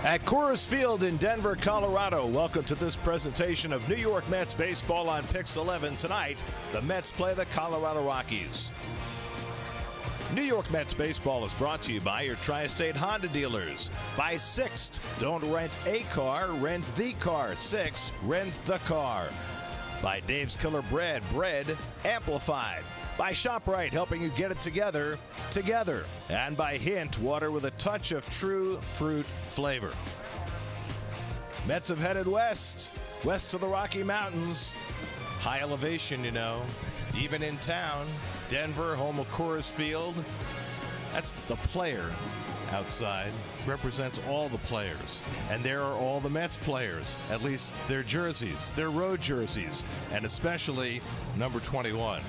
At Coors Field in Denver, Colorado, welcome to this presentation of New York Mets baseball on Pix 11. Tonight, the Mets play the Colorado Rockies. New York Mets baseball is brought to you by your Tri-State Honda dealers. By Sixt, don't rent a car, rent the car. Sixt, rent the car. By Dave's Killer Bread, bread amplified. By ShopRite, helping you get it together. And by Hint, water with a touch of true fruit flavor. Mets have headed west to the Rocky Mountains. High elevation, you know, even in town. Denver, home of Coors Field. That's the player outside. Represents all the players. And there are all the Mets players, at least their jerseys, their road jerseys, and especially number 21.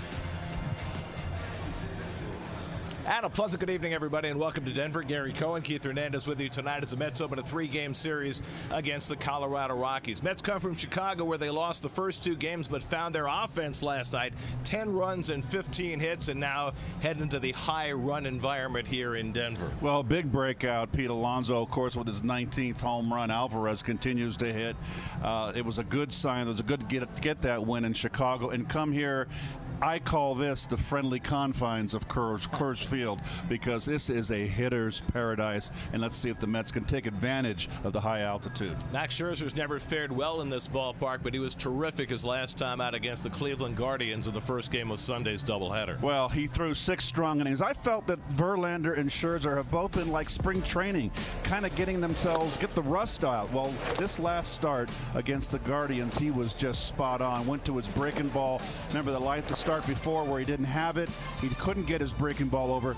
And a pleasant good evening, everybody, and welcome to Denver. Gary Cohen, Keith Hernandez with you tonight as the Mets open a 3-game series against the Colorado Rockies. Mets come from Chicago, where they lost the first 2 games but found their offense last night. 10 runs and 15 hits, and now head into the high-run environment here in Denver. Well, big breakout. Pete Alonso, of course, with his 19th home run. Alvarez continues to hit. It was a good sign. It was a good get that win in Chicago and come here. I call this the friendly confines of Coors Field, because this is a hitter's paradise, and let's see if the Mets can take advantage of the high altitude. Max Scherzer's never fared well in this ballpark, but he was terrific his last time out against the Cleveland Guardians in the first game of Sunday's doubleheader. Well, he threw 6 strong innings. I felt that Verlander and Scherzer have both been like spring training, kind of getting themselves, get the rust out. Well, this last start against the Guardians, he was just spot on. Went to his breaking ball. Remember the start before where he didn't have it. He couldn't get his breaking ball over.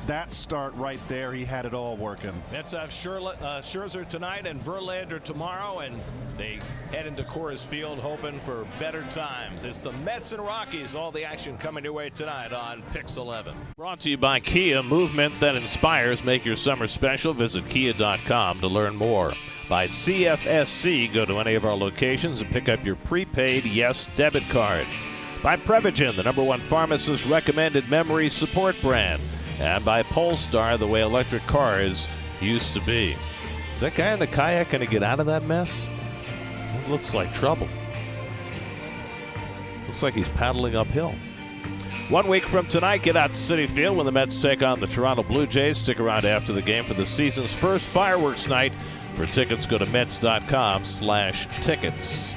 That start right there, he had it all working. Mets have Scherzer tonight and Verlander tomorrow, and they head into Coors Field hoping for better times. It's the Mets and Rockies. All the action coming your way tonight on Pix 11. Brought to you by Kia, movement that inspires. Make your summer special. Visit kia.com to learn more. By CFSC, go to any of our locations and pick up your prepaid Yes debit card. By Prevagen, the #1 pharmacist recommended memory support brand. And by Polestar, the way electric cars used to be. Is that guy in the kayak going to get out of that mess? It looks like trouble. Looks like he's paddling uphill. 1 week from tonight, get out to Citi Field when the Mets take on the Toronto Blue Jays. Stick around after the game for the season's first fireworks night. For tickets, go to Mets.com/tickets.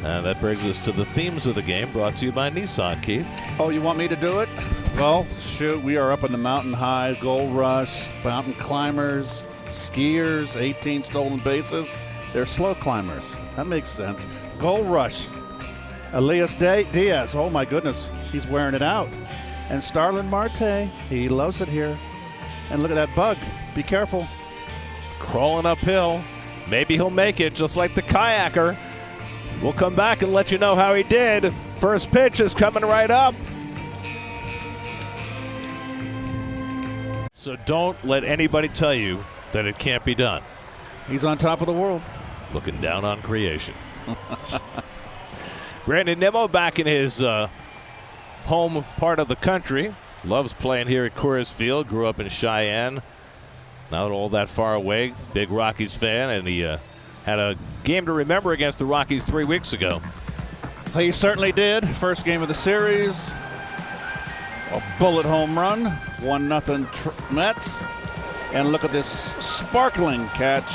And that brings us to the themes of the game, brought to you by Nissan, Keith. Oh, you want me to do it? Well, shoot, we are up in the mountain high, gold rush, mountain climbers, skiers, 18 stolen bases. They're slow climbers. That makes sense. Gold rush. Elias Diaz, oh my goodness, he's wearing it out. And Starlin Marte, he loves it here. And look at that bug. Be careful. It's crawling uphill. Maybe he'll make it, just like the kayaker. We'll come back and let you know how he did. First pitch is coming right up. So don't let anybody tell you that it can't be done. He's on top of the world. Looking down on creation. Brandon Nimmo back in his home part of the country. Loves playing here at Coors Field. Grew up in Cheyenne. Not all that far away. Big Rockies fan, and he had a game to remember against the Rockies 3 weeks ago. He certainly did. First game of the series. A bullet home run. 1-0 Mets. And look at this sparkling catch.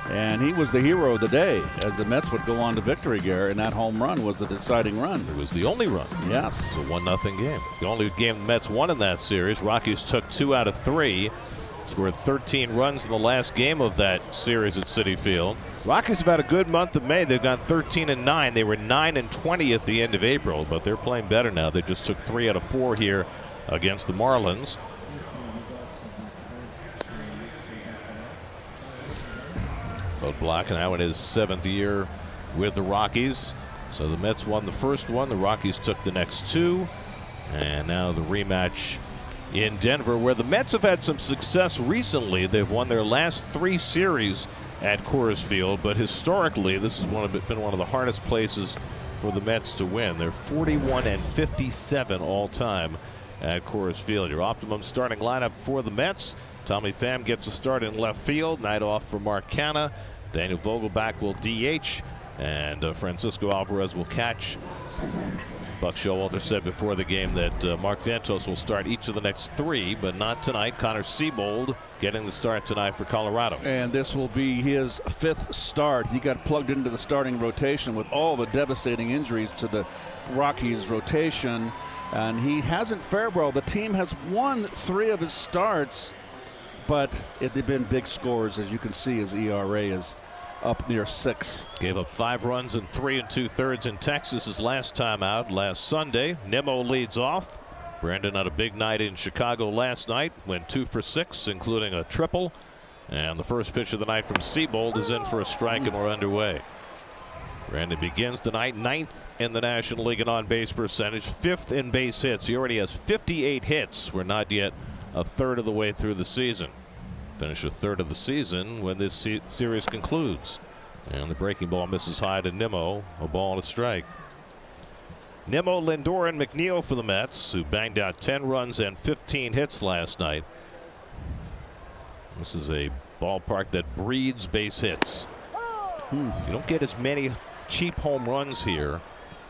And he was the hero of the day as the Mets would go on to victory, Gary. And that home run was the deciding run. It was the only run. Yes. It's a 1-0 game. The only game the Mets won in that series. Rockies took 2 out of 3. Scored 13 runs in the last game of that series at Citi Field. Rockies have had a good month of May. They've gone 13-9. They were 9-20 at the end of April, but they're playing better now. They just took 3 out of 4 here against the Marlins. Bud Black now in his 7th year with the Rockies. So the Mets won the first one. The Rockies took the next 2. And now the rematch in Denver, where the Mets have had some success recently. They've won their last 3 series at Coors Field, but historically this has been one of the hardest places for the Mets to win. They're 41-57 all time at Coors Field. Your optimum starting lineup for the Mets: Tommy Pham gets a start in left field. Night off for Mark Canha. Daniel Vogelbach will DH, and Francisco Alvarez will catch. Buck Showalter said before the game that Mark Vientos will start each of the next 3, but not tonight. Connor Siebold getting the start tonight for Colorado. And this will be his 5th start. He got plugged into the starting rotation with all the devastating injuries to the Rockies rotation, and he hasn't fared well. The team has won 3 of his starts, but they've been big scores. As you can see, his ERA is up near 6. Gave up 5 runs in 3 2/3 in Texas his last time out last Sunday. Nimmo leads off. Brandon had a big night in Chicago last night. Went 2 for 6, including a triple. And the first pitch of the night from Siebold is in for a strike, and we're underway. Brandon begins tonight 9th in the National League in on-base percentage, 5th in base hits. He already has 58 hits. We're not yet a third of the way through the season. Finish a third of the season when this series concludes. And the breaking ball misses high to Nimmo. A ball and a strike. Nimmo, Lindor, and McNeil for the Mets, who banged out 10 runs and 15 hits last night. This is a ballpark that breeds base hits. You don't get as many cheap home runs here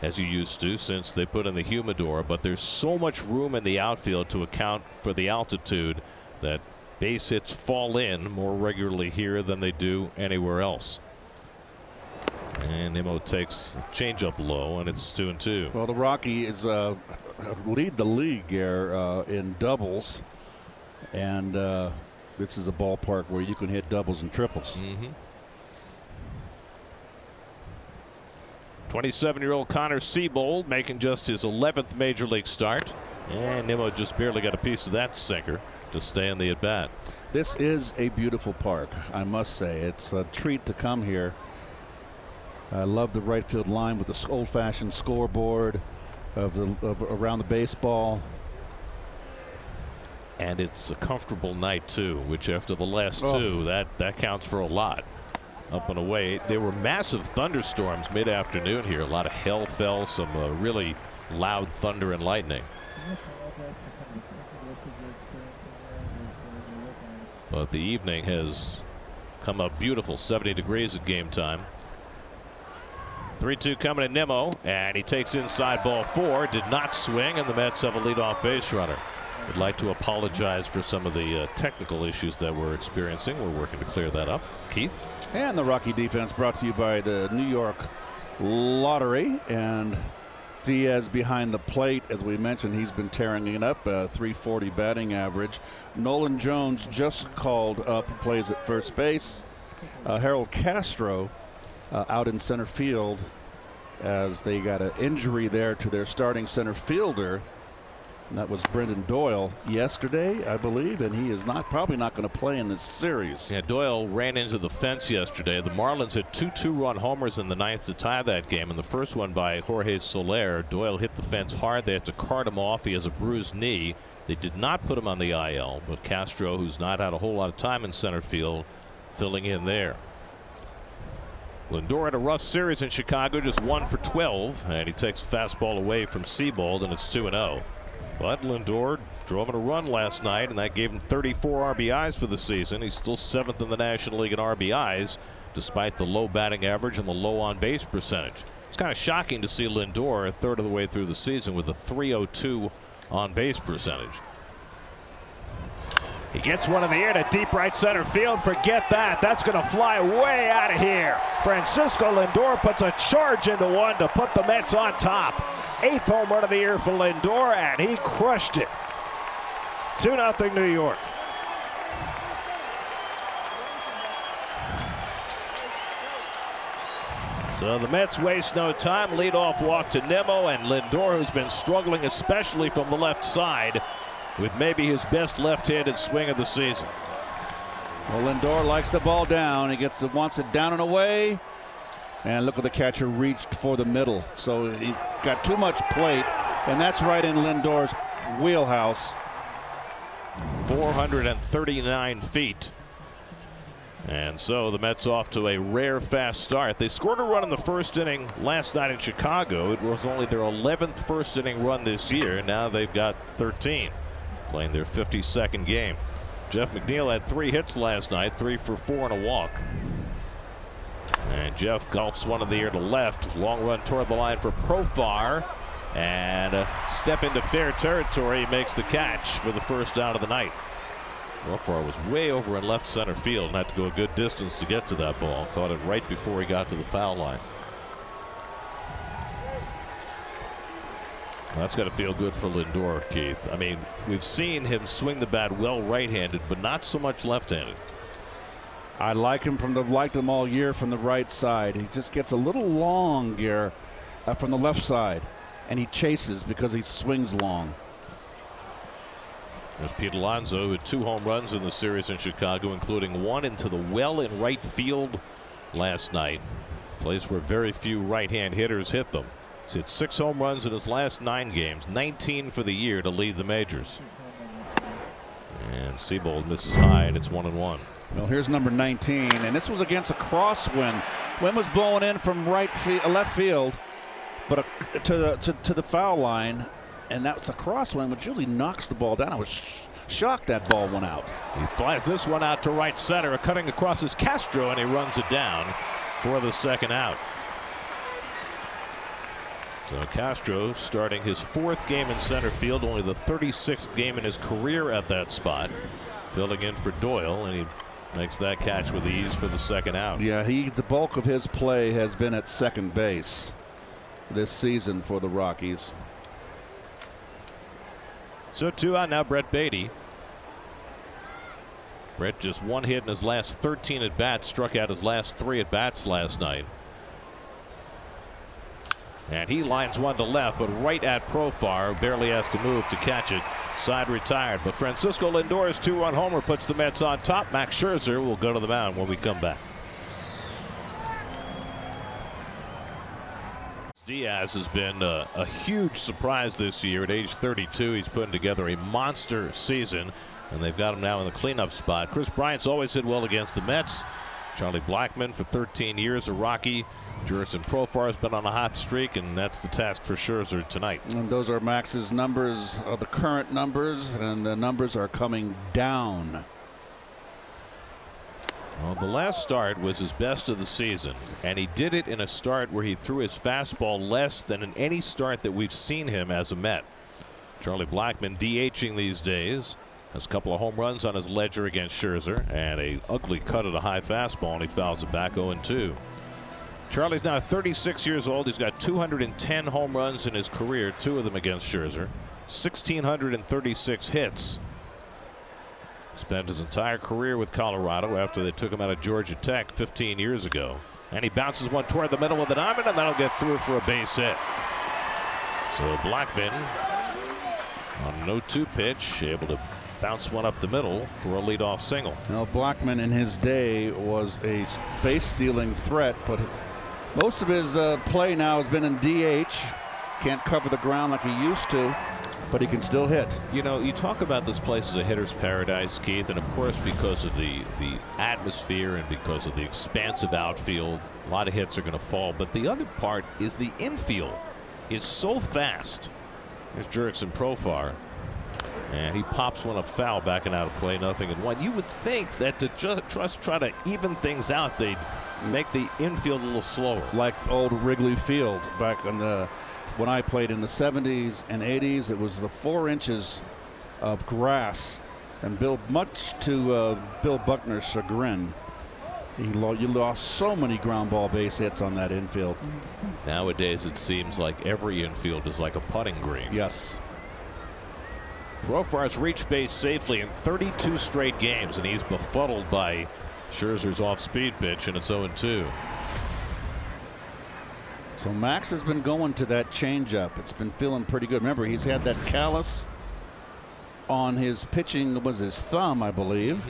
as you used to since they put in the humidor, but there's so much room in the outfield to account for the altitude that base hits fall in more regularly here than they do anywhere else. And Nimmo takes a changeup low, and it's 2-2. Well, the Rockies lead the league here in doubles, and this is a ballpark where you can hit doubles and triples. 27-year-old Connor Siebold making just his 11th major league start, and Nimmo just barely got a piece of that sinker to stay in the at-bat. This is a beautiful park, I must say. It's a treat to come here. I love the right field line with the old-fashioned scoreboard of around the baseball. And it's a comfortable night too, which after the last 2, that counts for a lot. Up and away, there were massive thunderstorms mid-afternoon here. A lot of hail fell, some really loud thunder and lightning. But the evening has come up beautiful, 70 degrees at game time. 3-2 coming to Nimmo, and he takes inside ball 4, did not swing, and the Mets have a leadoff base runner. Would like to apologize for some of the technical issues that we're experiencing. We're working to clear that up. Keith? And the Rocky defense brought to you by the New York Lottery, and Diaz behind the plate. As we mentioned, he's been tearing it up, 340 batting average. Nolan Jones just called up, plays at first base. Harold Castro out in center field as they got an injury there to their starting center fielder. And that was Brendan Doyle yesterday, I believe, and he is probably not going to play in this series. Yeah, Doyle ran into the fence yesterday. The Marlins had 2 2-run homers in the 9th to tie that game, and the first one by Jorge Soler. Doyle hit the fence hard. They had to cart him off. He has a bruised knee. They did not put him on the IL, but Castro, who's not had a whole lot of time in center field, filling in there. Lindor had a rough series in Chicago, just 1 for 12, and he takes a fastball away from Siebold, and it's 2-0. But Lindor drove in a run last night, and that gave him 34 RBIs for the season. He's still 7th in the National League in RBIs, despite the low batting average and the low on-base percentage. It's kind of shocking to see Lindor a third of the way through the season with a .302 on-base percentage. He gets one in the air to deep right center field. Forget that. That's going to fly way out of here. Francisco Lindor puts a charge into one to put the Mets on top. 8th home run of the year for Lindor, and he crushed it. 2-0 New York. So the Mets waste no time. Leadoff walk to Nimmo, and Lindor, who's been struggling especially from the left side, with maybe his best left-handed swing of the season. Well, Lindor likes the ball down. He wants it down and away. And look at the catcher reached for the middle. So he got too much plate, and that's right in Lindor's wheelhouse. 439 feet. And so the Mets off to a rare fast start. They scored a run in the first inning last night in Chicago. It was only their 11th first inning run this year. Now they've got 13, playing their 52nd game. Jeff McNeil had 3 hits last night, 3 for 4 and a walk. And Jeff golfs one in the air to left. Long run toward the line for Profar. And a step into fair territory. He makes the catch for the first out of the night. Profar was way over in left center field and had to go a good distance to get to that ball. Caught it right before he got to the foul line. That's got to feel good for Lindor, Keith. I mean, we've seen him swing the bat well right-handed, but not so much left-handed. I liked him all year from the right side. He just gets a little long here from the left side, and he chases because he swings long. There's Pete Alonso with 2 home runs in the series in Chicago, including 1 into the well in right field last night. A place where very few right-hand hitters hit them. He's hit 6 home runs in his last 9 games, 19 for the year to lead the majors. And Seabold misses high, and it's 1-1. Well, here's number 19, and this was against a crosswind. Wind was blowing in from left field, but to the foul line, and that's a crosswind, which usually knocks the ball down. I was shocked that ball went out. He flies this one out to right center, cutting across is Castro, and he runs it down for the second out. So Castro starting his 4th game in center field, only the 36th game in his career at that spot. Filling in for Doyle, and he makes that catch with ease for the second out. Yeah, the bulk of his play has been at second base this season for the Rockies. So 2 out now, Brett Beatty. Brett just 1 hit in his last 13 at bats, struck out his last 3 at bats last night. And he lines one to left, but right at Profar. Barely has to move to catch it. Side retired. But Francisco Lindor's 2-run homer puts the Mets on top. Max Scherzer will go to the mound when we come back. Diaz has been a huge surprise this year. At age 32, he's putting together a monster season, and they've got him now in the cleanup spot. Chris Bryant's always hit well against the Mets. Charlie Blackmon for 13 years, a Rocky. Jurickson Profar has been on a hot streak, and that's the task for Scherzer tonight. And those are Max's numbers, the current numbers, and the numbers are coming down. Well, the last start was his best of the season, and he did it in a start where he threw his fastball less than in any start that we've seen him as a Met. Charlie Blackmon DHing these days. Has a couple of home runs on his ledger against Scherzer, and a ugly cut at a high fastball, and he fouls it back 0-2. Charlie's now 36 years old. He's got 210 home runs in his career, 2 of them against Scherzer, 1,636 hits. Spent his entire career with Colorado after they took him out of Georgia Tech 15 years ago. And he bounces one toward the middle of the diamond, and that'll get through for a base hit. So Blackmon on a 0-2 pitch, able to bounce one up the middle for a leadoff single. Now, Blackmon in his day was a base stealing threat, but most of his play now has been in DH. Can't cover the ground like he used to, but he can still hit. You know, you talk about this place as a hitter's paradise, Keith, and of course because of the atmosphere and because of the expansive outfield, a lot of hits are going to fall. But the other part is the infield is so fast. There's Jurickson Profar. And he pops one up foul, backing out of play, 0-1. You would think that to just try to even things out, they'd make the infield a little slower. Like old Wrigley Field back in when I played in the 70s and 80s, it was the 4 inches of grass. And much to Bill Buckner's chagrin, you lost so many ground ball base hits on that infield. Nowadays, it seems like every infield is like a putting green. Yes. Profar's reached base safely in 32 straight games, and he's befuddled by Scherzer's off-speed pitch, and it's 0-2. So Max has been going to that changeup. It's been feeling pretty good. Remember, he's had that callus on his pitching, was his thumb, I believe.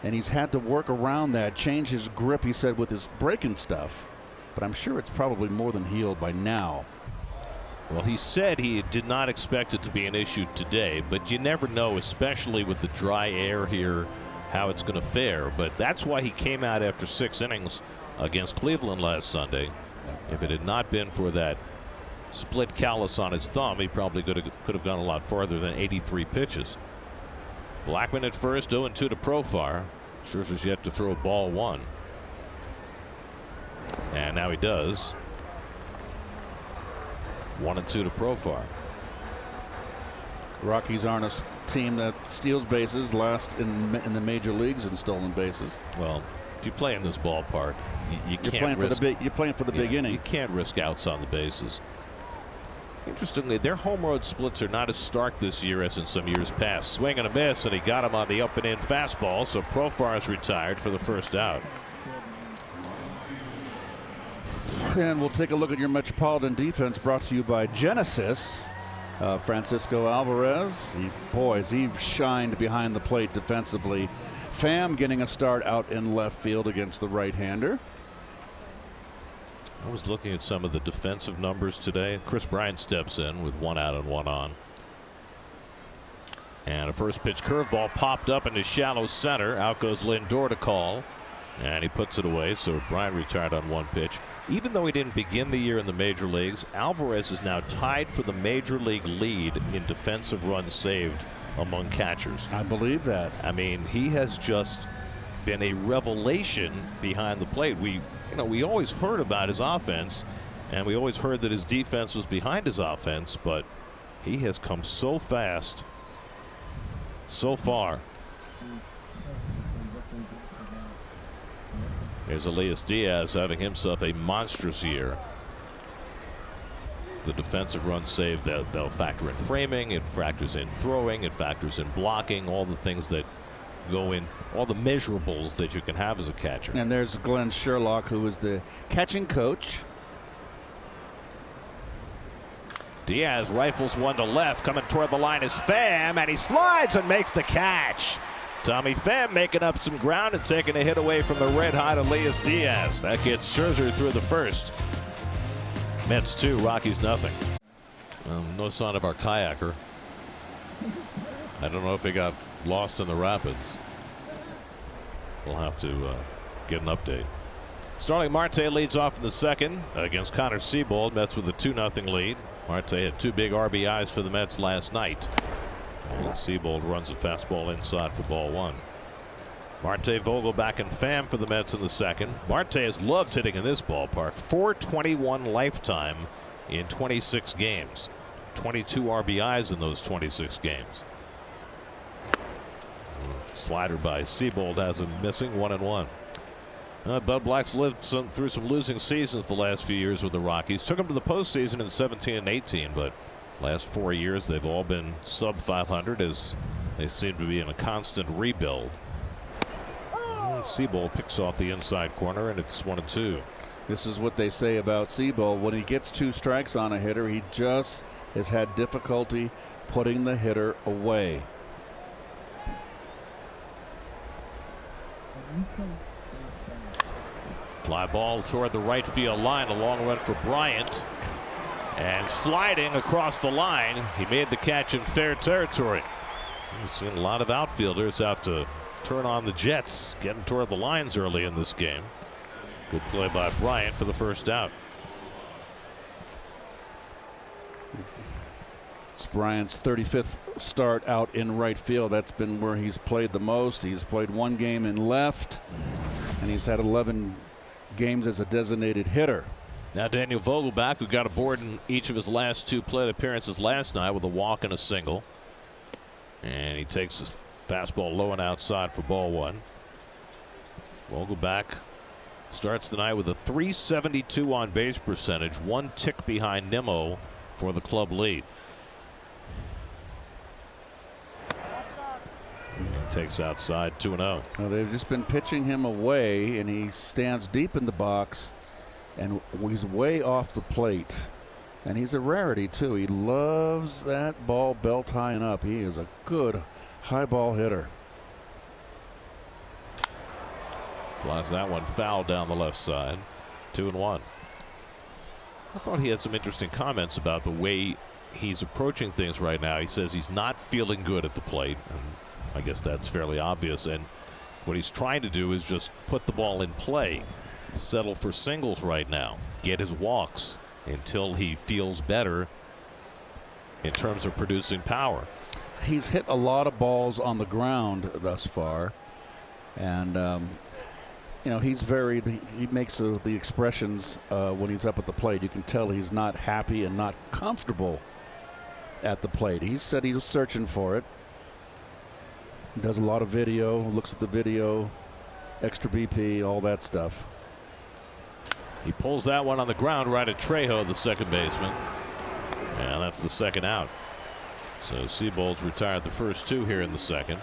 And he's had to work around that, change his grip, he said, with his breaking stuff. But I'm sure it's probably more than healed by now. Well, he said he did not expect it to be an issue today, but you never know, especially with the dry air here, how it's going to fare. But that's why he came out after 6 innings against Cleveland last Sunday. If it had not been for that split callus on his thumb, he probably could have gone a lot farther than 83 pitches. Blackman at first, 0-2 to Profar. Scherzer's yet to throw ball one. And now he does. 1-2 to Profar. Rockies aren't a team that steals bases, last in the major leagues in stolen bases. Well, if you play in this ballpark, you can't risk. You're playing for the big inning. You can't risk outs on the bases. Interestingly, their home road splits are not as stark this year as in some years past. Swing and a miss, and he got him on the up and in fastball, so Profar is retired for the first out. And we'll take a look at your Metropolitan defense, brought to you by Genesis. Francisco Alvarez, he shined behind the plate defensively. Pham getting a start out in left field against the right-hander. I was looking at some of the defensive numbers today. Chris Bryant steps in with 1 out and 1 on. And a first pitch curveball popped up into shallow center. Out goes Lindor to call. And he puts it away, so Bryant retired on 1 pitch. Even though he didn't begin the year in the major leagues, Alvarez is now tied for the major league lead in defensive runs saved among catchers. I believe that. I mean, he has just been a revelation behind the plate. We always heard about his offense, and we always heard that his defense was behind his offense, but he has come so fast, so far. Here's Elias Diaz having himself a monstrous year. The defensive run save, they'll factor in framing, it factors in throwing, it factors in blocking, all the things that go in, all the measurables that you can have as a catcher. And there's Glenn Sherlock, who is the catching coach. Diaz rifles one to left. Coming toward the line is Pham, and he slides and makes the catch. Tommy Pham making up some ground and taking a hit away from the red-hot Elias Diaz. That gets Scherzer through the first. Mets 2, Rockies nothing. No sign of our kayaker. I don't know if he got lost in the rapids. We'll have to get an update. Starling Marte leads off in the second against Connor Seabold. Mets with a 2-0 lead. Marte had 2 big RBIs for the Mets last night. And Seabold runs a fastball inside for ball 1. Marte, Vogelbach, and Pham for the Mets in the second. Marte has loved hitting in this ballpark. .421 lifetime in 26 games. 22 RBIs in those 26 games. Slider by Seabold has him missing 1-1. Bud Black's lived through some losing seasons the last few years with the Rockies. Took them to the postseason in 17 and 18, but last 4 years they've all been sub 500 as they seem to be in a constant rebuild. Seabold picks off the inside corner, and it's 1-2. This is what they say about Seabold. When he gets 2 strikes on a hitter, he just has had difficulty putting the hitter away. Fly ball toward the right field line. A long run for Bryant. And sliding across the line, he made the catch in fair territory. We've seen a lot of outfielders have to turn on the jets, getting toward the lines early in this game. Good play by Bryant for the first out. It's Bryant's 35th start out in right field. That's been where he's played the most. He's played 1 game in left, and he's had 11 games as a designated hitter. Now Daniel Vogelbach, who got aboard in each of his last 2 plate appearances last night with a walk and a single. And he takes his fastball low and outside for ball 1. Vogelbach starts the night with a .372 on base percentage, 1 tick behind Nimmo for the club lead. And takes outside 2-0. Well, they've just been pitching him away, and he stands deep in the box, and he's way off the plate. And he's a rarity too. He loves that ball belt high and up. He is a good high ball hitter. Flies that one foul down the left side. 2-1. I thought he had some interesting comments about the way he's approaching things right now. He says he's not feeling good at the plate, and I guess that's fairly obvious. And what he's trying to do is just put the ball in play, settle for singles right now, get his walks until he feels better in terms of producing power. he's hit a lot of balls on the ground thus far, and you know, he makes the expressions when he's up at the plate. You can tell he's not happy and not comfortable at the plate. He said he was searching for it. He does a lot of video, looks at the video, extra BP, all that stuff. He pulls that one on the ground right at Trejo, the second baseman. And that's the second out. So Seabold's retired the first two here in the second.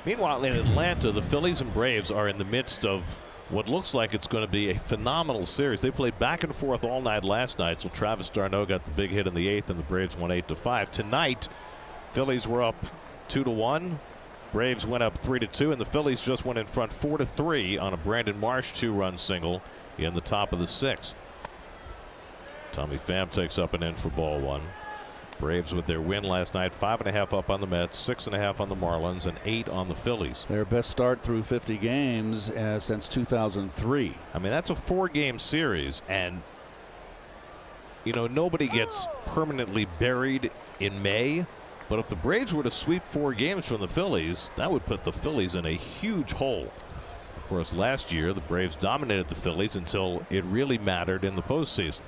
Meanwhile, in Atlanta, the Phillies and Braves are in the midst of what looks like it's going to be a phenomenal series. They played back and forth all night last night. So Travis d'Arnaud got the big hit in the eighth, and the Braves won 8-5. Tonight, Phillies were up 2-1. Braves went up 3-2, and the Phillies just went in front 4-3 on a Brandon Marsh 2-run single in the top of the sixth. Tommy Pham takes up and in for ball one. Braves with their win last night, 5.5 up on the Mets, 6.5 on the Marlins, and 8 on the Phillies. Their best start through 50 games since 2003. I mean, that's a 4-game series, and you know, nobody gets permanently buried in May. But if the Braves were to sweep 4 games from the Phillies, that would put the Phillies in a huge hole. Of course, last year the Braves dominated the Phillies until it really mattered in the postseason.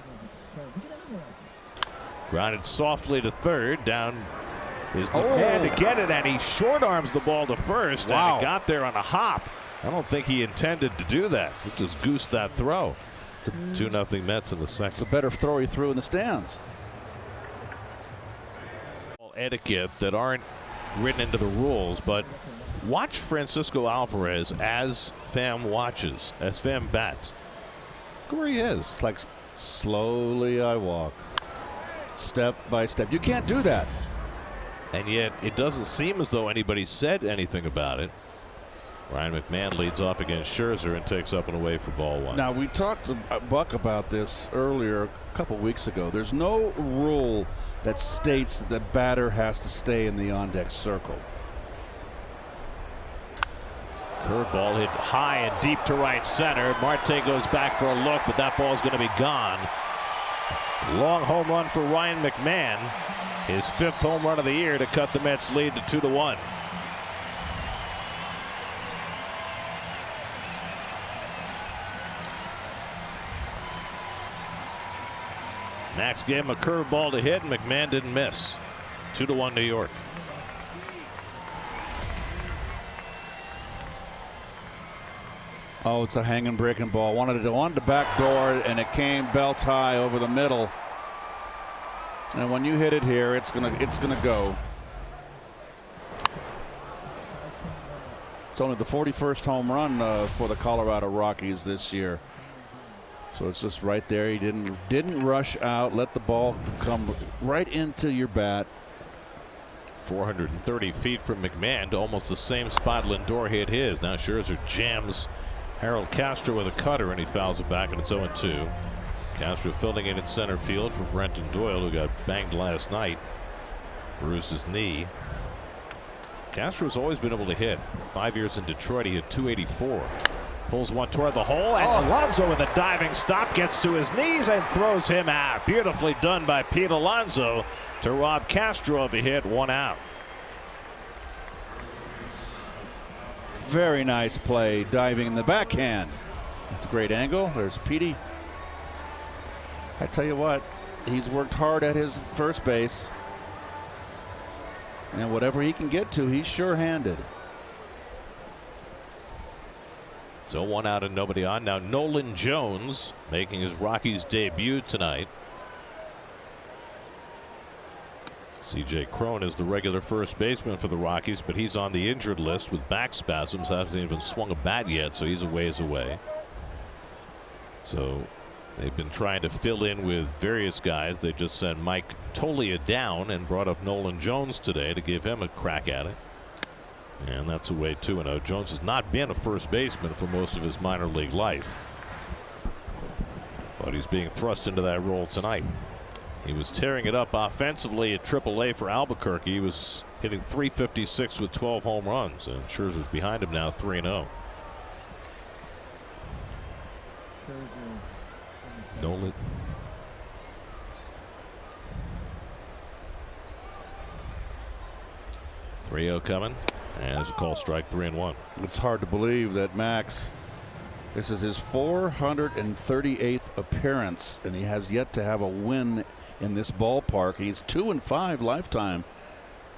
Grounded softly to third. Down is McMahon to get it, and he short arms the ball to first. Wow. And it got there on a hop. I don't think he intended to do that. He just goosed that throw. It's a 2-0 Mets in the second. It's a better throw he threw in the stands. Etiquette that aren't written into the rules, but watch Francisco Alvarez as Pham watches, as Pham bats. Look where he is. It's like slowly I walk, step by step. You can't do that. And yet it doesn't seem as though anybody said anything about it. Ryan McMahon leads off against Scherzer and takes up and away for ball one. Now, we talked to Buck about this earlier a couple weeks ago. There's no rule that states that the batter has to stay in the on-deck circle. Curveball hit high and deep to right center. Marte goes back for a look, but that ball's going to be gone. Long home run for Ryan McMahon. His 5th home run of the year to cut the Mets lead to 2-1. Max gave him a curveball to hit, and McMahon didn't miss. 2-1 New York. Oh, it's a hanging breaking ball. Wanted to back door, and it came belt high over the middle. And when you hit it here, it's gonna go. It's only the 41st home run for the Colorado Rockies this year. So it's just right there. He didn't rush out. Let the ball come right into your bat. 430 feet from McMahon to almost the same spot Lindor hit his. Now Scherzer jams Harold Castro with a cutter, and he fouls it back, and it's 0-2. Castro filling in at center field for Brenton Doyle, who got banged last night. Bruised his knee. Castro's always been able to hit. 5 years in Detroit, he hit .284. Pulls one toward the hole, and Alonso with a diving stop gets to his knees and throws him out. Beautifully done by Pete Alonso to rob Castro of a hit. 1 out. Very nice play, diving in the backhand. That's a great angle. There's Petey. I tell you what, he's worked hard at his first base, and whatever he can get to, he's sure-handed. So 1 out and nobody on. Now Nolan Jones making his Rockies debut tonight. C.J. Cron is the regular first baseman for the Rockies, but he's on the injured list with back spasms. Hasn't even swung a bat yet, so he's a ways away. So they've been trying to fill in with various guys. They just sent Mike Toglia down and brought up Nolan Jones today to give him a crack at it. And that's away 2-0. Jones has not been a first baseman for most of his minor league life, but he's being thrust into that role tonight. He was tearing it up offensively at AAA for Albuquerque. He was hitting .356 with 12 home runs, and Scherzer's behind him now, 3-0. Nolan. 3-0 coming. And there's a call strike, 3-1. It's hard to believe that Max, this is his 438th appearance, and he has yet to have a win in this ballpark. He's 2-5 lifetime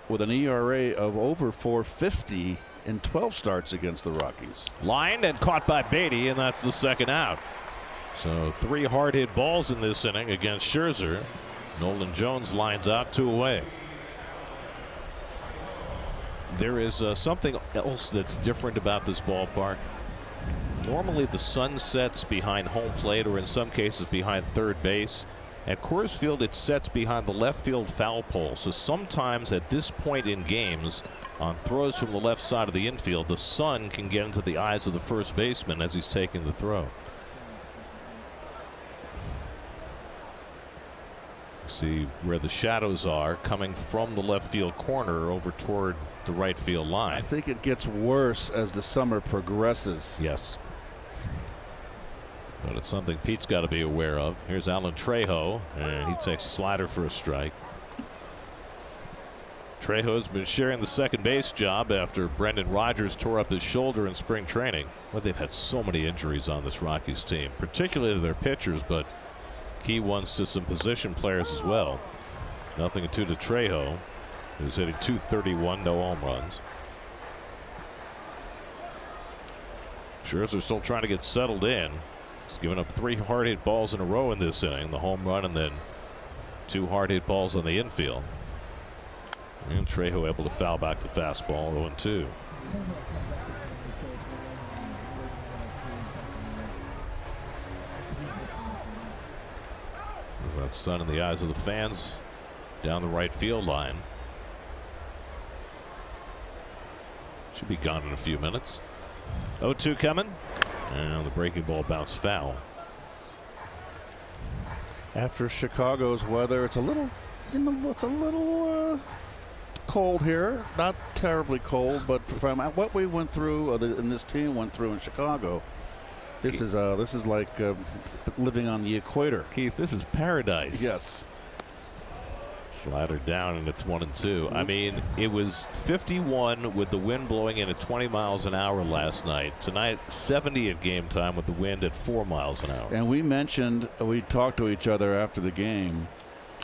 with an ERA of over 4.50 in 12 starts against the Rockies. Lined and caught by Beatty, and that's the second out. So 3 hard hit balls in this inning against Scherzer. Nolan Jones lines out 2 away. There is something else that's different about this ballpark. Normally the sun sets behind home plate, or in some cases behind third base. At Coors Field it sets behind the left field foul pole. So sometimes at this point in games, on throws from the left side of the infield, the sun can get into the eyes of the first baseman as he's taking the throw. See where the shadows are coming from the left field corner over toward the right field line. I think it gets worse as the summer progresses. Yes. But it's something Pete's got to be aware of. Here's Alan Trejo, and he takes a slider for a strike. Trejo's been sharing the second base job after Brendan Rodgers tore up his shoulder in spring training. Well, they've had so many injuries on this Rockies team, particularly to their pitchers, but key ones to some position players as well. 0-2 to Trejo, who's hitting .231, no home runs. Scherzer still trying to get settled in. He's given up 3 hard hit balls in a row in this inning, the home run and then 2 hard hit balls on the infield. And Trejo able to foul back the fastball, 0-2. That sun in the eyes of the fans down the right field line. Should be gone in a few minutes. 0-2 coming, and the breaking ball bounced foul. After Chicago's weather, it's a little, cold here. Not terribly cold, but from what we went through, and this team went through in Chicago, this is like living on the equator. Keith, this is paradise. Yes. Slider down, and it's 1-2. I mean, it was 51 with the wind blowing in at 20 miles an hour last night. Tonight, 70 at game time with the wind at 4 miles an hour. And we talked to each other after the game,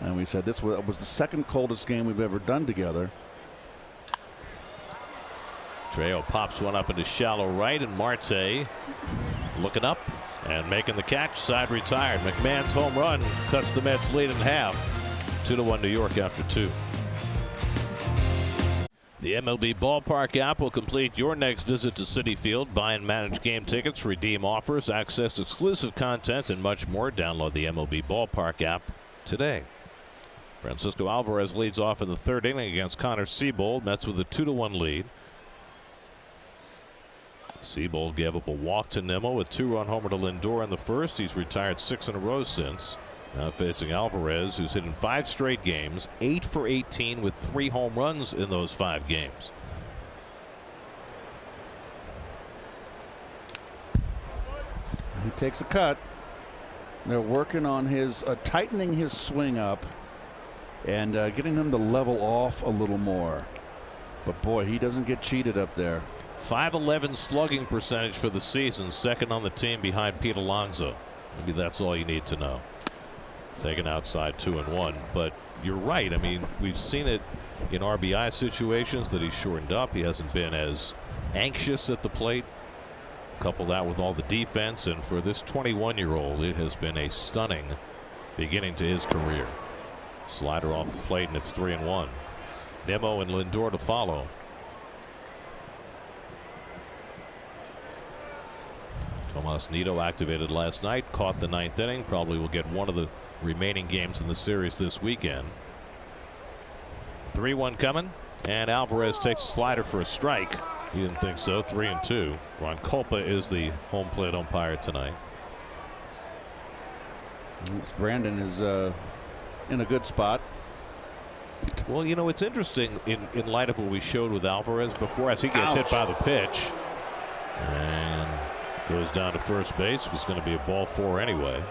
and we said this was the second coldest game we've ever done together. Trejo pops one up into shallow right, and Marte looking up and making the catch. Side retired. McMahon's home run cuts the Mets lead in half. 2-1 New York after 2. The MLB Ballpark app will complete your next visit to Citi Field. Buy and manage game tickets, redeem offers, access exclusive content, and much more. Download the MLB Ballpark app today. Francisco Alvarez leads off in the third inning against Connor Seabold. Mets with a 2-1 lead. Seabold gave up a walk to Nimmo, a 2-run homer to Lindor in the first. He's retired 6 in a row since. Now facing Alvarez, who's hit in 5 straight games, 8 for 18 with 3 home runs in those 5 games. He takes a cut. They're working on his tightening his swing up and getting him to level off a little more. But boy, he doesn't get cheated up there. .511 slugging percentage for the season, second on the team behind Pete Alonso. Maybe that's all you need to know. Taken outside 2-1, but you're right. I mean, we've seen it in RBI situations that he's shortened up. He hasn't been as anxious at the plate. Couple that with all the defense, and for this 21-year-old, it has been a stunning beginning to his career. Slider off the plate, and it's 3-1. Nimmo and Lindor to follow. Tomas Nido activated last night, caught the 9th inning. Probably will get one of the remaining games in the series this weekend. 3-1 coming, and Alvarez takes a slider for a strike. He didn't think so. 3-2. Ron Culpa is the home plate umpire tonight. Brandon is in a good spot. Well, you know, it's interesting in light of what we showed with Alvarez before, as he gets hit by the pitch and goes down to first base. It was going to be a ball 4 anyway.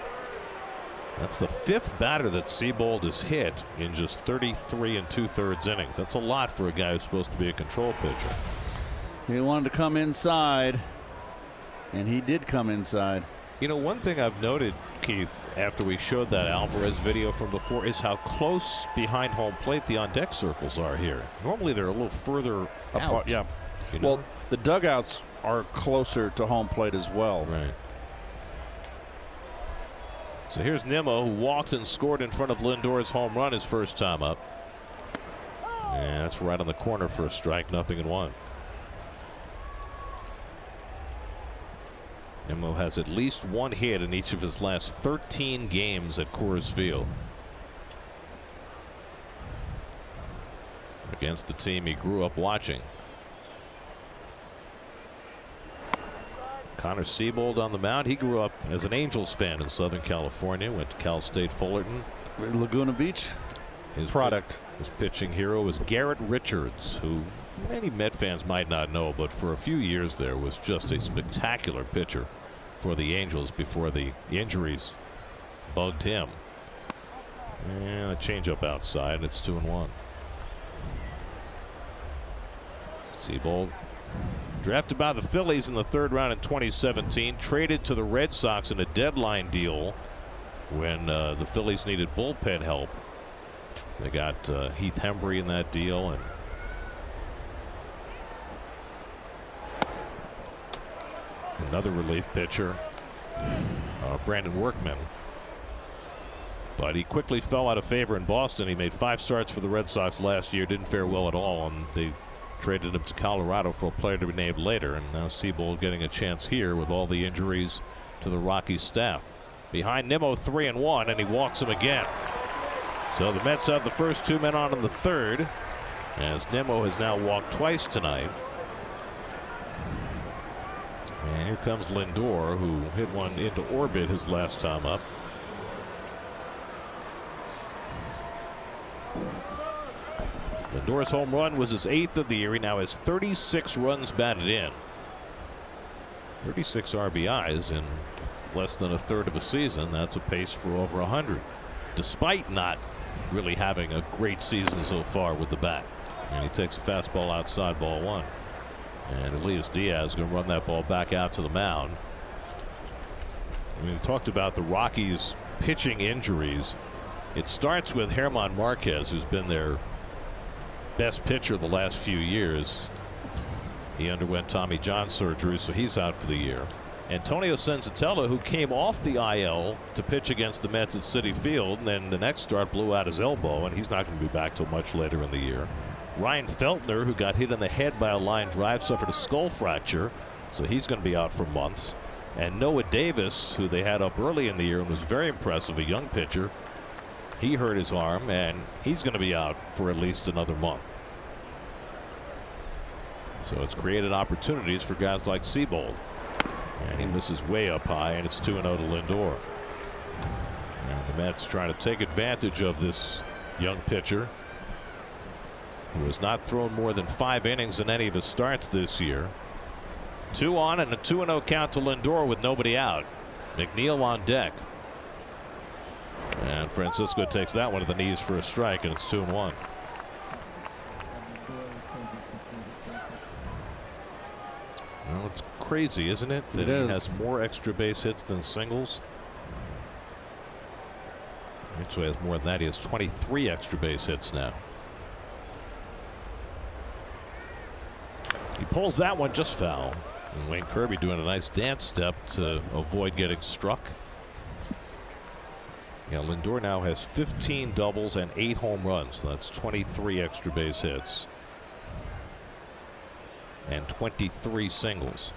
That's the 5th batter that Seabold has hit in just 33 2/3 innings. That's a lot for a guy who's supposed to be a control pitcher. He wanted to come inside, and he did come inside. You know, one thing I've noted, Keith, after we showed that Alvarez video from before, is how close behind home plate the on-deck circles are here. Normally they're a little further apart. Yeah. You know? Well, the dugouts are closer to home plate as well. Right. So here's Nimmo, who walked and scored in front of Lindor's home run his first time up. And that's right on the corner for a strike, 0-1. Nimmo has at least one hit in each of his last 13 games at Coors Field. Against the team he grew up watching. Connor Seabold on the mound. He grew up as an Angels fan in Southern California, went to Cal State Fullerton. Laguna Beach. His product. His pitching hero was Garrett Richards, who many Met fans might not know, but for a few years there was just a spectacular pitcher for the Angels before the injuries bugged him. And a changeup outside. It's 2-1. Seabold, drafted by the Phillies in the 3rd round in 2017, traded to the Red Sox in a deadline deal when the Phillies needed bullpen help. They got Heath Hembree in that deal, and another relief pitcher, Brandon Workman. But he quickly fell out of favor in Boston. He made 5 starts for the Red Sox last year, didn't fare well at all, and they traded him to Colorado for a player to be named later. And now Seabold getting a chance here with all the injuries to the Rockies staff. Behind Nimmo, 3-1, and he walks him again. So the Mets have the first 2 men on in the 3rd, as Nimmo has now walked twice tonight. And here comes Lindor, who hit one into orbit his last time up. Lindor's home run was his 8th of the year. He now has 36 runs batted in. 36 RBIs in less than a third of a season. That's a pace for over 100, despite not really having a great season so far with the bat. And he takes a fastball outside, ball 1. And Elias Diaz is going to run that ball back out to the mound. We talked about the Rockies pitching injuries. It starts with German Marquez, who's been their best pitcher the last few years. He underwent Tommy John surgery, so he's out for the year. Antonio Senzatella, who came off the IL to pitch against the Mets at Citi Field, and then the next start blew out his elbow, and he's not going to be back till much later in the year. Ryan Feltner, who got hit in the head by a line drive, suffered a skull fracture, so he's going to be out for months. And Noah Davis, who they had up early in the year and was very impressive, a young pitcher, he hurt his arm, and he's going to be out for at least another month. So it's created opportunities for guys like Seabold. And he misses way up high, and it's 2-0 to Lindor. And the Mets trying to take advantage of this young pitcher, who has not thrown more than 5 innings in any of his starts this year. 2 on and a 2-0 count to Lindor with nobody out. McNeil on deck. And Francisco takes that one to the knees for a strike, and it's 2-1. Well, it's crazy, isn't it? That he has more extra base hits than singles. Actually has more than that. He has 23 extra base hits now. He pulls that one just foul. And Wayne Kirby doing a nice dance step to avoid getting struck. Yeah, Lindor now has 15 doubles and 8 home runs. So that's 23 extra base hits and 23 singles.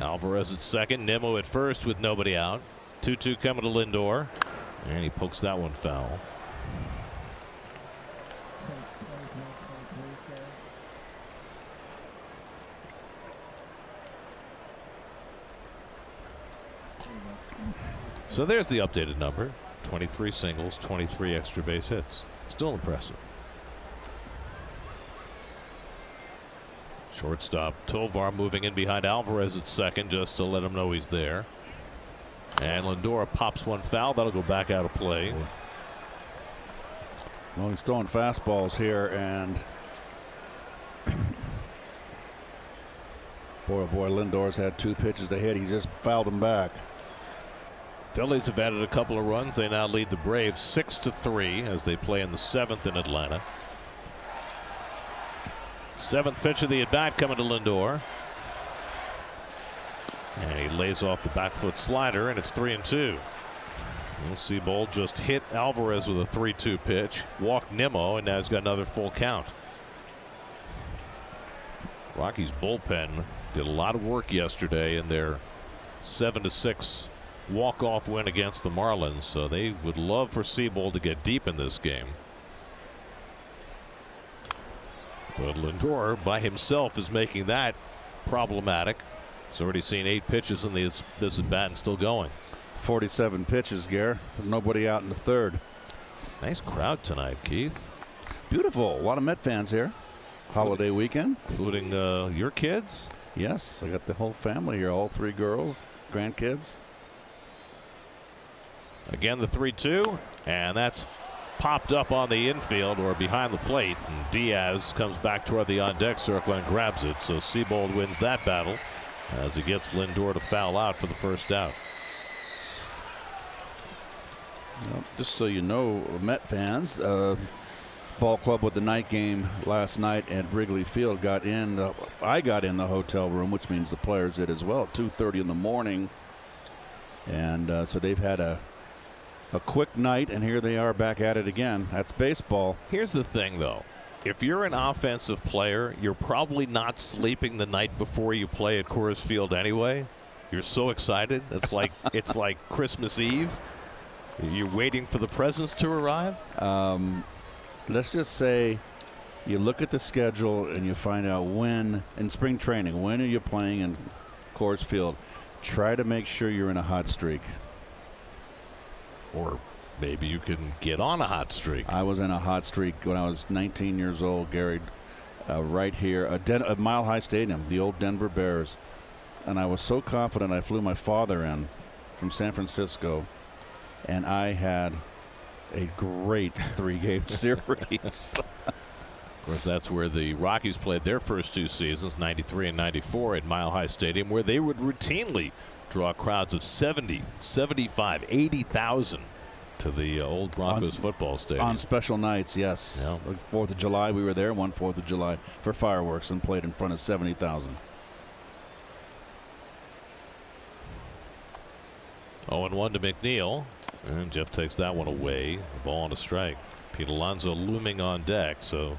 Alvarez at second, Nimmo at first with nobody out. 2-2 coming to Lindor, and he pokes that one foul. So there's the updated number. 23 singles, 23 extra base hits. Still impressive. Shortstop Tovar moving in behind Alvarez at second just to let him know he's there. And Lindor pops one foul. That'll go back out of play. Well, he's throwing fastballs here, and boy, oh boy, Lindor's had 2 pitches to hit. He just fouled them back. Phillies have added a couple of runs. They now lead the Braves 6-3 as they play in the 7th in Atlanta. 7th pitch of the at bat coming to Lindor. And he lays off the back foot slider, and it's 3-2. We'll see. Bold just hit Alvarez with a 3-2 pitch, walked Nimmo, and now he's got another full count. Rockies bullpen did a lot of work yesterday in their 7-6 walk-off win against the Marlins, so they would love for Seabold to get deep in this game. But Lindor by himself is making that problematic. He's already seen 8 pitches in this at bat and still going. 47 pitches, Gare. Nobody out in the 3rd. Nice crowd tonight, Keith. Beautiful. A lot of Met fans here. Holiday weekend. Including your kids? Yes, I got the whole family here. All 3 girls, grandkids. Again, the 3-2, and that's popped up on the infield or behind the plate. And Diaz comes back toward the on-deck circle and grabs it. So Seabold wins that battle as he gets Lindor to foul out for the first out. Well, just so you know, Met fans, ball club with the night game last night at Wrigley Field got in. I got in the hotel room, which means the players did as well, at 2:30 in the morning. And so they've had a quick night, and here they are back at it again. That's baseball. Here's the thing, though. If you're an offensive player, you're probably not sleeping the night before you play at Coors Field anyway. You're so excited. It's like Christmas Eve. You're waiting for the presents to arrive. Let's just say you look at the schedule and you find out when in spring training, when are you playing in Coors Field. Try to make sure you're in a hot streak. Or maybe you can get on a hot streak. I was in a hot streak when I was 19 years old, Gary, right here at Mile High Stadium, the old Denver Bears. And I was so confident I flew my father in from San Francisco, and I had a great 3-game series. Of course, that's where the Rockies played their first 2 seasons, 93 and 94 at Mile High Stadium, where they would routinely draw crowds of 70, 75, 80,000 to the old Broncos football stadium. On special nights, yes. Yeah. 4th of July, we were there one 4th of July for fireworks and played in front of 70,000. 0-1 to McNeil, and Jeff takes that one away. The ball on a strike. Pete Alonso looming on deck, so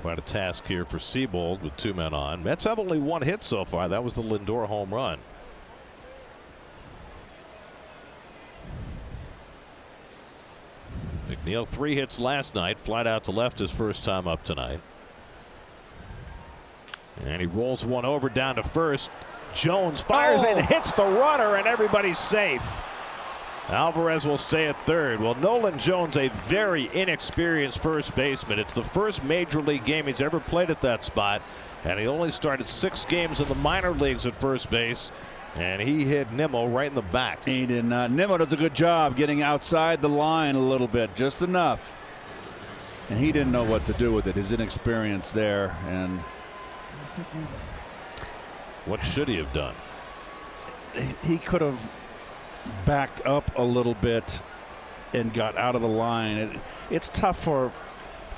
quite a task here for Seabold with 2 men on. Mets have only 1 hit so far. That was the Lindor home run. McNeil 3 hits last night, flied out to left his first time up tonight. And he rolls one over down to first. Jones fires and hits the runner, and everybody's safe. Alvarez will stay at third. Well, Nolan Jones, a very inexperienced first baseman. It's the first major league game he's ever played at that spot, and he only started 6 games in the minor leagues at first base. And he hit Nimmo right in the back. He did not. Nimmo does a good job getting outside the line a little bit, just enough. And he didn't know what to do with it. His inexperience there. And what should he have done? He could have backed up a little bit and got out of the line. It's tough for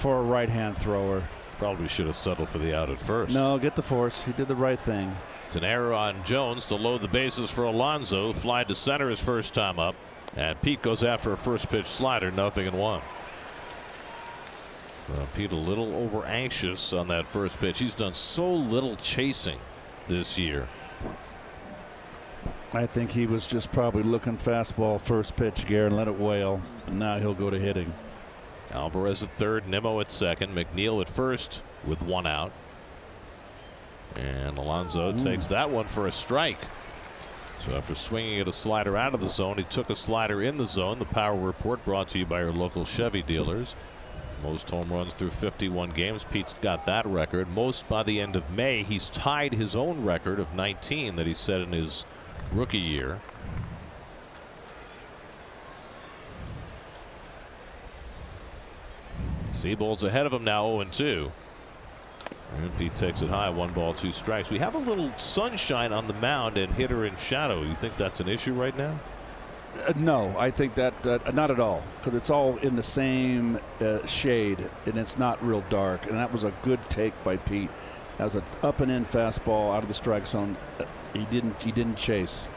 a right-hand thrower. Probably should have settled for the out at first. No, get the force. He did the right thing. It's an error on Jones to load the bases for Alonso. Fly to center his first time up, and Pete goes after a first pitch slider. 0-1. Pete a little over anxious on that first pitch. He's done so little chasing this year. I think he was just probably looking fastball first pitch, Gare, and let it wail. And now he'll go to hitting. Alvarez at third, Nimmo at second, McNeil at first with 1 out. And Alonso takes that one for a strike. So after swinging at a slider out of the zone, he took a slider in the zone. The Power Report brought to you by your local Chevy dealers. Most home runs through 51 games. Pete's got that record. Most by the end of May. He's tied his own record of 19 that he set in his rookie year. Seabold's ahead of him now, 0-2. And Pete takes it high, 1 ball, 2 strikes. We have a little sunshine on the mound and hitter in shadow. You think that's an issue right now? No, I think that not at all, because it's all in the same shade and it's not real dark. And that was a good take by Pete. That was an up and in fastball out of the strike zone. He didn't chase.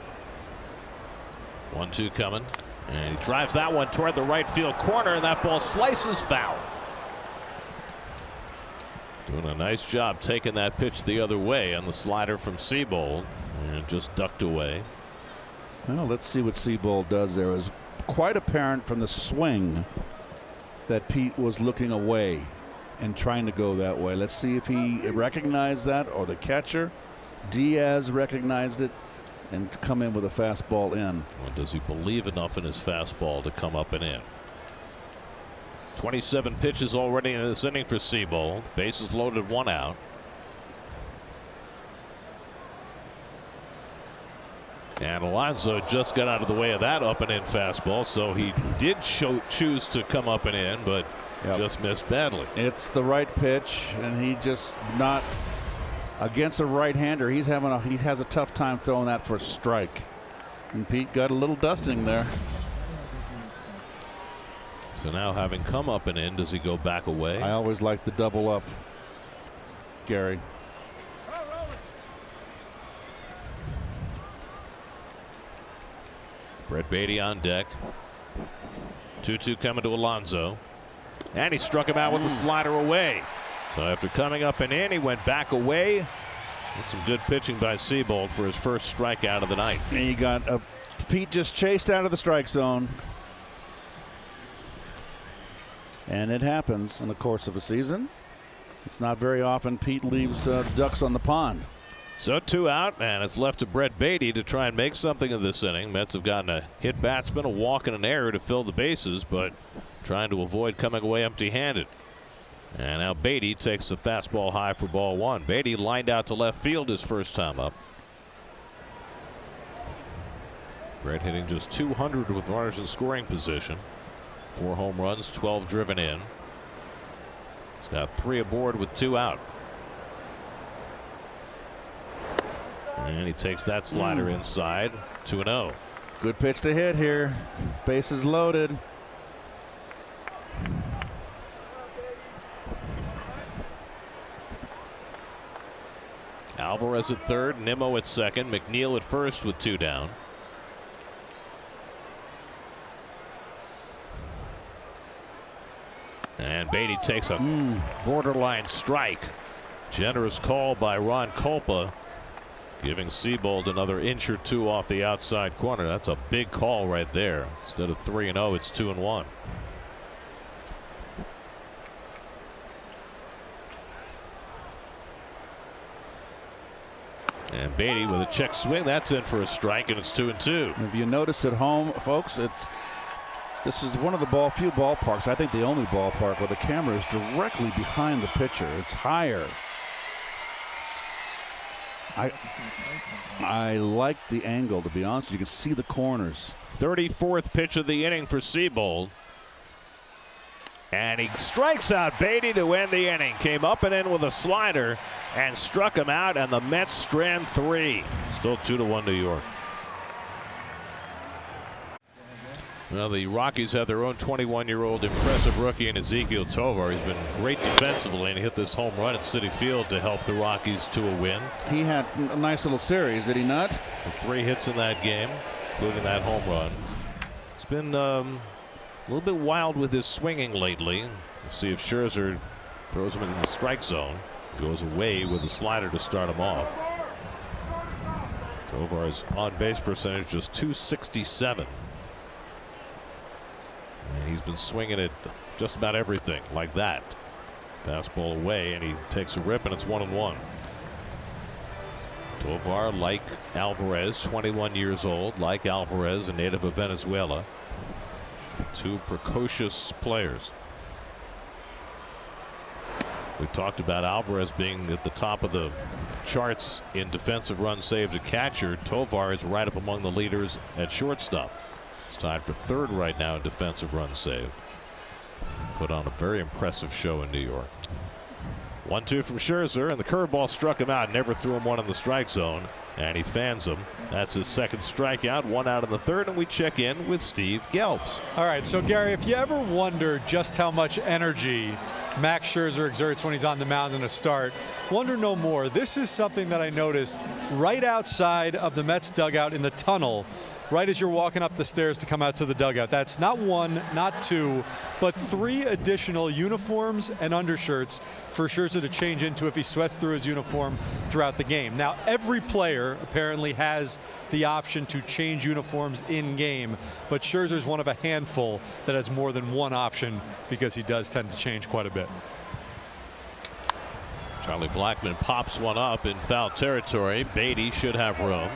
1-2 coming, and he drives that one toward the right field corner, and that ball slices foul. Doing a nice job taking that pitch the other way on the slider from Seabold, and just ducked away. Well, let's see what Seabold does there. It was quite apparent from the swing that Pete was looking away and trying to go that way. Let's see if he recognized that, or the catcher Diaz recognized it and to come in with a fastball in. Well, does he believe enough in his fastball to come up and in? 27 pitches already in this inning for Seabold. Bases loaded, 1 out. And Alonso just got out of the way of that up and in fastball, so he did choose to come up and in, but just missed badly. It's the right pitch, and he just not against a right-hander. He has a tough time throwing that for a strike. And Pete got a little dusting there. So now, having come up and in, does he go back away? I always like the double up, Gary. Brett Beatty on deck. 2-2 coming to Alonso. And he struck him out with the slider away. So after coming up and in, he went back away. That's some good pitching by Seabold for his first strikeout of the night. And you got Pete just chased out of the strike zone. And it happens in the course of a season. It's not very often Pete leaves ducks on the pond. So 2 out, and it's left to Brett Beatty to try and make something of this inning. Mets have gotten a hit batsman, a walk, and an error to fill the bases, but trying to avoid coming away empty-handed. And now Beatty takes the fastball high for ball 1. Beatty lined out to left field his first time up. Brett hitting just 200 with runners in scoring position. 4 home runs, 12 driven in. He's got 3 aboard with 2 out. And he takes that slider inside. 2-0. Good pitch to hit here. Bases loaded. Alvarez at third, Nimmo at second, McNeil at first with 2 down. And Beatty takes a borderline strike. Generous call by Ron Culpa, giving Seabold another inch or 2 off the outside corner. That's a big call right there. Instead of 3-0, it's 2-1. And Beatty with a check swing. That's in for a strike, and it's 2-2. If you notice at home, folks, this is one of the few ballparks, I think the only ballpark, where the camera is directly behind the pitcher. It's higher. I like the angle, to be honest. You can see the corners. 34th pitch of the inning for Seabold. And he strikes out Beatty to end the inning. Came up and in with a slider and struck him out, and the Mets strand 3. Still 2-1 New York. Well, the Rockies have their own 21-year-old impressive rookie in Ezekiel Tovar. He's been great defensively and hit this home run at Citi Field to help the Rockies to a win. He had a nice little series, did he not? With 3 hits in that game, including that home run. It's been a little bit wild with his swinging lately. We'll see if Scherzer throws him in the strike zone. Goes away with a slider to start him off. Tovar's on-base percentage just .267. And he's been swinging at just about everything like that. Fastball away, and he takes a rip, and it's 1-1. Tovar, like Alvarez, 21 years old, like Alvarez, a native of Venezuela. 2 precocious players. We talked about Alvarez being at the top of the charts in defensive runs saved to catcher. Tovar is right up among the leaders at shortstop. He's tied for third right now in defensive runs saved. Put on a very impressive show in New York. 1-2 from Scherzer, and the curveball struck him out. Never threw him one in the strike zone, and he fans him. That's his second strikeout, 1 out in the third, and we check in with Steve Gelbs. All right, so Gary, if you ever wonder just how much energy Max Scherzer exerts when he's on the mound in a start, wonder no more. This is something that I noticed right outside of the Mets dugout in the tunnel, right as you're walking up the stairs to come out to the dugout. That's not 1, not 2, but 3 additional uniforms and undershirts for Scherzer to change into if he sweats through his uniform throughout the game. Now, every player apparently has the option to change uniforms in game, but Scherzer's one of a handful that has more than one option because he does tend to change quite a bit. Charlie Blackmon pops one up in foul territory. Beatty should have room.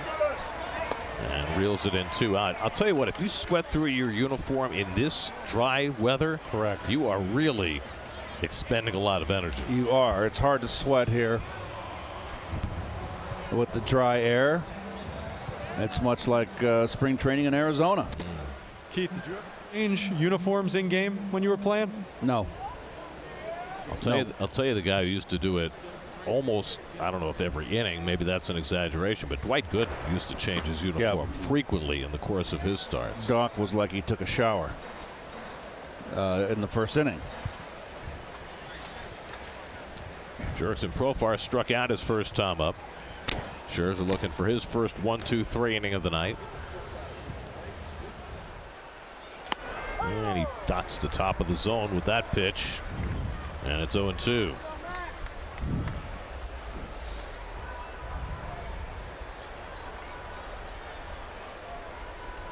And reels it in 2 out. I'll tell you what, if you sweat through your uniform in this dry weather, correct, you are really expending a lot of energy. You are. It's hard to sweat here with the dry air. It's much like spring training in Arizona. Keith, did you ever change uniforms in game when you were playing? No. I'll tell you the guy who used to do it almost, I don't know if every inning, maybe that's an exaggeration, but Dwight Gooden used to change his uniform frequently in the course of his starts. Doc was like he took a shower in the first inning. Jurickson Profar struck out his first time up. Scherzer looking for his first 1-2-3 inning of the night. And he dots the top of the zone with that pitch. And it's 0-2.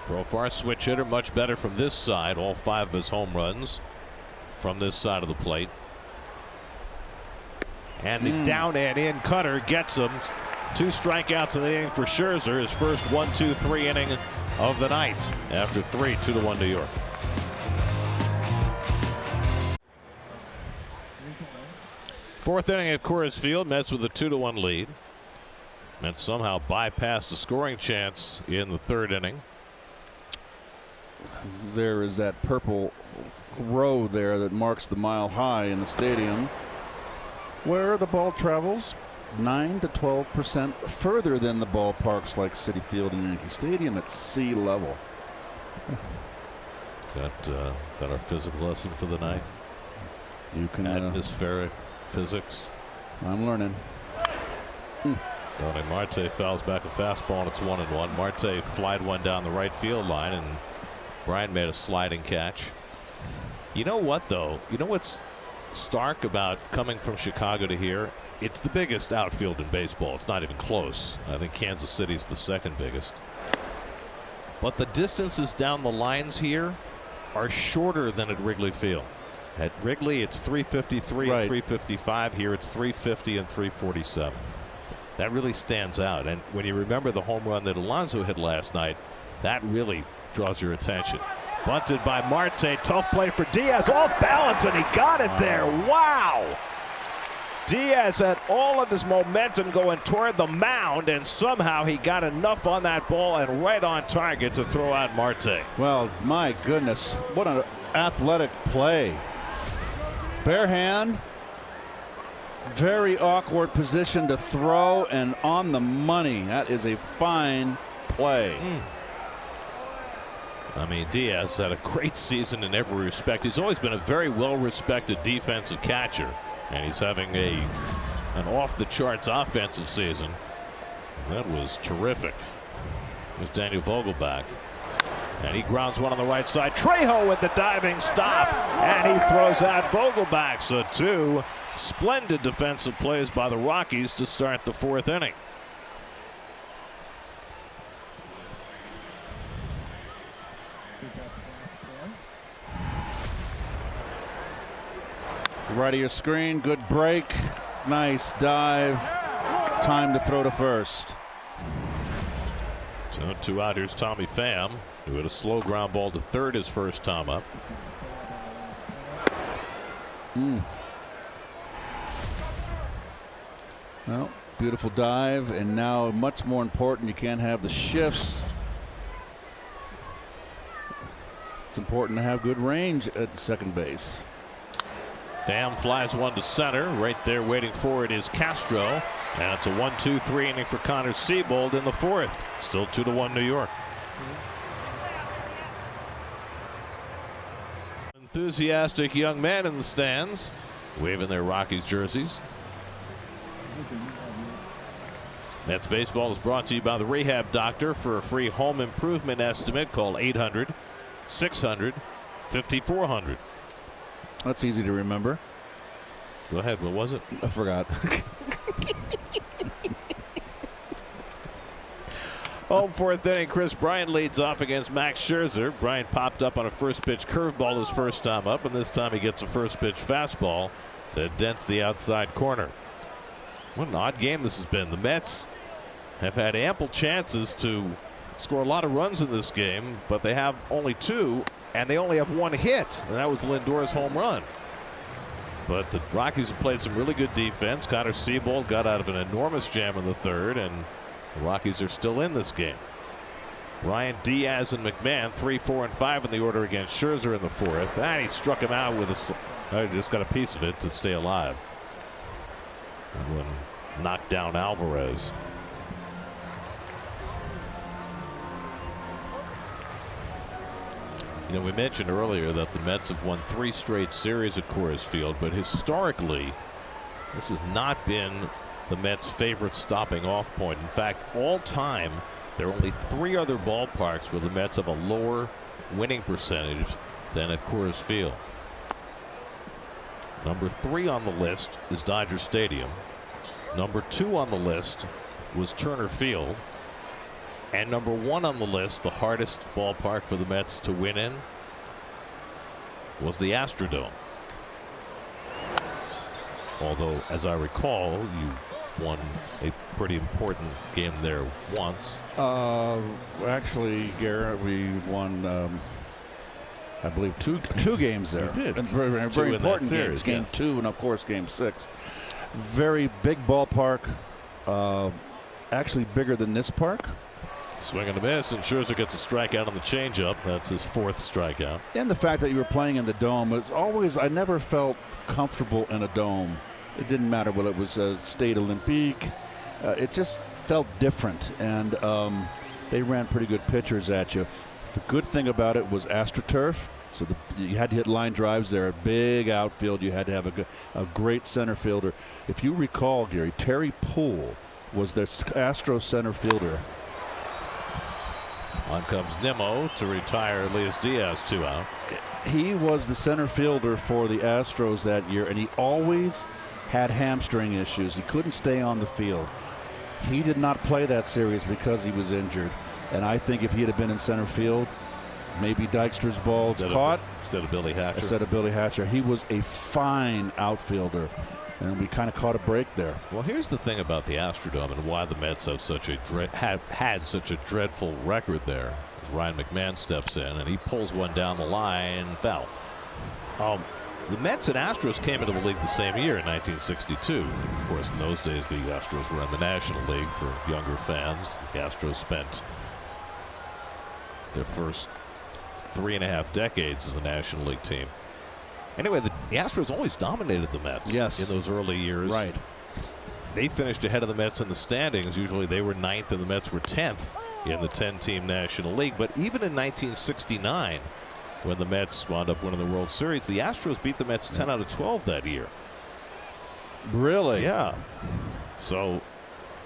Profar, switch hitter, much better from this side. All 5 of his home runs from this side of the plate. And the down and in cutter gets him. 2 strikeouts in the inning for Scherzer. His first 1-2-3 inning of the night after 3, 2-1 New York. Fourth inning at Coors Field. Mets with a 2-1 lead. Mets somehow bypassed a scoring chance in the third inning. There is that purple row there that marks the mile high in the stadium where the ball travels 9 to 12% further than the ballparks like Citi Field and Yankee Stadium at sea level. Is that our physics lesson for the night? You can atmospheric physics. I'm learning. Starting Marte fouls back a fastball and it's 1-1. Marte flied one down the right field line and Brian made a sliding catch. You know what, though? You know what's stark about coming from Chicago to here? It's the biggest outfield in baseball. It's not even close. I think Kansas City's the second biggest. But the distances down the lines here are shorter than at Wrigley Field. At Wrigley, it's 353 and 355. Here, it's 350 and 347. That really stands out. And when you remember the home run that Alonso hit last night, that really draws your attention. Bunted by Marte. Tough play for Diaz. Off balance, and he got it there. Wow. Diaz had all of his momentum going toward the mound, and somehow he got enough on that ball and right on target to throw out Marte. Well, my goodness, what an athletic play. Bare hand, very awkward position to throw, and on the money. That is a fine play. I mean, Diaz had a great season in every respect. He's always been a very well-respected defensive catcher, and he's having an off-the-charts offensive season. That was terrific. There's Daniel Vogelbach. And he grounds one on the right side. Trejo with the diving stop, and he throws out Vogelbach. So 2 splendid defensive plays by the Rockies to start the 4th inning. Right of your screen, good break, nice dive, time to throw to first. So 2 out. Here's Tommy Pham, who had a slow ground ball to third his first time up. Well, beautiful dive, and now much more important, you can't have the shifts. It's important to have good range at second base. Pham flies one to center. Right there waiting for it is Castro. And it's a 1-2-3 inning for Connor Siebold in the fourth. Still 2-1 New York. Enthusiastic young men in the stands, waving their Rockies jerseys. Mets baseball is brought to you by the Rehab Doctor. For a free home improvement estimate, call 800-600-5400. That's easy to remember. Go ahead. What was it? I forgot. Fourth inning, Chris Bryant leads off against Max Scherzer. Bryant popped up on a first pitch curveball his first time up, and this time he gets a first pitch fastball that dents the outside corner. What an odd game this has been. The Mets have had ample chances to score a lot of runs in this game, but they have only two, and they only have one hit, and that was Lindor's home run. But the Rockies have played some really good defense. Connor Siebold got out of an enormous jam in the third, and the Rockies are still in this game. Ryan, Diaz, and McMahon 3, 4, and 5 in the order against Scherzer in the fourth. And he struck him out with just got a piece of it to stay alive. And knocked down Alvarez. You know, we mentioned earlier that the Mets have won 3 straight series at Coors Field, but historically, this has not been the Mets' favorite stopping off point. In fact, all time, there are only 3 other ballparks where the Mets have a lower winning percentage than at Coors Field. Number 3 on the list is Dodger Stadium. Number 2 on the list was Turner Field. And number 1 on the list, the hardest ballpark for the Mets to win in, was the Astrodome. Although, as I recall, you won a pretty important game there once. Actually, Garrett, we won, I believe, two games there. We did. And very important games. Game 2 and, of course, Game 6. Very big ballpark. Actually bigger than this park. Swing and a miss, and Scherzer gets a strikeout on the changeup. That's his 4th strikeout. And the fact that you were playing in the dome, it's always, I never felt comfortable in a dome. It didn't matter whether it was a Stade Olympique. It just felt different, and they ran pretty good pitchers at you. The good thing about it was AstroTurf, so you had to hit line drives there. A big outfield. You had to have a great center fielder. If you recall, Gary, Terry Poole was their Astro center fielder. On comes Nimmo to retire Elias Diaz, 2 out. He was the center fielder for the Astros that year, and he always had hamstring issues. He couldn't stay on the field. He did not play that series because he was injured. And I think if he had been in center field, maybe Dykstra's ball caught. Instead of Billy Hatcher. Instead of Billy Hatcher. He was a fine outfielder. And we kind of caught a break there. Well, here's the thing about the Astrodome and why the Mets have had such a dreadful record there. As Ryan McMahon steps in and he pulls one down the line, foul. The Mets and Astros came into the league the same year in 1962. Of course, in those days, the Astros were in the National League for younger fans. The Astros spent their first 3.5 decades as a National League team. Anyway, the Astros always dominated the Mets in those early years. Right. They finished ahead of the Mets in the standings. Usually they were 9th and the Mets were 10th in the 10-team National League. But even in 1969, when the Mets wound up winning the World Series, the Astros beat the Mets 10 out of 12 that year. Really? Yeah. So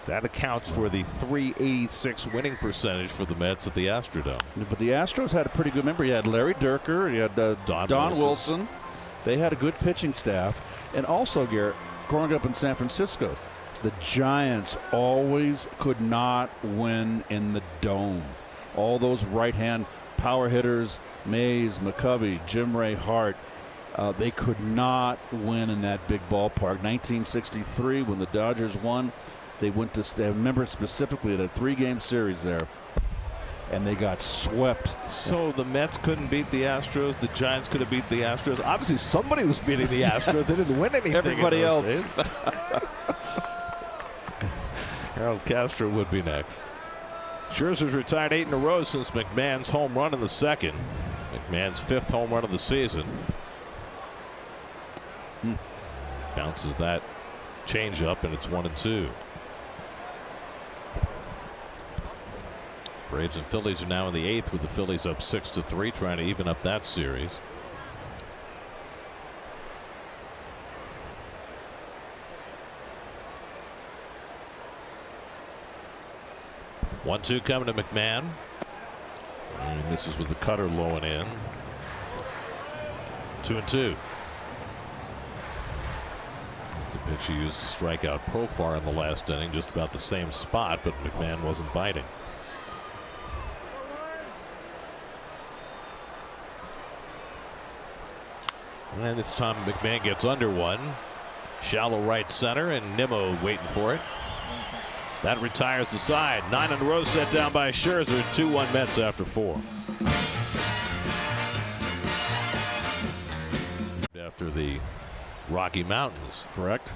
that accounts for the .386 winning percentage for the Mets at the Astrodome. But the Astros had a pretty good member. You had Larry Dierker, you had Don Wilson. They had a good pitching staff. And also, Garrett, growing up in San Francisco, the Giants always could not win in the dome. All those right-hand power hitters, Mays, McCovey, Jim Ray Hart, they could not win in that big ballpark. 1963, when the Dodgers won, they went to, I remember specifically, at a 3-game series there, and they got swept. So the Mets couldn't beat the Astros. The Giants could have beat the Astros. Obviously, somebody was beating the Astros. They didn't win anything. Everybody else. Harold Castro would be next. Scherzer's retired 8 in a row since McMahon's home run in the second. McMahon's 5th home run of the season. Bounces that change up, and it's 1-2. Braves and Phillies are now in the 8th, with the Phillies up 6-3, trying to even up that series. One-two coming to McMahon. And this is with the cutter low and in. 2-2. It's a pitch he used to strike out Profar in the last inning, just about the same spot, but McMahon wasn't biting. And this time McMahon gets under one. Shallow right center, and Nimmo waiting for it. That retires the side. 9 in a row set down by Scherzer. 2-1 Mets after 4. After the Rocky Mountains. Correct.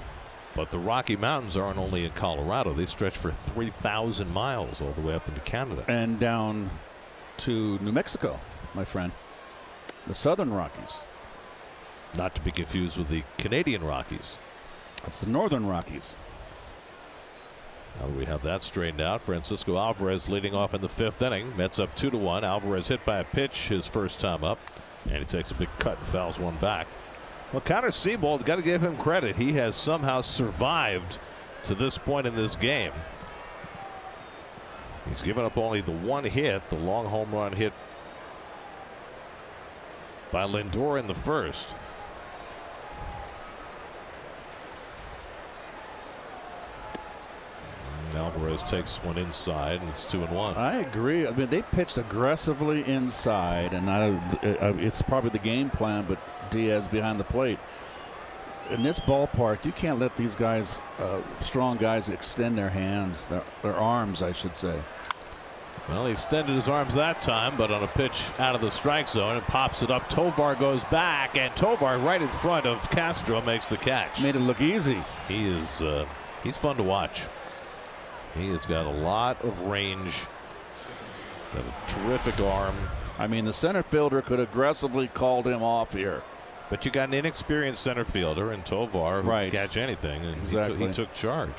But the Rocky Mountains aren't only in Colorado. They stretch for 3,000 miles all the way up into Canada. And down to New Mexico, my friend. The Southern Rockies. Not to be confused with the Canadian Rockies. That's the Northern Rockies. Now that we have that straightened out, Francisco Alvarez leading off in the 5th inning. Mets up 2-1. Alvarez hit by a pitch his first time up, and he takes a big cut and fouls one back. Well, Connor Seabold, got to give him credit. He has somehow survived to this point in this game. He's given up only the one hit, the long home run hit by Lindor in the first. Alvarez takes one inside, and it's 2-1. I agree. I mean, they pitched aggressively inside, and it's probably the game plan, but Diaz behind the plate. In this ballpark, you can't let these guys, strong guys, extend their hands, their arms, I should say. Well, he extended his arms that time, but on a pitch out of the strike zone, it pops it up. Tovar goes back, and Tovar right in front of Castro makes the catch. Made it look easy. He is, he's fun to watch. He has got a lot of range, got a terrific arm. I mean, the center fielder could aggressively called him off here. But you got an inexperienced center fielder in Tovar who right. can catch anything, and exactly. he took charge.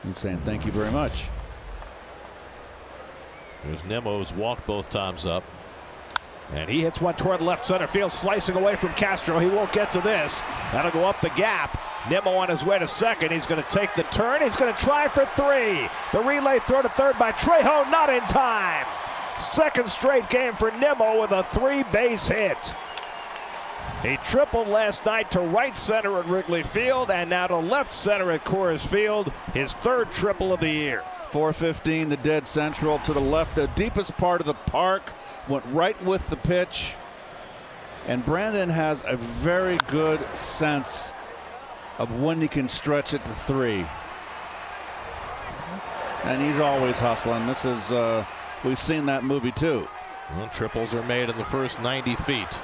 He's saying thank you very much. There's Nimmo, who's walked both times up. And he hits one toward left center field, slicing away from Castro. He won't get to this. That'll go up the gap. Nimmo on his way to second. He's going to take the turn. He's going to try for 3. The relay throw to third by Trejo, not in time. Second straight game for Nimmo with a 3-base hit. He tripled last night to right center at Wrigley Field, and now to left center at Coors Field. His 3rd triple of the year. 415, the dead central to the left, the deepest part of the park. Went right with the pitch. And Brandon has a very good sense of when he can stretch it to 3. And he's always hustling. This is, we've seen that movie too. Well, triples are made in the first 90 feet.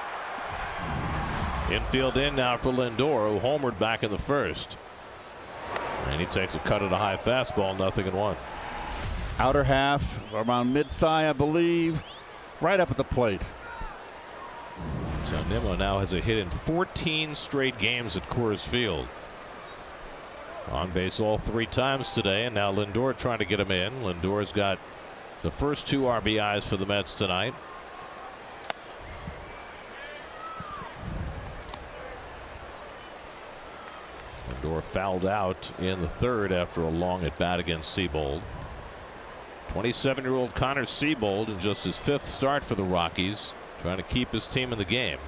Infield in now for Lindor, who homered back in the first. And he takes a cut at a high fastball, 0-1. Outer half, around mid-thigh, I believe. Right up at the plate. So Nimmo now has a hit in 14 straight games at Coors Field. On base all 3 times today, and now Lindor trying to get him in. Lindor's got the first 2 RBIs for the Mets tonight. Lindor fouled out in the 3rd after a long at bat against Seabold. 27-year-old Connor Seabold in just his 5th start for the Rockies, trying to keep his team in the game.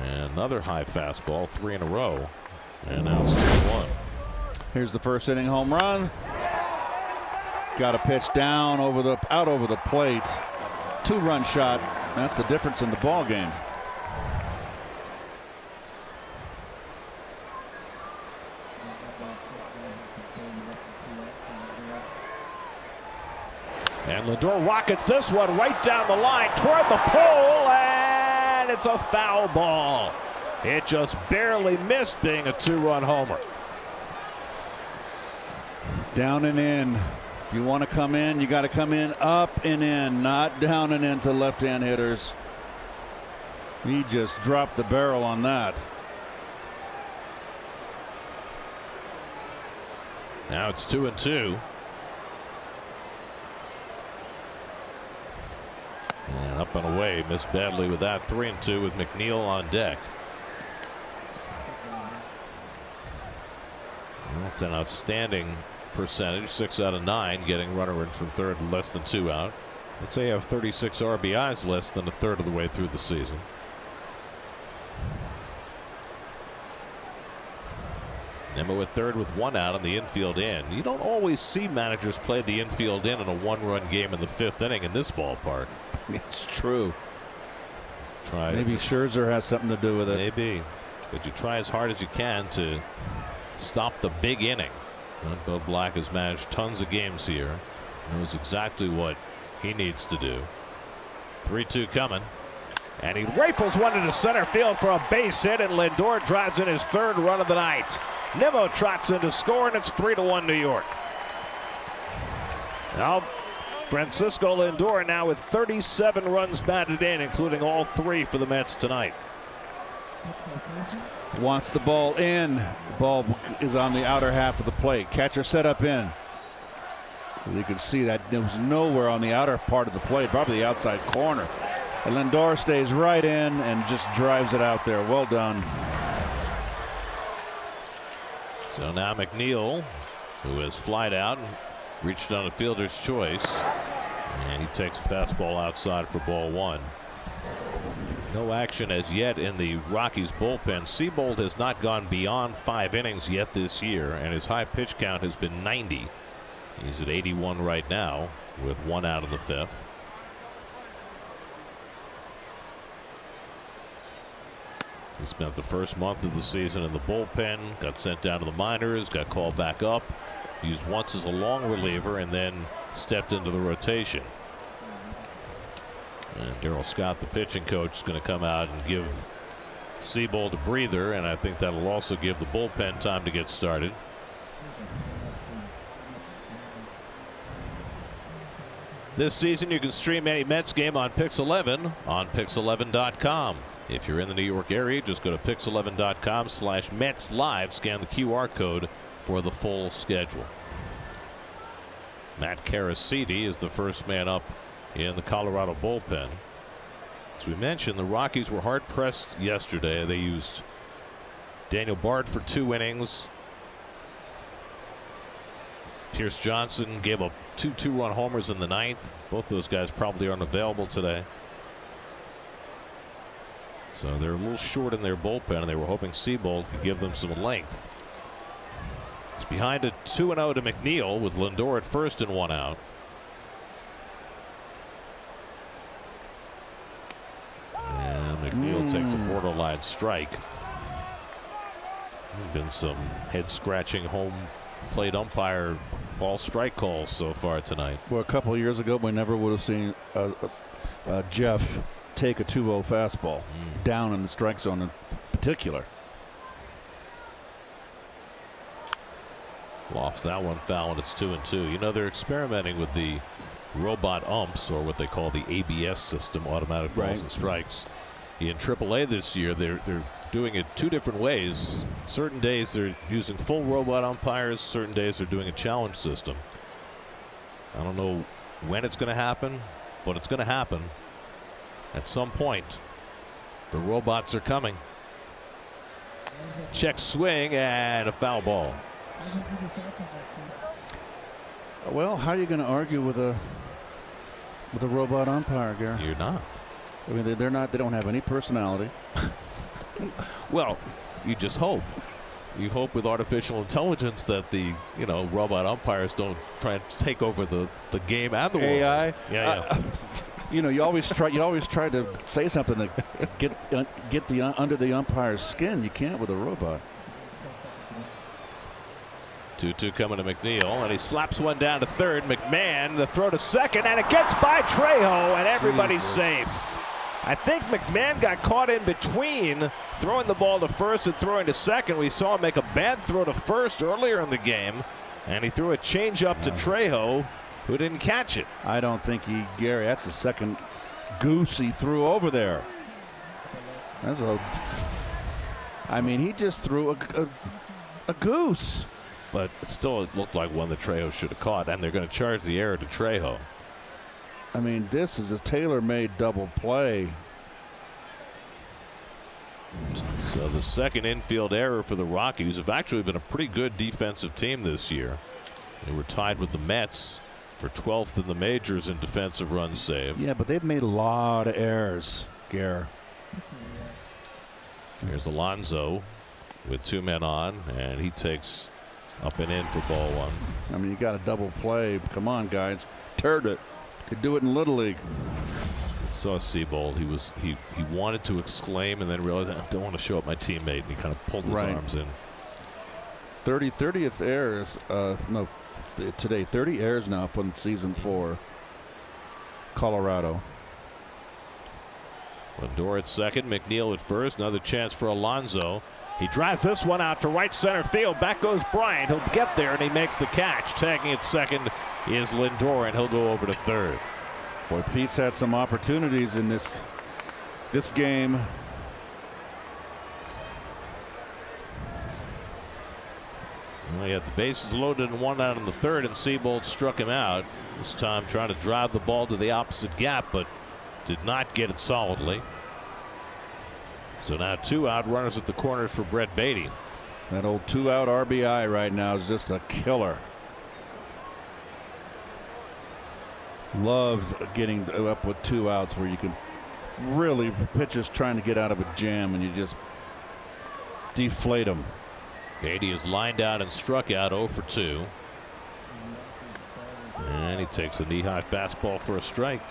And another high fastball, 3 in a row, and now it's 2-1. Here's the first inning home run. Got a pitch down out over the plate. 2-run shot. That's the difference in the ball game. And Lindor rockets this one right down the line toward the pole, and it's a foul ball. It just barely missed being a 2-run homer. Down and in. If you want to come in, you got to come in up and in, not down and into left-hand hitters. He just dropped the barrel on that. Now it's 2-2. And up and away, missed badly with that. 3-2 with McNeil on deck. Well, it's an outstanding percentage, 6 out of 9, getting runner in from third, less than 2 out. Let's say you have 36 RBIs, less than a third of the way through the season. Nimmo at third with 1 out on the infield in. You don't always see managers play the infield in a 1-run game in the 5th inning in this ballpark. It's true. Maybe Scherzer has something to do with it. Maybe. But you try as hard as you can to stop the big inning. Bill Black has managed tons of games here. Knows exactly what he needs to do. 3-2 coming. And he rifles one into center field for a base hit, and Lindor drives in his 3rd run of the night. Nimmo trots in to score, and it's 3-1 New York. Now Francisco Lindor now with 37 runs batted in, including all 3 for the Mets tonight. Wants the ball in. The ball is on the outer half of the plate. Catcher set up in. You can see that there was nowhere on the outer part of the plate, probably the outside corner. And Lindor stays right in and just drives it out there. Well done. So now McNeil, who has flied out and reached on a fielder's choice, and he takes a fastball outside for ball 1. No action as yet in the Rockies bullpen. Seabold has not gone beyond 5 innings yet this year, and his high pitch count has been 90. He's at 81 right now with 1 out in the 5th. He spent the first month of the season in the bullpen, got sent down to the minors, got called back up, used once as a long reliever, and then stepped into the rotation. And Darryl Scott, the pitching coach, is going to come out and give Seabold a breather, and I think that'll also give the bullpen time to get started. This season, you can stream any Mets game on Pix11 on Pix11.com. If you're in the New York area, just go to Pix11.com/Mets Live. Scan the QR code for the full schedule. Matt Caracidi is the first man up in the Colorado bullpen. As we mentioned, the Rockies were hard pressed yesterday. They used Daniel Bard for 2 innings. Pierce Johnson gave up 2 2-run homers in the 9th. Both those guys probably aren't available today. So they're a little short in their bullpen, and they were hoping Seabold could give them some length. It's behind a 2-0 to McNeil with Lindor at first and 1 out. And McNeil takes a borderline strike. There's been some head-scratching home plate umpire ball strike calls so far tonight. Well, a couple of years ago, we never would have seen Jeff take a 2-0 fastball down in the strike zone in particular. Lofts that one foul, and it's 2-2. You know, they're experimenting with the robot umps, or what they call the ABS system, automatic balls and strikes. In AAA this year, they're doing it 2 different ways. Certain days they're using full robot umpires. Certain days they're doing a challenge system. I don't know when it's going to happen, but it's going to happen at some point. The robots are coming. Check swing and a foul ball. Well, how are you going to argue with a robot umpire, Gary? You're not. I mean, they're not. They don't have any personality. Well, you just hope. You hope with artificial intelligence that the robot umpires don't try and take over the game and the AI. world. Yeah. You always try to say something to get the under the umpire's skin. You can't with a robot. 2-2 coming to McNeil, and he slaps one down to third. McMahon, the throw to second, and it gets by Trejo, and everybody's safe. I think McMahon got caught in between throwing the ball to first and throwing to second. We saw him make a bad throw to first earlier in the game, and he threw a changeup to Trejo, who didn't catch it. I don't think Gary, that's the second goose he threw over there. I mean, he just threw a goose. But still, it looked like one that Trejo should have caught, and they're going to charge the error to Trejo. I mean, this is a tailor-made double play. So the second infield error for the Rockies, have actually been a pretty good defensive team this year. They were tied with the Mets for 12th in the majors in defensive runs saved. Yeah, but they've made a lot of errors, Gare. Here's Alonso with 2 men on, and he takes up and in for ball 1. I mean, you got a double play. Come on, guys. Turn it. Could do it in Little League. I saw Seabold. He wanted to exclaim and then realized, I don't want to show up my teammate, and he kind of pulled his arms in. 30th errors. No, today 30 errors now up on season 4. Colorado. Lindor at second, McNeil at first. Another chance for Alonso. He drives this one out to right center field. Back goes Bryant. He'll get there, and he makes the catch. Tagging at second is Lindor, and he'll go over to third. Boy, Pete's had some opportunities in this game. Well, he had the bases loaded and 1 out in the third, and Seabold struck him out. This time trying to drive the ball to the opposite gap, but did not get it solidly. So now 2 out, runners at the corners for Brett Beatty. That old 2-out RBI right now is just a killer. Loved getting up with 2 outs where you can really, pitchers trying to get out of a jam and you just deflate them. Beatty is lined out and struck out 0 for 2. And he takes a knee-high fastball for a strike.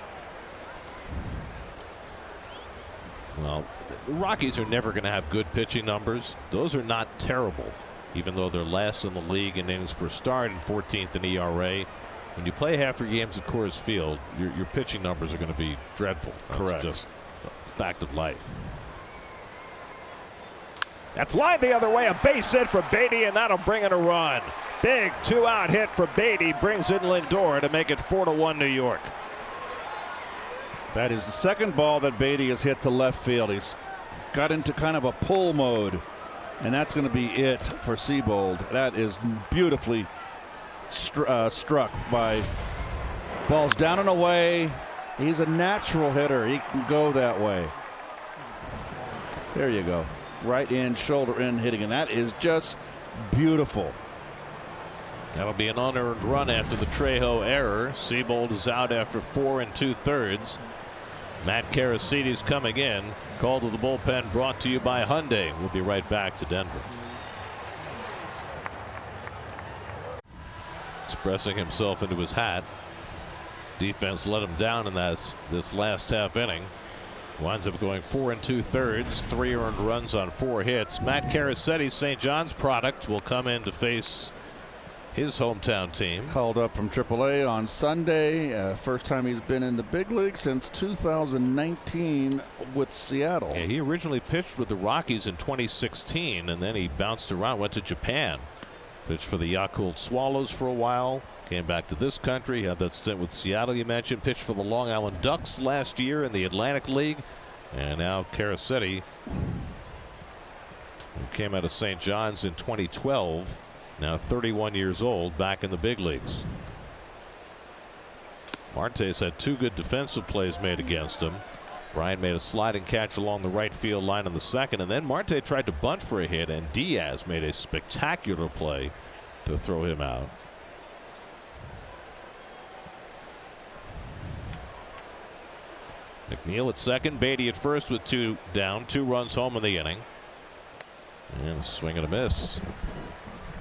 Well, the Rockies are never going to have good pitching numbers. Those are not terrible, even though they're last in the league in innings per start and 14th in ERA. When you play half your games at Coors Field, your pitching numbers are going to be dreadful. Correct. That's just a fact of life. That's lined the other way. A base hit for Beatty, and that'll bring in a run. Big 2-out hit for Beatty brings in Lindor to make it 4-1 New York. That is the second ball that Beatty has hit to left field. He's got into kind of a pull mode, and that's going to be it for Seabold. That is beautifully struck by balls down and away. He's a natural hitter. He can go that way. There you go. Right in, shoulder in, hitting, and that is just beautiful. That'll be an unearned run after the Trejo error. Seabold is out after 4 2/3. Matt Karasides coming in. Call to the bullpen brought to you by Hyundai. We'll be right back to Denver. Expressing himself into his hat. Defense let him down in this last half inning. Winds up going 4 2/3, 3 earned runs on 4 hits. Matt Karasides, St. John's product, will come in to face his hometown team. Called up from AAA on Sunday. First time he's been in the big league since 2019 with Seattle. Yeah, he originally pitched with the Rockies in 2016, and then he bounced around, went to Japan. Pitched for the Yakult Swallows for a while. Came back to this country. Had that stint with Seattle you mentioned. Pitched for the Long Island Ducks last year in the Atlantic League. And now Karasides, who came out of St. John's in 2012. Now 31 years old, back in the big leagues. Marte's had 2 good defensive plays made against him. Bryant made a sliding catch along the right field line in the second, and then Marte tried to bunt for a hit, and Diaz made a spectacular play to throw him out. McNeil at second, Beatty at first with 2 down, 2 runs home in the inning. And a swing and a miss.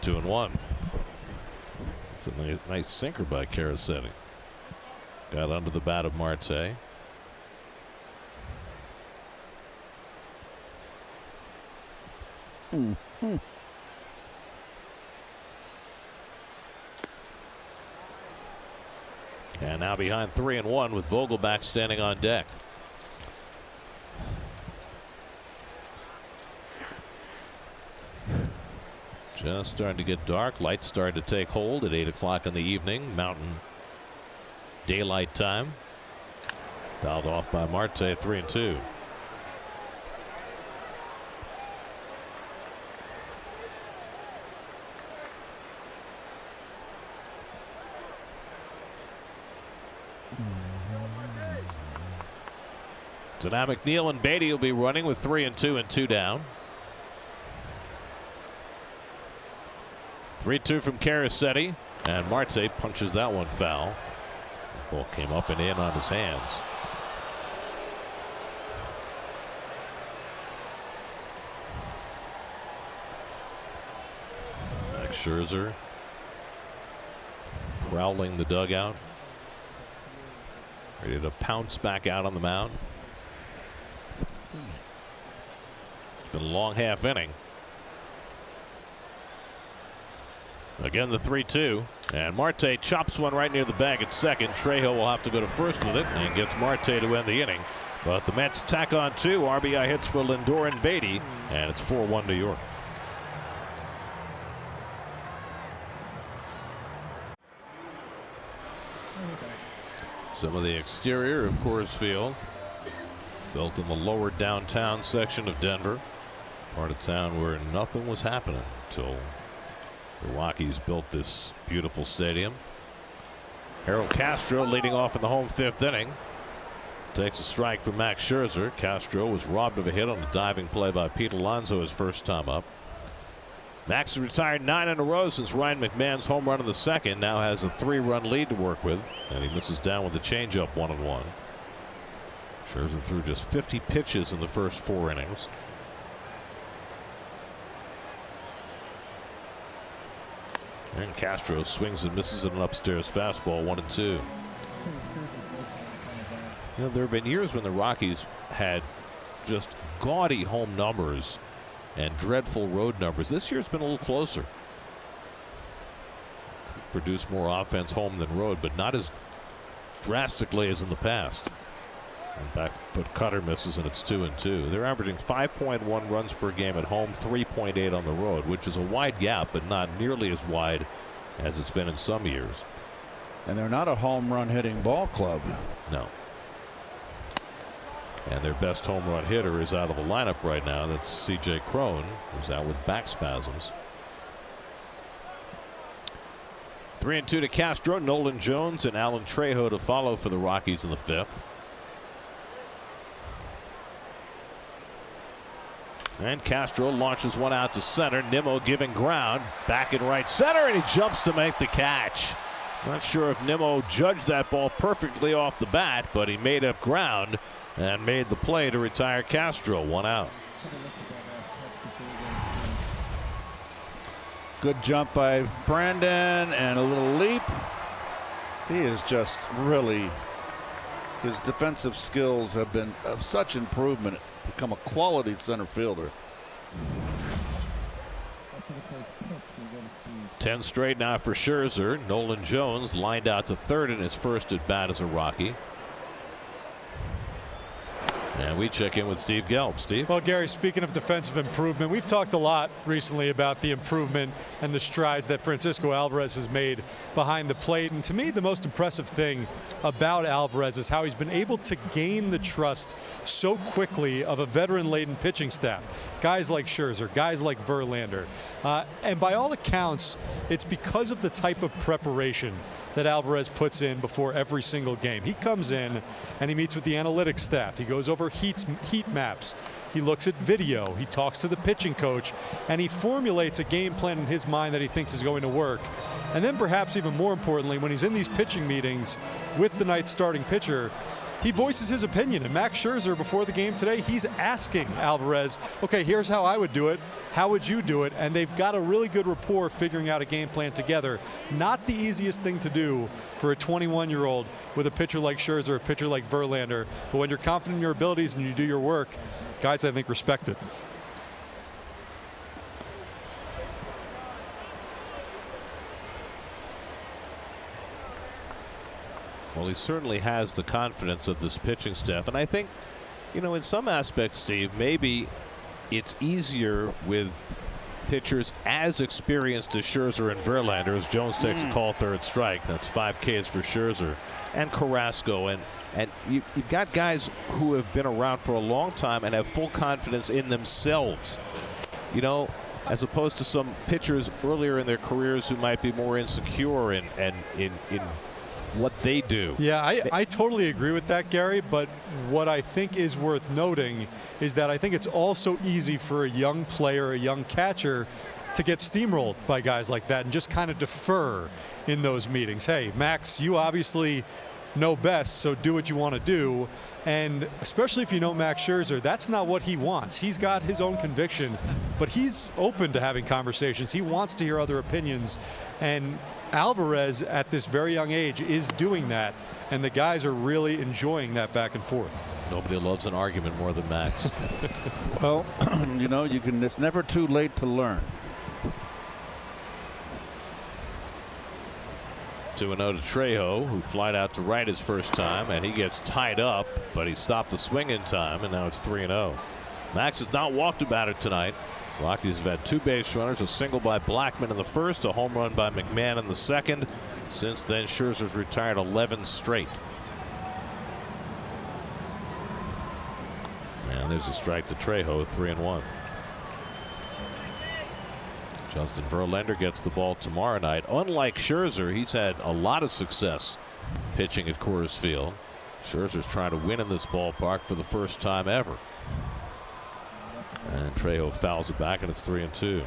2-1. It's a nice sinker by Karasides. Got under the bat of Marte. And now behind 3-1 with Vogelbach standing on deck. Just starting to get dark. Lights starting to take hold at 8 o'clock in the evening. Mountain Daylight Time. Fouled off by Marte, 3-2. So now McNeil and Beatty will be running with 3-2 and 2 down. 3-2 from Caracetti, and Marte punches that one foul. The ball came up and in on his hands. Max Scherzer prowling the dugout, ready to pounce back out on the mound. It's been a long half inning. Again, the 3-2, and Marte chops one right near the bag at second. Trejo will have to go to first with it and gets Marte to end the inning. But the Mets tack on 2 RBI hits for Lindor and Beatty, and it's 4-1 New York. Some of the exterior of Coors Field, built in the lower downtown section of Denver, part of town where nothing was happening until the Rockies built this beautiful stadium. Harold Castro leading off in the home 5th inning. Takes a strike from Max Scherzer. Castro was robbed of a hit on a diving play by Pete Alonso his first time up. Max has retired 9 in a row since Ryan McMahon's home run in the second. Now has a 3-run lead to work with, and he misses down with the changeup 1-1. Scherzer threw just 50 pitches in the first 4 innings. And Castro swings and misses an upstairs fastball, 1-2. You know, there have been years when the Rockies had just gaudy home numbers and dreadful road numbers. This year's been a little closer. Produced more offense home than road, but not as drastically as in the past. And back foot cutter misses, and it's 2-2. They're averaging 5.1 runs per game at home, 3.8 on the road, which is a wide gap, but not nearly as wide as it's been in some years. And they're not a home run hitting ball club. No. And their best home run hitter is out of the lineup right now. That's C.J. Cron, who's out with back spasms. 3-2 to Castro. Nolan Jones and Alan Trejo to follow for the Rockies in the 5th. And Castro launches one out to center. Nimmo giving ground back in right center, and he jumps to make the catch. Not sure if Nimmo judged that ball perfectly off the bat, but he made up ground and made the play to retire Castro. 1 out. Good jump by Brandon and a little leap. He is just really, his defensive skills have been of such improvement. Become a quality center fielder. 10 straight now for Scherzer. Nolan Jones lined out to third in his first at bat as a Rocky. And we check in with Steve Gelb. Steve? Well, Gary, speaking of defensive improvement, we've talked a lot recently about the improvement and the strides that Francisco Alvarez has made behind the plate. And to me, the most impressive thing about Alvarez is how he's been able to gain the trust so quickly of a veteran-laden pitching staff. Guys like Scherzer, guys like Verlander. And by all accounts, it's because of the type of preparation that Alvarez puts in before every single game. He comes in and he meets with the analytics staff. He goes over heat maps. He looks at video. He talks to the pitching coach, and he formulates a game plan in his mind that he thinks is going to work. And then perhaps even more importantly, when he's in these pitching meetings with the night's starting pitcher, he voices his opinion. And Max Scherzer, before the game today, he's asking Alvarez, okay, here's how I would do it. How would you do it? And they've got a really good rapport figuring out a game plan together. Not the easiest thing to do for a 21-year-old with a pitcher like Scherzer, a pitcher like Verlander. But when you're confident in your abilities and you do your work, guys, I think, respect it. Well, he certainly has the confidence of this pitching staff. And I think, you know, in some aspects, Steve, maybe it's easier with pitchers as experienced as Scherzer and Verlander, as Jones takes a call, third strike. That's 5 Ks for Scherzer and Carrasco. And you've got guys who have been around for a long time and have full confidence in themselves, you know, as opposed to some pitchers earlier in their careers who might be more insecure in what they do. Yeah, I totally agree with that, Gary, but what I think is worth noting is that I think it's also easy for a young player, a young catcher, to get steamrolled by guys like that and just kind of defer in those meetings. Hey, Max, you obviously know best, so do what you want to do. And especially if you know Max Scherzer, that's not what he wants. He's got his own conviction, but he's open to having conversations. He wants to hear other opinions. And Alvarez, at this very young age, is doing that, and the guys are really enjoying that back and forth. Nobody loves an argument more than Max. Well, you know, it's never too late to learn. 2-0 to Trejo, who flied out to right his first time, and he gets tied up, but he stopped the swing in time, and now it's 3-0. Max has not walked about it tonight. Rockies have had 2 base runners, a single by Blackman in the first, a home run by McMahon in the second. Since then, Scherzer's retired 11 straight. And there's a strike to Trejo, 3-1. Justin Verlander gets the ball tomorrow night. Unlike Scherzer, he's had a lot of success pitching at Coors Field. Scherzer's trying to win in this ballpark for the first time ever. And Trejo fouls it back, and it's 3-2.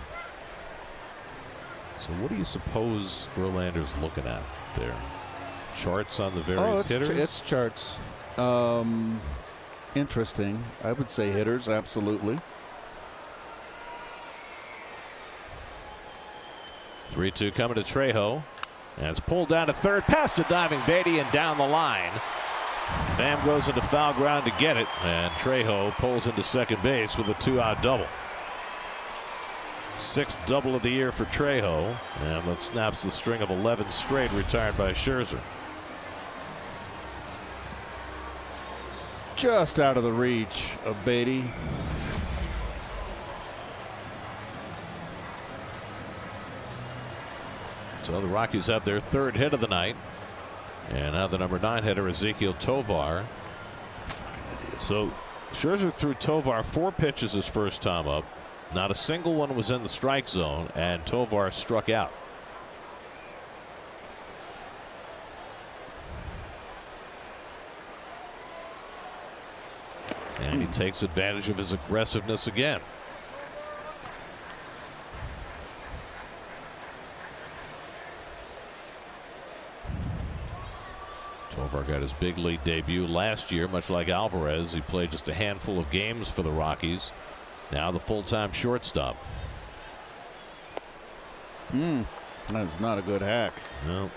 So what do you suppose Verlander's looking at there? Charts on the various hitters? It's charts. Interesting. I would say hitters, absolutely. 3-2 coming to Trejo. And it's pulled down to third, past a diving Beatty and down the line. Pham goes into foul ground to get it, and Trejo pulls into second base with a 2-out double. 6th double of the year for Trejo, and that snaps the string of 11 straight retired by Scherzer. Just out of the reach of Beatty. So the Rockies have their 3rd hit of the night. And now the number 9 hitter, Ezequiel Tovar. So Scherzer threw Tovar 4 pitches his first time up. Not a single one was in the strike zone, and Tovar struck out. And he takes advantage of his aggressiveness again. Tovar got his big league debut last year, much like Alvarez. He played just a handful of games for the Rockies. Now the full-time shortstop. That's not a good hack. No.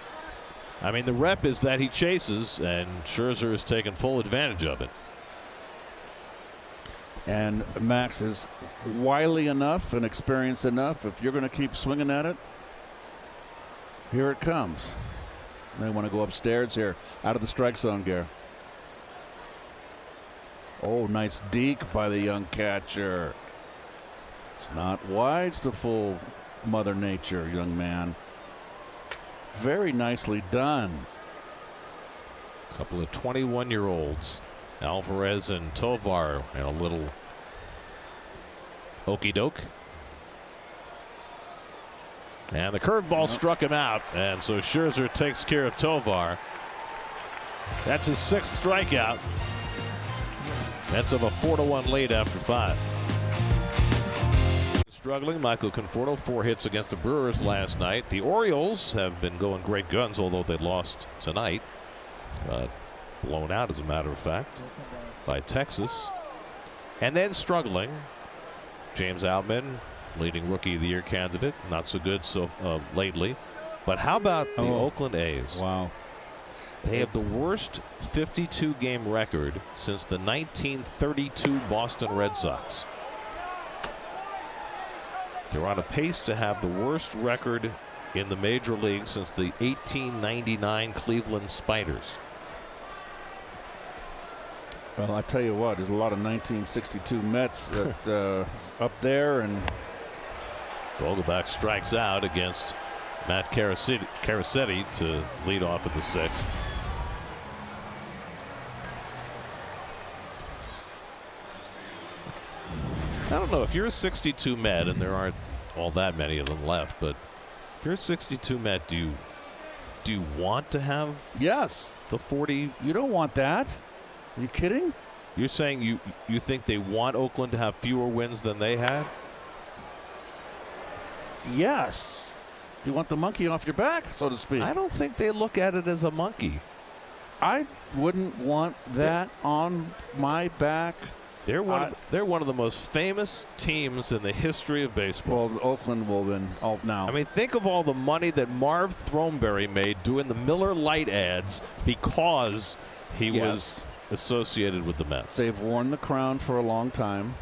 I mean, the rep is that he chases, and Scherzer has taken full advantage of it. And Max is wily enough and experienced enough. If you're going to keep swinging at it, here it comes. They want to go upstairs here, out of the strike zone, Gare. Oh, nice deke by the young catcher. It's not wise to fool Mother Nature, young man. Very nicely done. A couple of 21-year-olds, Alvarez and Tovar, and a little okey doke. And the curveball struck him out, and so Scherzer takes care of Tovar. That's his 6th strikeout. Mets have a 4-1 lead after 5. Struggling, Michael Conforto, 4 hits against the Brewers last night. The Orioles have been going great guns, although they lost tonight. Blown out, as a matter of fact, by Texas. And then struggling, James Outman, leading Rookie of the Year candidate, not so good lately. But how about the Oakland A's? Wow. They have the worst 52-game record since the 1932 Boston Red Sox. They're on a pace to have the worst record in the major league since the 1899 Cleveland Spiders. Well, I tell you what, there's a lot of 1962 Mets that up there, and Vogelbach strikes out against Matt Caracetti to lead off at the 6th. I don't know if you're a 62 Met, and there aren't all that many of them left, but if you're a 62 Met, do you want to have Yes. the 40? You don't want that. Are you kidding? You're saying you think they want Oakland to have fewer wins than they had? Yes. You want the monkey off your back, so to speak. I don't think they look at it as a monkey. I wouldn't want that on my back. They're one of the most famous teams in the history of baseball. Well, Oakland will win now. I mean, think of all the money that Marv Throneberry made doing the Miller Lite ads because he was associated with the Mets. They've worn the crown for a long time.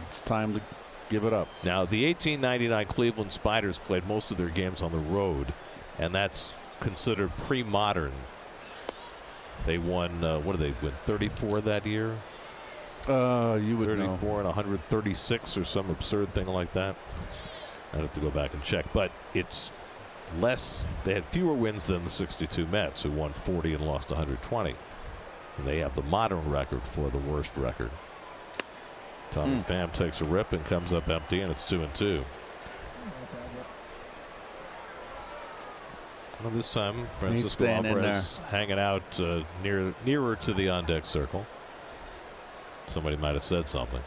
It's time to give it up. Now, the 1899 Cleveland Spiders played most of their games on the road, and that's considered pre-modern. They won, what did they win, 34 that year? You would 34 know. and 136 or some absurd thing like that. I'd have to go back and check, but it's less. They had fewer wins than the 62 Mets, who won 40 and lost 120. And they have the modern record for the worst record. Tommy Pham takes a rip and comes up empty, and it's 2-2. Well, this time, Francisco Alvarez hanging out nearer to the on-deck circle. Somebody might have said something.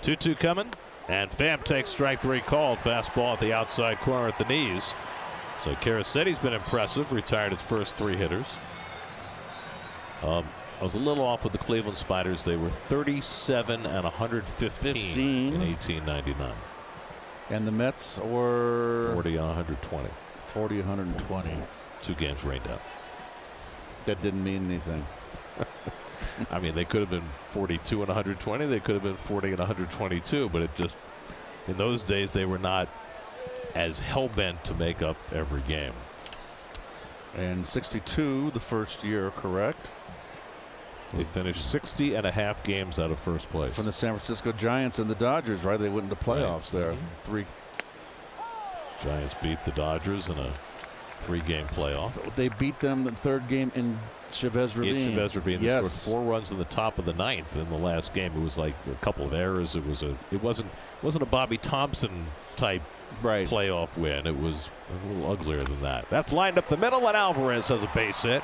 2-2 coming, and Pham takes strike 3 called. Fastball at the outside corner at the knees. So Caracetti's been impressive. Retired his first 3 hitters. I was a little off with the Cleveland Spiders. They were 37 and 115 in 1899. And the Mets were 40 and 120. 40, 120. 2 games rained out. That didn't mean anything. I mean, they could have been 42 and 120. They could have been 40 and 122. But it just, in those days, they were not as hell-bent to make up every game. And 62 the first year, correct? They finished 60 and a half games out of first place. From the San Francisco Giants and the Dodgers, right? They went into playoffs there. 3. Giants beat the Dodgers in a 3-game playoff. They beat them the 3rd game in Chavez Ravine. In Chavez Ravine, they scored 4 runs in the top of the 9th in the last game. It was like a couple of errors. It wasn't a Bobby Thompson type playoff win. It was a little uglier than that. That's lined up the middle, and Alvarez has a base hit.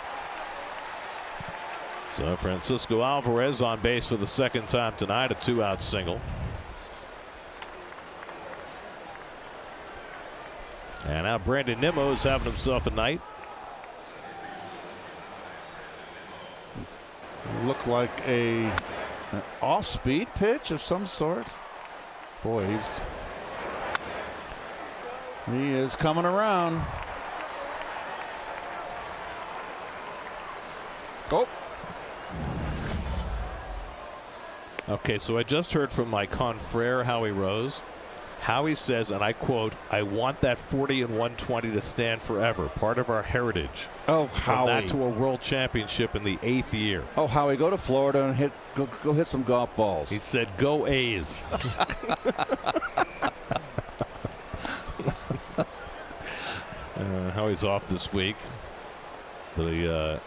So Francisco Alvarez on base for the 2nd time tonight, a 2-out single. And now Brandon Nimmo is having himself a night. Looked like an off-speed pitch of some sort. Boy, he is coming around. Oh. Okay, so I just heard from my confrere Howie Rose. Howie says, and I quote, "I want that 40 and 120 to stand forever. Part of our heritage." Oh, From Howie. that to a world championship in the 8th year. Oh, Howie, go to Florida and go hit some golf balls. He said, "Go A's." Howie's off this week. The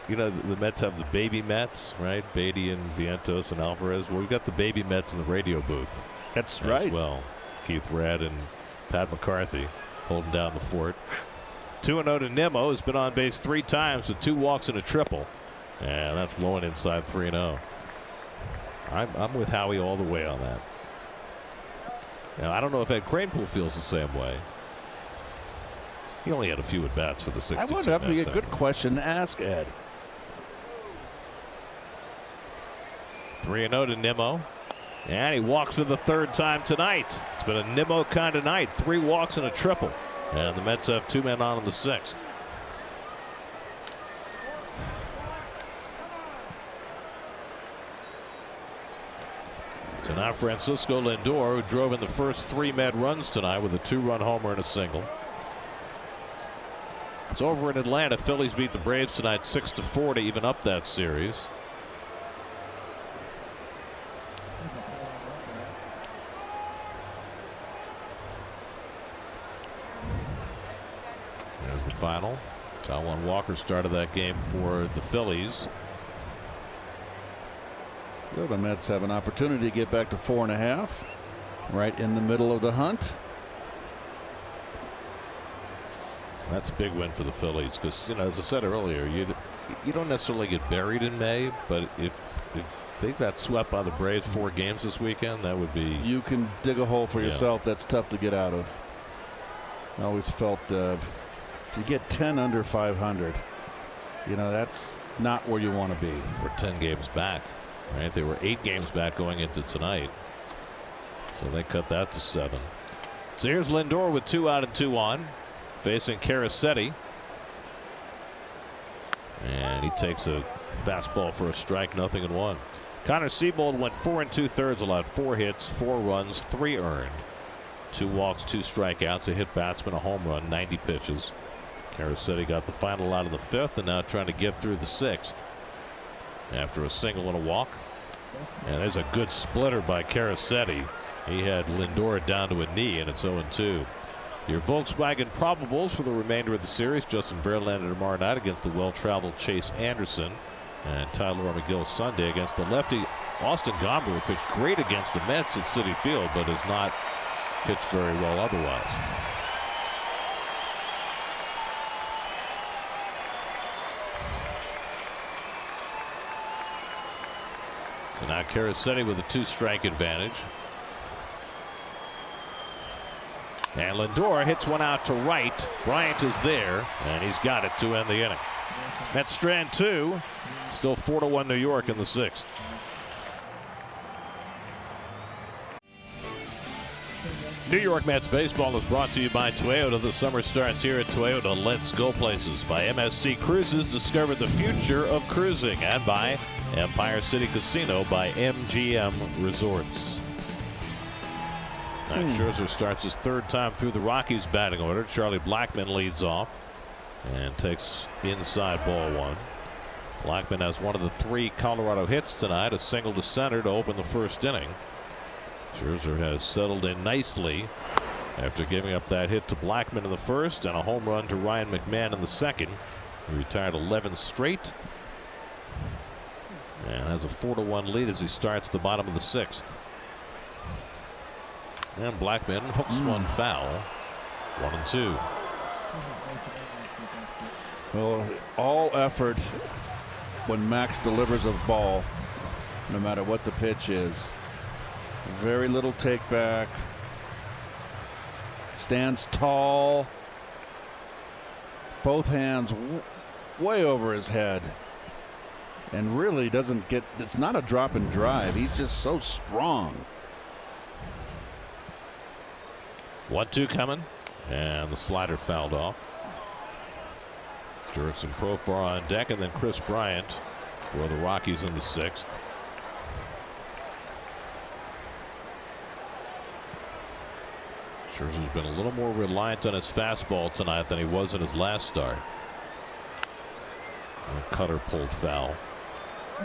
Mets have the baby Mets, right? Beatty and Vientos and Alvarez. Well, we've got the baby Mets in the radio booth. That's right. As well. Keith Redd and Pat McCarthy holding down the fort. 2-0 to Nimmo, has been on base 3 times with 2 walks and a triple. And that's low and inside 3-0. I'm with Howie all the way on that. Now, I don't know if Ed Kranepool feels the same way. He only had a few at-bats for the 62 I would have Mets, a good question to ask Ed. 3-0 to Nimmo. And he walks for the 3rd time tonight. It's been a Nimmo kind of night. 3 walks and a triple. And the Mets have 2 men on in the 6th. So now Francisco Lindor, who drove in the first 3 Met runs tonight with a 2-run homer and a single. It's over in Atlanta. Phillies beat the Braves tonight 6-4 to even up that series. semifinal. Taijuan Walker started that game for the Phillies. So the Mets have an opportunity to get back to 4.5, right in the middle of the hunt. That's a big win for the Phillies because, you know, as I said earlier, you don't necessarily get buried in May, but if they got swept by the Braves 4 games this weekend, that would be. You can dig a hole for yourself. That's tough to get out of. I always felt if you get 10 under 500, you know, that's not where you want to be. We're 10 games back, right? They were 8 games back going into tonight, so they cut that to 7. So here's Lindor with 2 out and 2 on, facing Caracetti, and he takes a fastball for a strike, 0-1. Connor Seabold went 4 2/3, allowed 4 hits, 4 runs, 3 earned, 2 walks, 2 strikeouts, a hit batsman, a home run, 90 pitches. Caracetti got the final out of the 5th and now trying to get through the 6th after a single and a walk. And there's a good splitter by Caracetti. He had Lindor down to a knee, and it's 0-2. Your Volkswagen probables for the remainder of the series: Justin Verlander tomorrow night against the well-traveled Chase Anderson, and Tyler McGill Sunday against the lefty Austin Gomber, who pitched great against the Mets at Citi Field but has not pitched very well otherwise. So now Caracetti with a 2-strike advantage. And Lindor hits one out to right. Bryant is there, and he's got it to end the inning. Mets strand 2. Still 4-1 New York in the 6th. New York Mets baseball is brought to you by Toyota. The summer starts here at Toyota. Let's go places. By MSC Cruises, discover the future of cruising. And by Empire City Casino by MGM Resorts. Max Scherzer starts his 3rd time through the Rockies batting order. Charlie Blackmon leads off and takes inside ball 1. Blackmon has one of the 3 Colorado hits tonight, a single to center to open the 1st inning. Scherzer has settled in nicely after giving up that hit to Blackmon in the 1st and a home run to Ryan McMahon in the 2nd. He retired 11 straight and has a 4-1 lead as he starts the bottom of the 6th. And Blackmon hooks one foul. 1-2. Well, all effort when Max delivers a ball, no matter what the pitch is. Very little take back. Stands tall. Both hands way over his head. And really doesn't get, it's not a drop and drive. He's just so strong. 1-2 coming, and the slider fouled off. Jurickson Profar on deck, and then Chris Bryant for the Rockies in the 6th. Scherzer's been a little more reliant on his fastball tonight than he was in his last start. And a cutter pulled foul.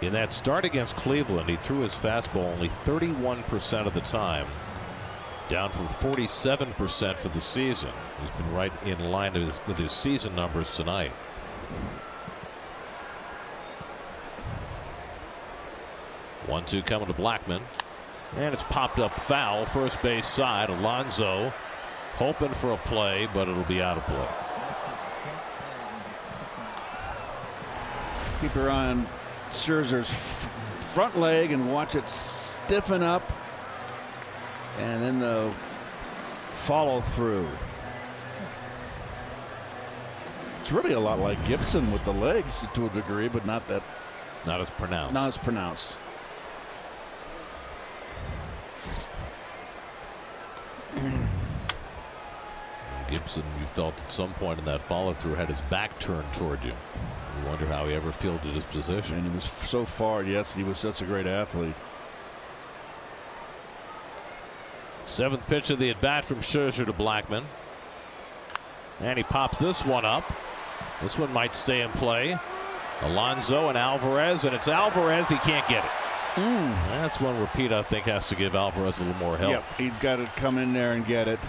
In that start against Cleveland, he threw his fastball only 31% of the time, down from 47% for the season. He's been right in line with his season numbers tonight. One-two coming to Blackmon, and it's popped up foul, first base side. Alonso hoping for a play, but it'll be out of play. Keep your eye on Scherzer's front leg and watch it stiffen up, and then the follow through. It's really a lot like Gibson with the legs to a degree, but not as pronounced. Not as pronounced. Gibson, you felt at some point in that follow through, had his back turned toward you. You wonder how he ever fielded his position. And he was so far. Yes, he was such a great athlete. 7th pitch of the at bat from Scherzer to Blackmon, and he pops this one up. This one might stay in play. Alonso and Alvarez, and it's Alvarez. He can't get it. That's one where Pete, I think, has to give Alvarez a little more help. Yep, he's got to come in there and get it.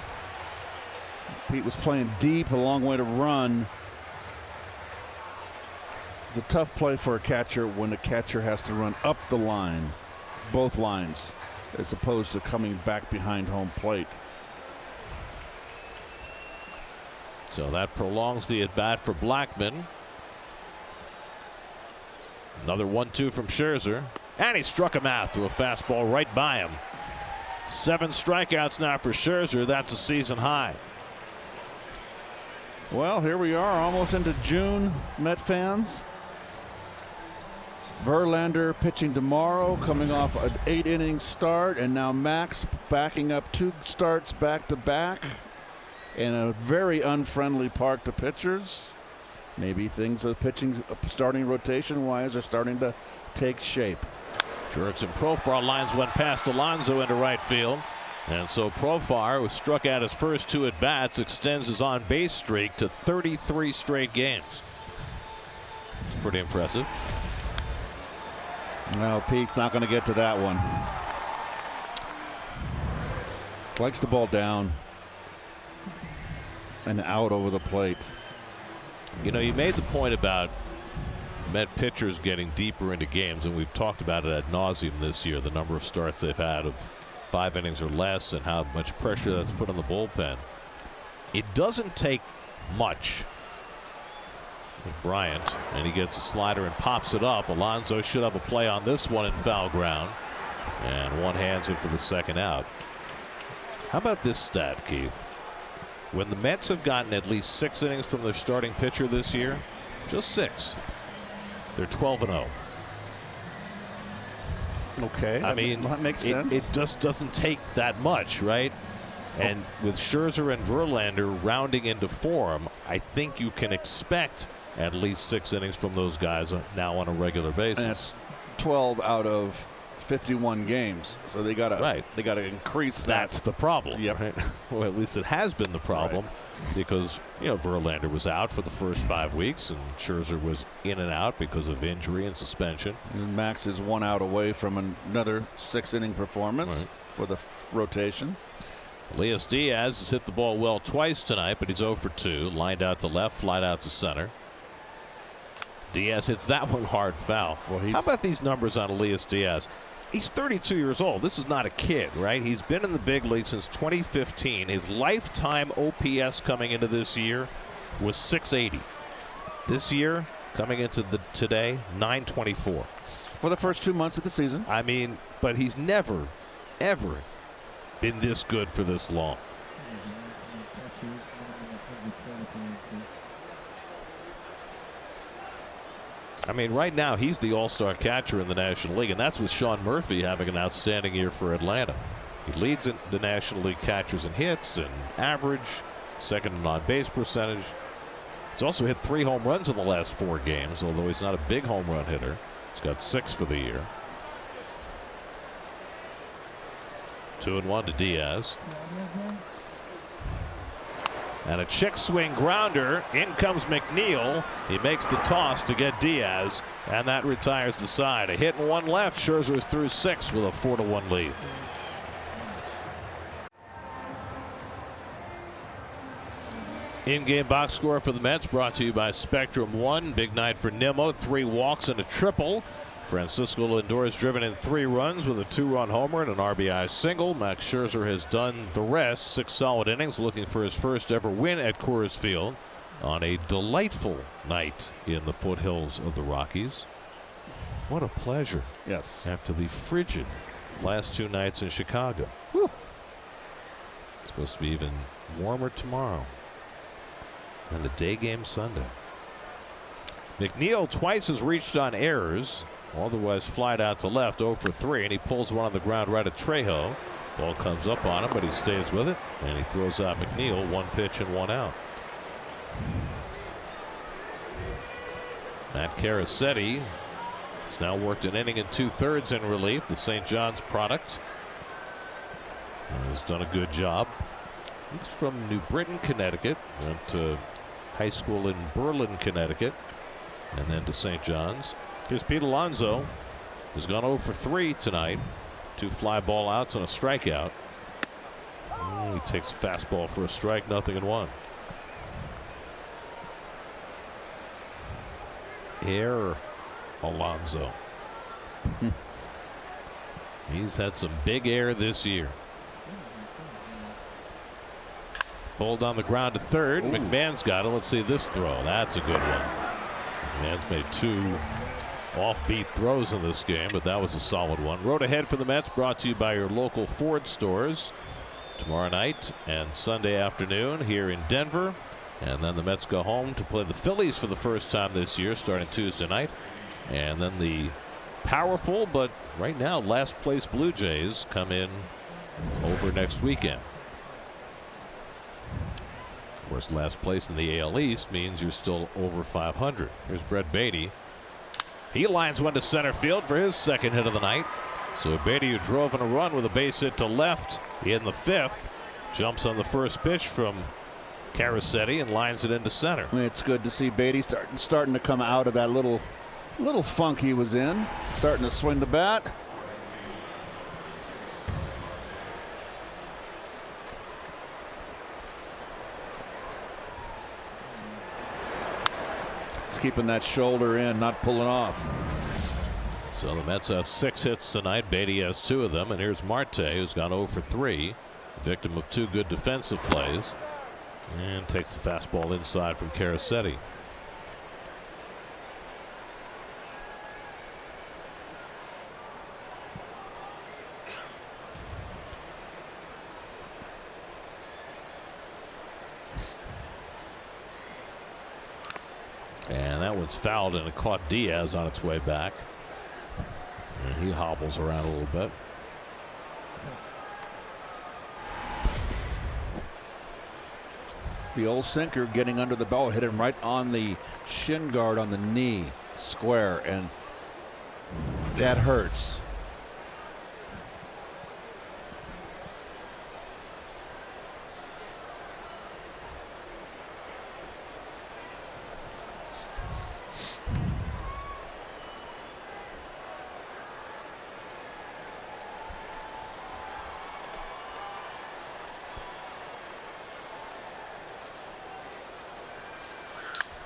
Pete was playing deep, a long way to run, It's a tough play for a catcher when the catcher has to run up the line, both lines, as opposed to coming back behind home plate. So that prolongs the at-bat for Blackman. Another 1-2 from Scherzer. And he struck him out through a fastball right by him. 7 strikeouts now for Scherzer. That's a season high. Well, here we are almost into June, Met fans. Verlander pitching tomorrow, coming off an 8-inning start, and now Max backing up 2 starts back-to-back in a very unfriendly park to pitchers. Maybe things of pitching, starting rotation-wise, are starting to take shape. Jurickson Profar lines went past Alonso into right field. And so Profar, who struck out his first 2 at-bats, extends his on-base streak to 33 straight games. It's pretty impressive. Well, Pete's not going to get to that one. Likes the ball down and out over the plate. You know, you made the point about Met pitchers getting deeper into games, and we've talked about it ad nauseum this year, the number of starts they've had of 5 innings or less and how much pressure that's put on the bullpen. It doesn't take much with Bryant, and he gets a slider and pops it up. Alonso should have a play on this one in foul ground, and one hands it for the second out. How about this stat, Keith? When the Mets have gotten at least 6 innings from their starting pitcher this year, just 6, they're 12-0. Okay, I mean, that makes sense. It just doesn't take that much, right? And with Scherzer and Verlander rounding into form, I think you can expect at least 6 innings from those guys now on a regular basis. And that's 12 out of 51 games, so they got to increase that. That's the problem. Yep. Right? Well, at least it has been the problem, because Verlander was out for the first 5 weeks, and Scherzer was in and out because of injury and suspension. And Max is 1 out away from another 6-inning performance for the rotation. Elias Diaz has hit the ball well twice tonight, but he's 0 for 2. Lined out to left, flied out to center. Diaz hits that one hard foul. Well, how about these numbers on Elias Diaz? He's 32 years old. This is not a kid, right? He's been in the big league since 2015. His lifetime OPS coming into this year was 680. This year, coming into today, 924. For the first 2 months of the season. I mean, but he's never, ever been this good for this long. I mean, right now he's the all-star catcher in the National League, and that's with Sean Murphy having an outstanding year for Atlanta. He leads in the National League catchers in hits and average, second in on-base percentage. He's also hit 3 home runs in the last 4 games, although he's not a big home run hitter. He's got 6 for the year. 2-1 to Diaz. And a check swing grounder. In comes McNeil. He makes the toss to get Diaz, and that retires the side. A hit and 1 left. Scherzer's through 6 with a 4-1 lead. In-game box score for the Mets brought to you by Spectrum One. Big night for Nimmo. 3 walks and a triple. Francisco Lindor has driven in 3 runs with a 2-run homer and an RBI single. Max Scherzer has done the rest. 6 solid innings, looking for his first ever win at Coors Field on a delightful night in the foothills of the Rockies. What a pleasure. Yes. After the frigid last 2 nights in Chicago. Whew. It's supposed to be even warmer tomorrow. And a day game Sunday. McNeil twice has reached on errors. Otherwise flied out to left, 0 for 3, and he pulls one on the ground right at Trejo. Ball comes up on him, but he stays with it, and he throws out McNeil. 1 pitch and 1 out. Matt Caracetti has now worked an inning and 2/3 in relief. The St. John's product has done a good job. He's from New Britain, Connecticut. Went to high school in Berlin, Connecticut, and then to St. John's. Here's Pete Alonso, who's gone 0 for 3 tonight. 2 fly ball outs and a strikeout. He takes fastball for a strike, 0-1. Air Alonso. He's had some big air this year. Pulled on the ground to third. Ooh. McMahon's got it. Let's see this throw. That's a good one. McMahon's made 2 offbeat throws in this game, but that was a solid one. Road ahead for the Mets brought to you by your local Ford stores tomorrow night and Sunday afternoon here in Denver. And then the Mets go home to play the Phillies for the first time this year starting Tuesday night. And then the powerful but right now last place Blue Jays come in over next weekend. Of course, last place in the AL East means you're still over 500. Here's Brett Beatty. He lines one to center field for his second hit of the night. So Beatty, who drove in a run with a base hit to left in the 5th, jumps on the first pitch from Caracetti and lines it into center. It's good to see Beatty starting to come out of that little funk he was in, starting to swing the bat. Keeping that shoulder in, not pulling off. So the Mets have 6 hits tonight. Beatty has 2 of them. And here's Marte, who's gone 0 for 3. Victim of 2 good defensive plays. And takes the fastball inside from Caracetti. And that one's fouled, and it caught Diaz on its way back. And he hobbles around a little bit. The old sinker getting under the ball, hit him right on the shin guard on the knee, square, and that hurts.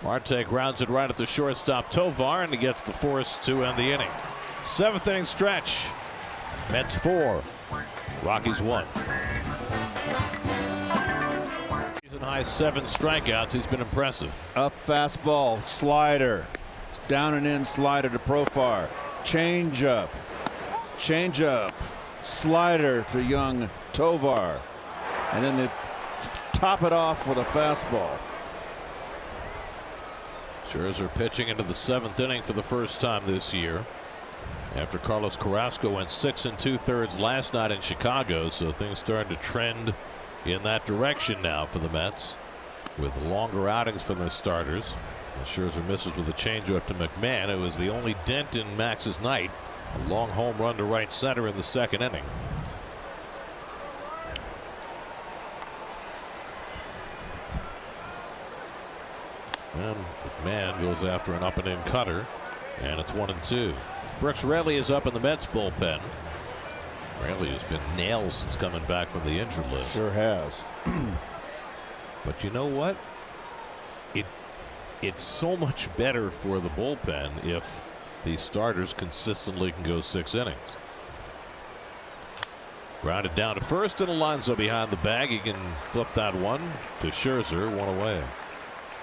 Marte grounds it right at the shortstop Tovar, and he gets the force to end the inning. 7th inning stretch. Mets 4, Rockies 1. Season high 7 strikeouts. He's been impressive. Up fastball, slider, down and in slider to Profar. Change up, slider to young Tovar, and then they top it off with a fastball. Scherzer pitching into the 7th inning for the first time this year after Carlos Carrasco went 6 2/3 last night in Chicago. So things starting to trend in that direction now for the Mets with longer outings from their starters. And Scherzer misses with a changeup to McMahon. It was the only dent in Max's night. A long home run to right center in the 2nd inning. And McMahon goes after an up and in cutter, and it's 1-2. Brooks Raley is up in the Mets bullpen. Raley has been nailed since coming back from the injured list. Sure has. But you know what? It's so much better for the bullpen if the starters consistently can go 6 innings. Grounded down to first, and Alonso behind the bag. He can flip that one to Scherzer, 1 away.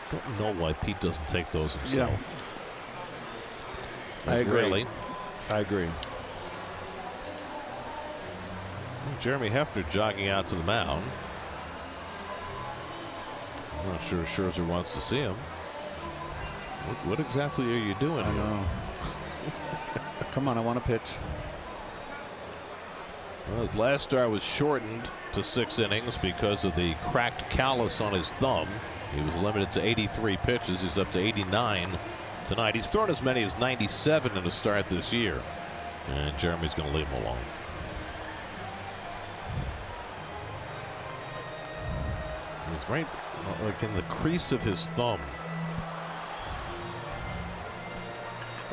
Don't know why Pete doesn't take those himself. Yeah. I agree. Really. I agree. Jeremy Hefner jogging out to the mound. I'm not sure Scherzer wants to see him. What exactly are you doing I here? know. Come on, I want to pitch. Well, his last start was shortened to 6 innings because of the cracked callus on his thumb. He was limited to 83 pitches. He's up to 89 tonight. He's thrown as many as 97 in a start this year. And Jeremy's going to leave him alone. He's right like in the crease of his thumb.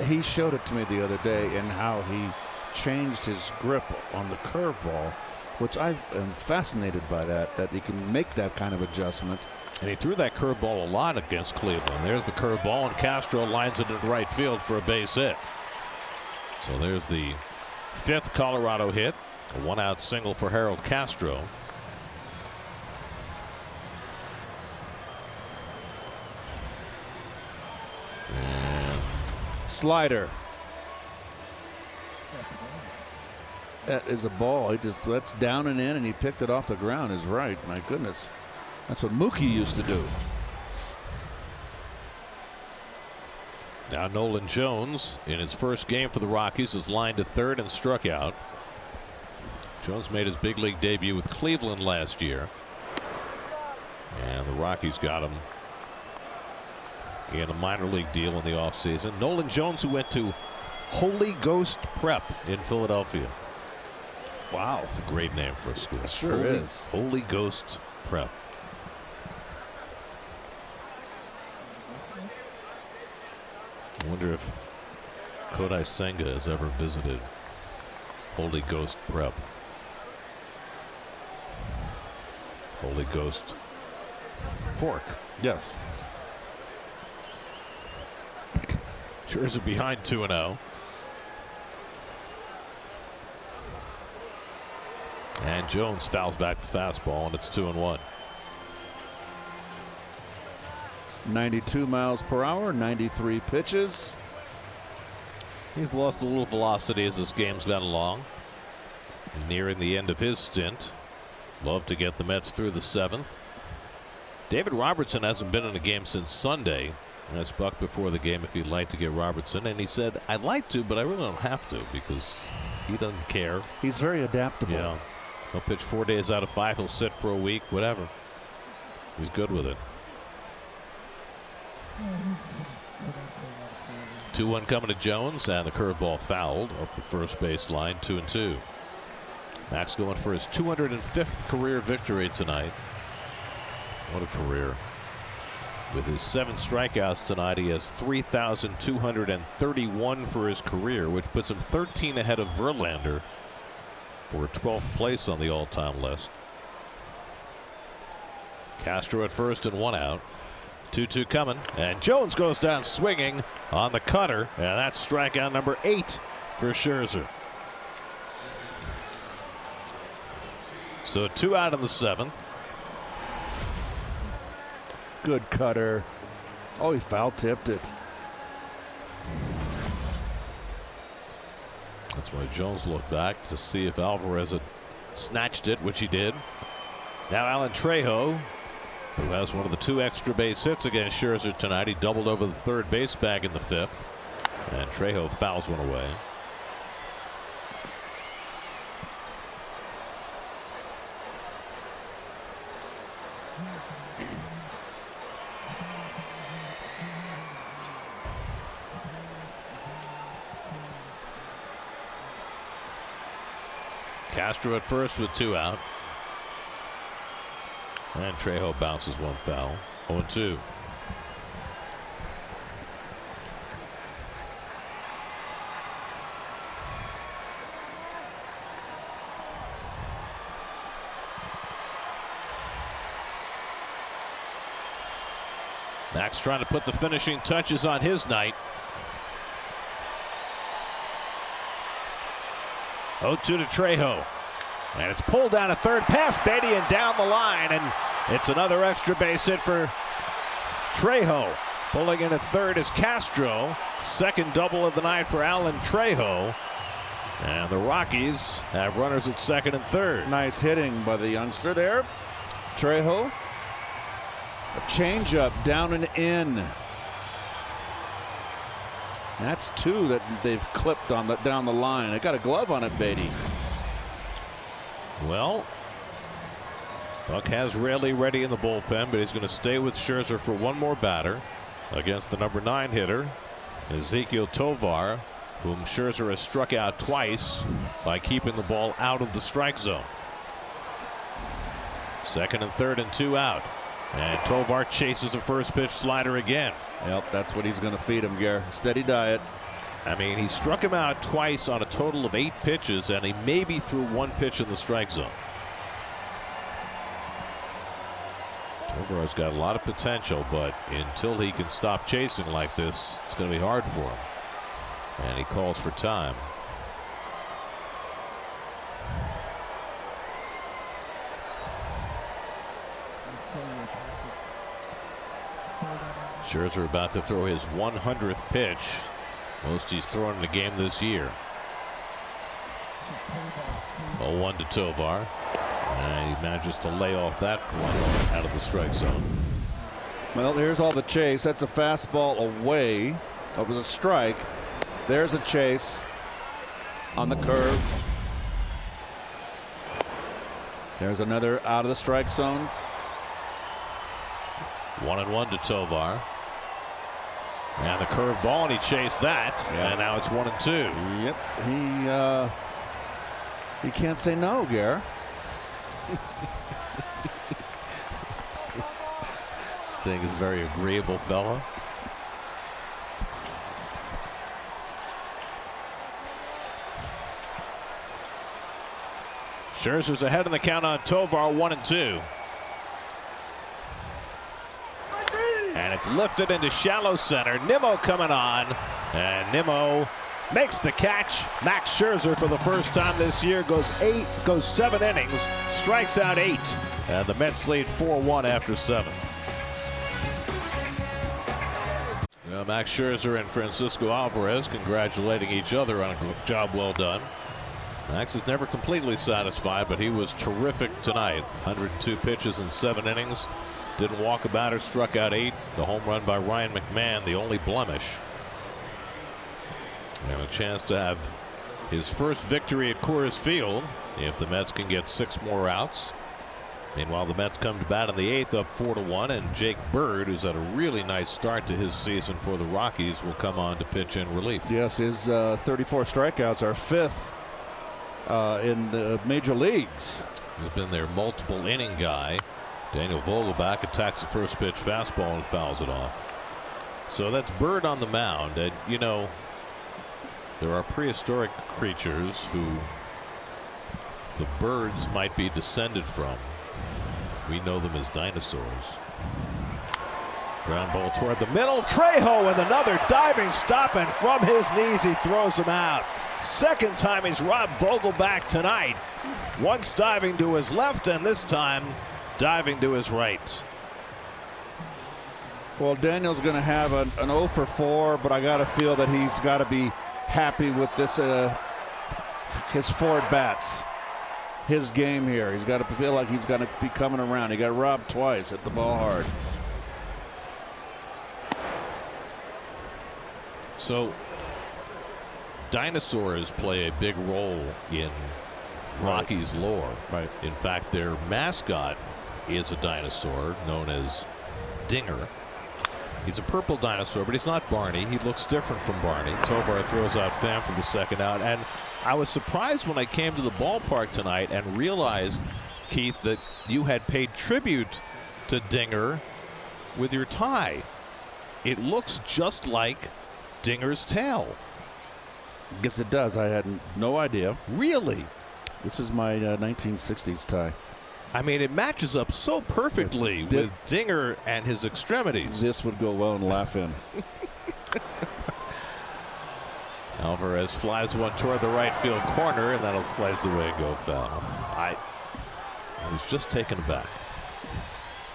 He showed it to me the other day and how he changed his grip on the curveball, which I am fascinated by that he can make that kind of adjustment And he threw that curveball a lot against Cleveland. There's the curveball, and Castro lines it into right field for a base hit. So there's the 5th Colorado hit. A 1-out single for Harold Castro. And slider. That is a ball. That's down and in, and he picked it off the ground. Is right. My goodness. That's what Mookie used to do. Now Nolan Jones, in his first game for the Rockies, is lined to third and struck out. Jones made his big league debut with Cleveland last year. And the Rockies got him in a minor league deal in the offseason. Nolan Jones, who went to Holy Ghost Prep in Philadelphia. Wow. It's a great name for a school. It sure is. Holy Ghost Prep. I wonder if Kodai Senga has ever visited Holy Ghost Prep. Holy Ghost Fork. Yes. Scherzer behind 2-0. And Jones fouls back the fastball, and it's 2-1. 92 miles per hour, 93 pitches. He's lost a little velocity as this game's gone along. Nearing the end of his stint. Love to get the Mets through the 7th. David Robertson hasn't been in a game since Sunday. I asked Buck before the game if he'd like to get Robertson, and he said, I'd like to, but I really don't have to because he doesn't care. He's very adaptable. Yeah. He'll pitch 4 days out of 5. He'll sit for a week, whatever. He's good with it. 2-1 coming to Jones, and the curveball fouled up the first base line. 2-2. Max going for his 205th career victory tonight. What a career. With his 7 strikeouts tonight, he has 3,231 for his career, which puts him 13 ahead of Verlander for 12th place on the all-time list. Castro at first and 1 out. 2-2 coming, and Jones goes down swinging on the cutter, and that's strikeout number 8 for Scherzer. So 2 out in the 7th. Good cutter. Oh, he foul tipped it. That's why Jones looked back to see if Alvarez had snatched it, which he did. Now Alan Trejo, who has one of the 2 extra base hits against Scherzer tonight. He doubled over the third base bag in the 5th, and Trejo fouls one away. Castro at first with 2 out. And Trejo bounces one foul. 0-2. Max trying to put the finishing touches on his night. 0-2 to Trejo. And it's pulled down a third, past Beatty and down the line, and it's another extra base hit for Trejo. Pulling in at third is Castro. Second double of the night for Alan Trejo. And the Rockies have runners at second and third. Nice hitting by the youngster there. Trejo. A changeup down and in. That's 2 that they've clipped on the down the line. They got a glove on it, Beatty. Well, Buck has Raley ready in the bullpen, but he's going to stay with Scherzer for one more batter against the number 9 hitter, Ezequiel Tovar, whom Scherzer has struck out twice by keeping the ball out of the strike zone. Second and third and 2 out. And Tovar chases a first pitch slider again. Yep, that's what he's going to feed him, Gare. Steady diet. I mean, he struck him out twice on a total of 8 pitches, and he maybe threw 1 pitch in the strike zone. Alvarez got a lot of potential, but until he can stop chasing like this, it's going to be hard for him. And he calls for time. Scherzer about to throw his 100th pitch, most he's thrown in the game this year. 0-1 to Tovar, and he manages to lay off that one out of the strike zone. Well, there's all the chase. That's a fastball away. That was a strike. There's a chase on the curve. There's another out of the strike zone. 1-1 to Tovar. And the curve ball, and he chased that. Yeah. And now it's 1-2. Yep. He can't say no, Gare. Saying he's a very agreeable fellow. Scherzer's ahead in the count on Tovar, 1-2. And it's lifted into shallow center. Nimmo coming on, and Nimmo makes the catch. Max Scherzer, for the first time this year, goes 7 innings, strikes out 8, and the Mets lead 4-1 after 7. Well, Max Scherzer and Francisco Alvarez congratulating each other on a job well done. Max is never completely satisfied, but he was terrific tonight. 102 pitches in 7 innings. Didn't walk a batter, struck out 8. The home run by Ryan McMahon, the only blemish. And a chance to have his first victory at Coors Field if the Mets can get 6 more outs. Meanwhile, the Mets come to bat in the 8th, up 4-1, and Jake Bird, who's had a really nice start to his season for the Rockies, will come on to pitch in relief. Yes, his 34 strikeouts are 5th in the major leagues. He's been their multiple inning guy. Daniel Vogelbach attacks the first pitch fastball and fouls it off. So that's Bird on the mound. And, you know, there are prehistoric creatures who the birds might be descended from. We know them as dinosaurs. Ground ball toward the middle. Trejo with another diving stop, and from his knees he throws him out. Second time he's robbed Vogelbach tonight. Once diving to his left, and this time diving to his right. Well, Daniel's going to have an 0 for 4, but I got to feel that he's got to be happy with this, his 4 at-bats, his game here. He's got to feel like he's going to be coming around. He got robbed twice, hit the ball hard. So dinosaurs play a big role in Rockies lore. Right. In fact, their mascot is a dinosaur known as Dinger. He's a purple dinosaur, but he's not Barney. He looks different from Barney. Tovar throws out Pham for the second out, and I was surprised when I came to the ballpark tonight and realized, Keith, that you had paid tribute to Dinger with your tie. It looks just like Dinger's tail. Guess it does. I had no idea. Really? This is my 1960s tie. I mean, it matches up so perfectly with Dinger and his extremities. This would go well and laugh in. Alvarez flies one toward the right field corner, and that'll slice away and go foul. I was just taken aback.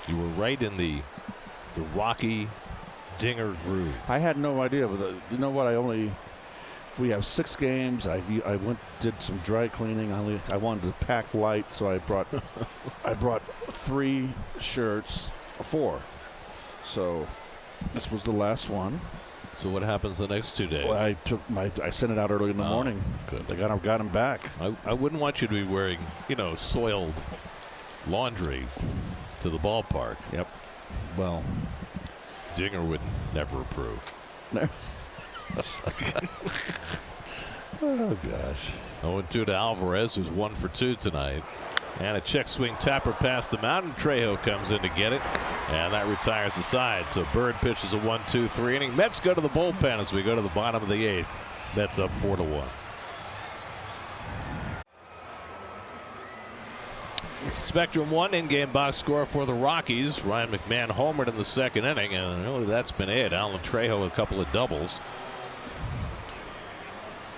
You were right in the Rocky Dinger groove. I had no idea. But you know what? We have 6 games. I did some dry cleaning. I wanted to pack light, so I brought 3 shirts, 4. So this was the last one. So what happens the next 2 days? Well, I sent it out early in the morning. Good. They got him back. I wouldn't want you to be wearing, soiled laundry to the ballpark. Yep. Well, Dinger would never approve. Oh, gosh. 0-2 to Alvarez, who's 1 for 2 tonight. And a check swing tapper past the mountain. Trejo comes in to get it, and that retires the side. So Bird pitches a 1-2-3 inning. Mets go to the bullpen as we go to the bottom of the 8th. Mets up 4-1. Spectrum One in-game box score for the Rockies. Ryan McMahon homered in the second inning, and really that's been it. Alan Trejo a couple of doubles.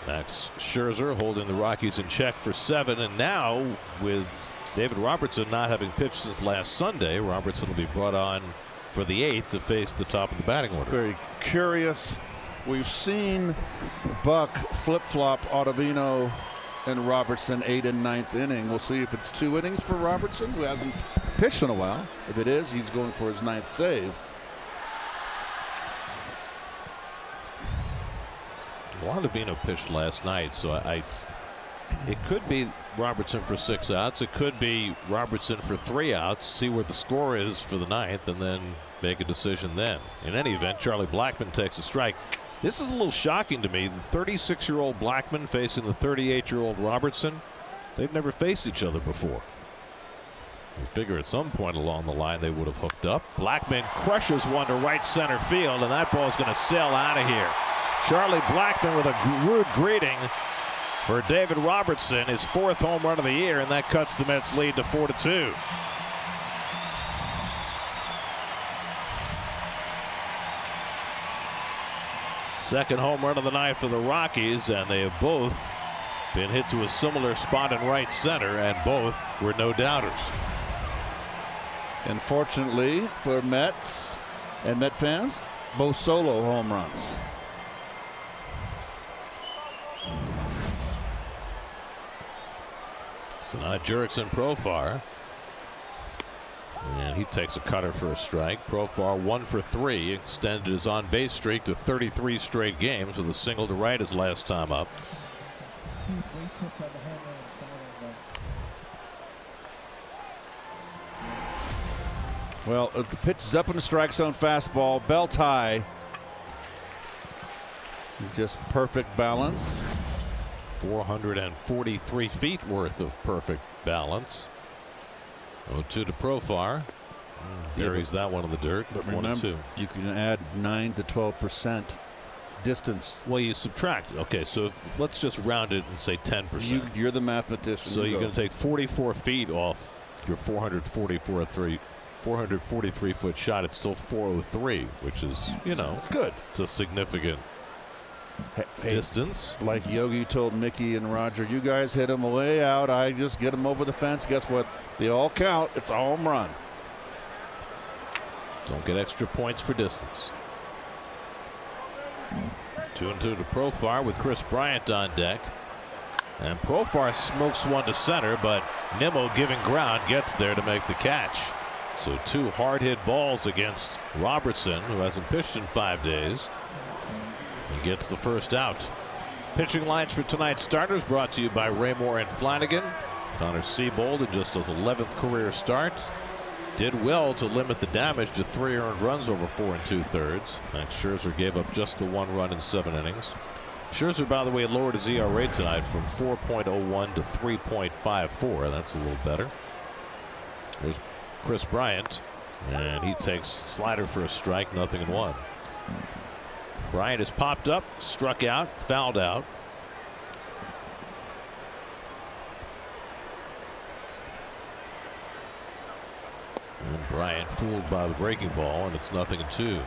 Max Scherzer holding the Rockies in check for 7, and now with David Robertson not having pitched since last Sunday, Robertson will be brought on for the 8th to face the top of the batting order. Very curious. We've seen Buck flip-flop Ottavino and Robertson 8th and 9th inning. We'll see if it's 2 innings for Robertson, who hasn't pitched in a while. If it is, he's going for his 9th save. Ottavino pitched last night, so it could be Robertson for 6 outs. It could be Robertson for 3 outs. See where the score is for the 9th, and then make a decision then. In any event, Charlie Blackmon takes a strike. This is a little shocking to me. The 36-year-old Blackmon facing the 38-year-old Robertson. They've never faced each other before. I figure at some point along the line they would have hooked up. Blackmon crushes one to right center field, and that ball's going to sail out of here. Charlie Blackmon with a rude greeting for David Robertson, his 4th home run of the year, and that cuts the Mets lead to 4-2. Second home run of the night for the Rockies, and they have both been hit to a similar spot in right center, and both were no doubters. Unfortunately for Mets and Met fans, both solo home runs. So now Jurickson Profar, and he takes a cutter for a strike. Profar 1 for 3, extended his on-base streak to 33 straight games with a single to right his last time up. Well, as the pitch is up in the strike zone, fastball, belt high. Just perfect balance. 443 feet worth of perfect balance. 0-2 to Profar. Buries that one in the dirt. But remember, you can add 9 to 12% distance. Well, you subtract. Okay, so let's just round it and say 10%. You're the mathematician. So you're going to take 44 feet off your 443 foot shot. It's still 403, which is, you know, good. It's a significant distance. Like Yogi told Mickey and Roger, you guys hit them way out. I just get them over the fence. Guess what? They all count. It's a home run. Don't get extra points for distance. 2-2 to Profar with Chris Bryant on deck. And Profar smokes one to center, but Nimmo giving ground gets there to make the catch. So 2 hard hit balls against Robertson, who hasn't pitched in 5 days. He gets the first out. Pitching lines for tonight's starters brought to you by Raymore and Flanagan. Connor Seabold in just his 11th career start did well to limit the damage to 3 earned runs over 4 2/3. Max Scherzer gave up just the 1 run in 7 innings. Scherzer, by the way, lowered his ERA tonight from 4.01 to 3.54. That's a little better. There's Chris Bryant, and he takes slider for a strike, 0-1. Bryant has popped up, struck out, fouled out. And Bryant fooled by the breaking ball, and it's 0-2.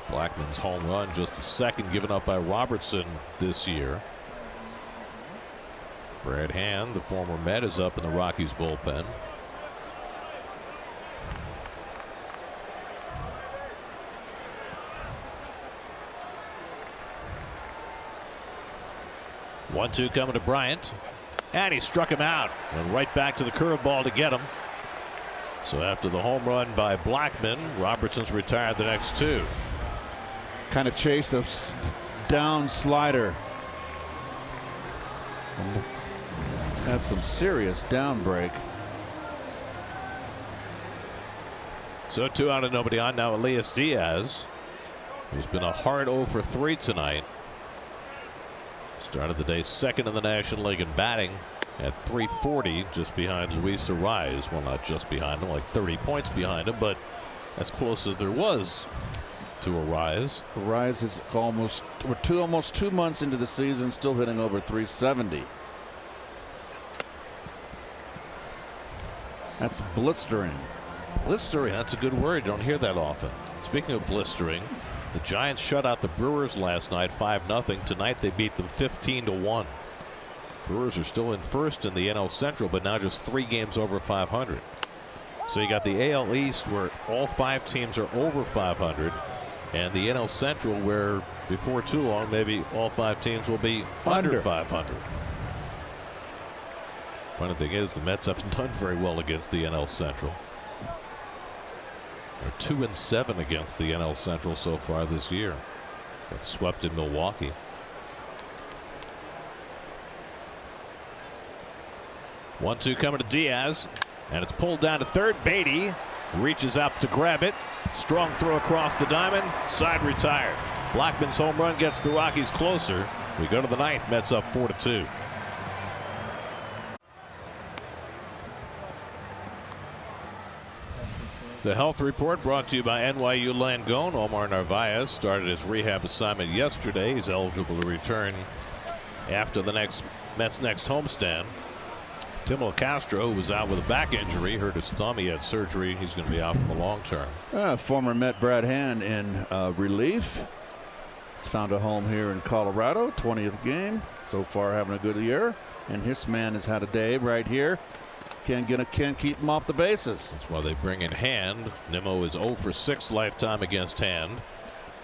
Blackmon's home run, just the second given up by Robertson this year. Brad Hand, the former Met, is up in the Rockies bullpen. One-two coming to Bryant, and he struck him out, and right back to the curveball to get him. So after the home run by Blackmon, Robertson's retired the next 2. Kind of chase a down slider. That's some serious down break. So 2 out and nobody on. Now Elias Diaz, who's been a hard 0 for 3 tonight. Started the day second in the National League in batting at 340, just behind Luis Arraez. Well, not just behind him, like 30 points behind him, but as close as there was to Arraez. Arraez is almost 2 months into the season, still hitting over 370. That's blistering. Blistering, that's a good word. You don't hear that often. Speaking of blistering, the Giants shut out the Brewers last night 5-0. Tonight they beat them 15-1. Brewers are still in first in the NL Central, but now just 3 games over 500. So you got the AL East where all 5 teams are over 500, and the NL Central where before too long maybe all 5 teams will be under 500. Funny thing is, the Mets haven't done very well against the NL Central. They're 2-7 against the NL Central so far this year. Got swept in Milwaukee. One-two coming to Diaz, and it's pulled down to third. Beatty reaches up to grab it. Strong throw across the diamond. Side retired. Blackman's home run gets the Rockies closer. We go to the 9th. Mets up 4-2. The health report brought to you by NYU Langone. Omar Narvaez started his rehab assignment yesterday. He's eligible to return after the Mets' next homestand. Timel Castro, who was out with a back injury, hurt his thumb. He had surgery. He's going to be out for the long term. Former Met Brad Hand in relief. He's found a home here in Colorado. 20th game. So far having a good year. And this man has had a day right here. Can't keep him off the bases. That's why they bring in Hand. Nimmo is 0 for 6 lifetime against Hand.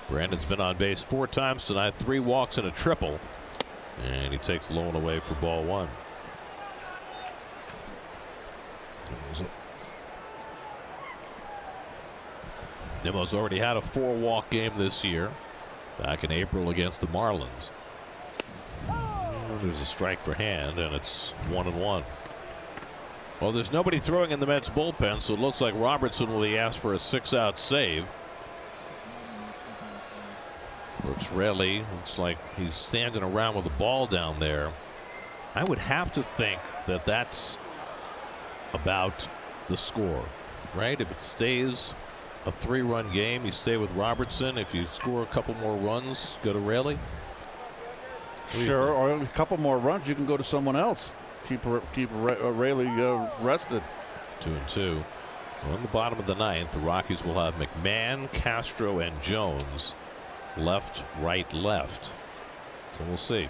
Brandon's been on base 4 times tonight, 3 walks and a triple. And he takes low and away for ball 1. Nimmo's already had a 4-walk game this year, back in April against the Marlins. There's a strike for Hand, and it's 1-1. Well, there's nobody throwing in the Mets bullpen, so it looks like Robertson will be asked for a 6-out save. Brooks Raley looks like he's standing around with the ball down there. I would have to think that that's about the score, right? If it stays a 3-run game, you stay with Robertson. If you score a couple more runs, go to Raley. Sure, or a couple more runs, you can go to someone else. Keep Raley rested. 2-2. So in the bottom of the 9th, the Rockies will have McMahon, Castro, and Jones left, right, left. So we'll see.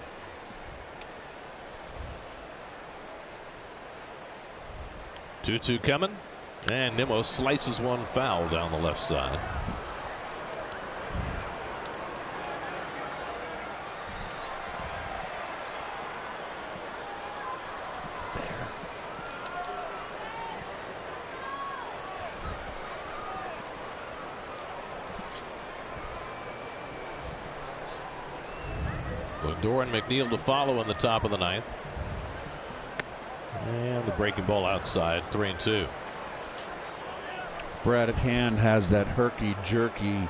Two coming, and Nimmo slices one foul down the left side. Lindor and McNeil to follow in the top of the 9th. And the breaking ball outside, 3-2. Brad Hand has that herky-jerky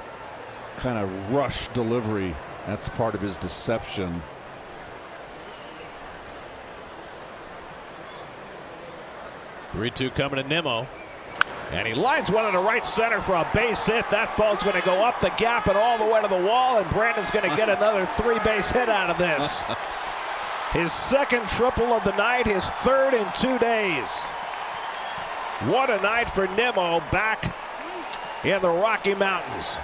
kind of rush delivery. That's part of his deception. Three-two coming to Nimmo. And he lines one into right center for a base hit. That ball's going to go up the gap and all the way to the wall, and Brandon's going to get another 3-base hit out of this. His 2nd triple of the night, his 3rd in 2 days. What a night for Nimmo back in the Rocky Mountains.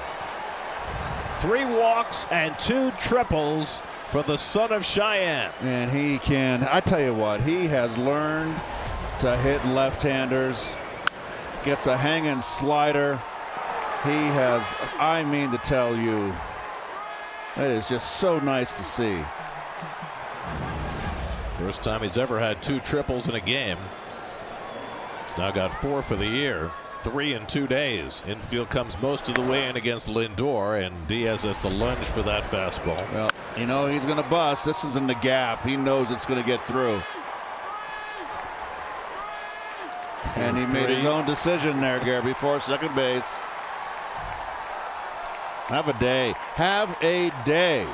3 walks and 2 triples for the son of Cheyenne. And he can, I tell you what, he has learned to hit left-handers. Gets a hanging slider. He has, I mean to tell you, it is just so nice to see. First time he's ever had 2 triples in a game. He's now got 4 for the year, 3 in 2 days. Infield comes most of the way in against Lindor, and Diaz has to lunge for that fastball. Well, you know he's going to bust. This is in the gap. He knows it's going to get through. And he made his own decision there, Gary, before second base. Have a day. Have a day.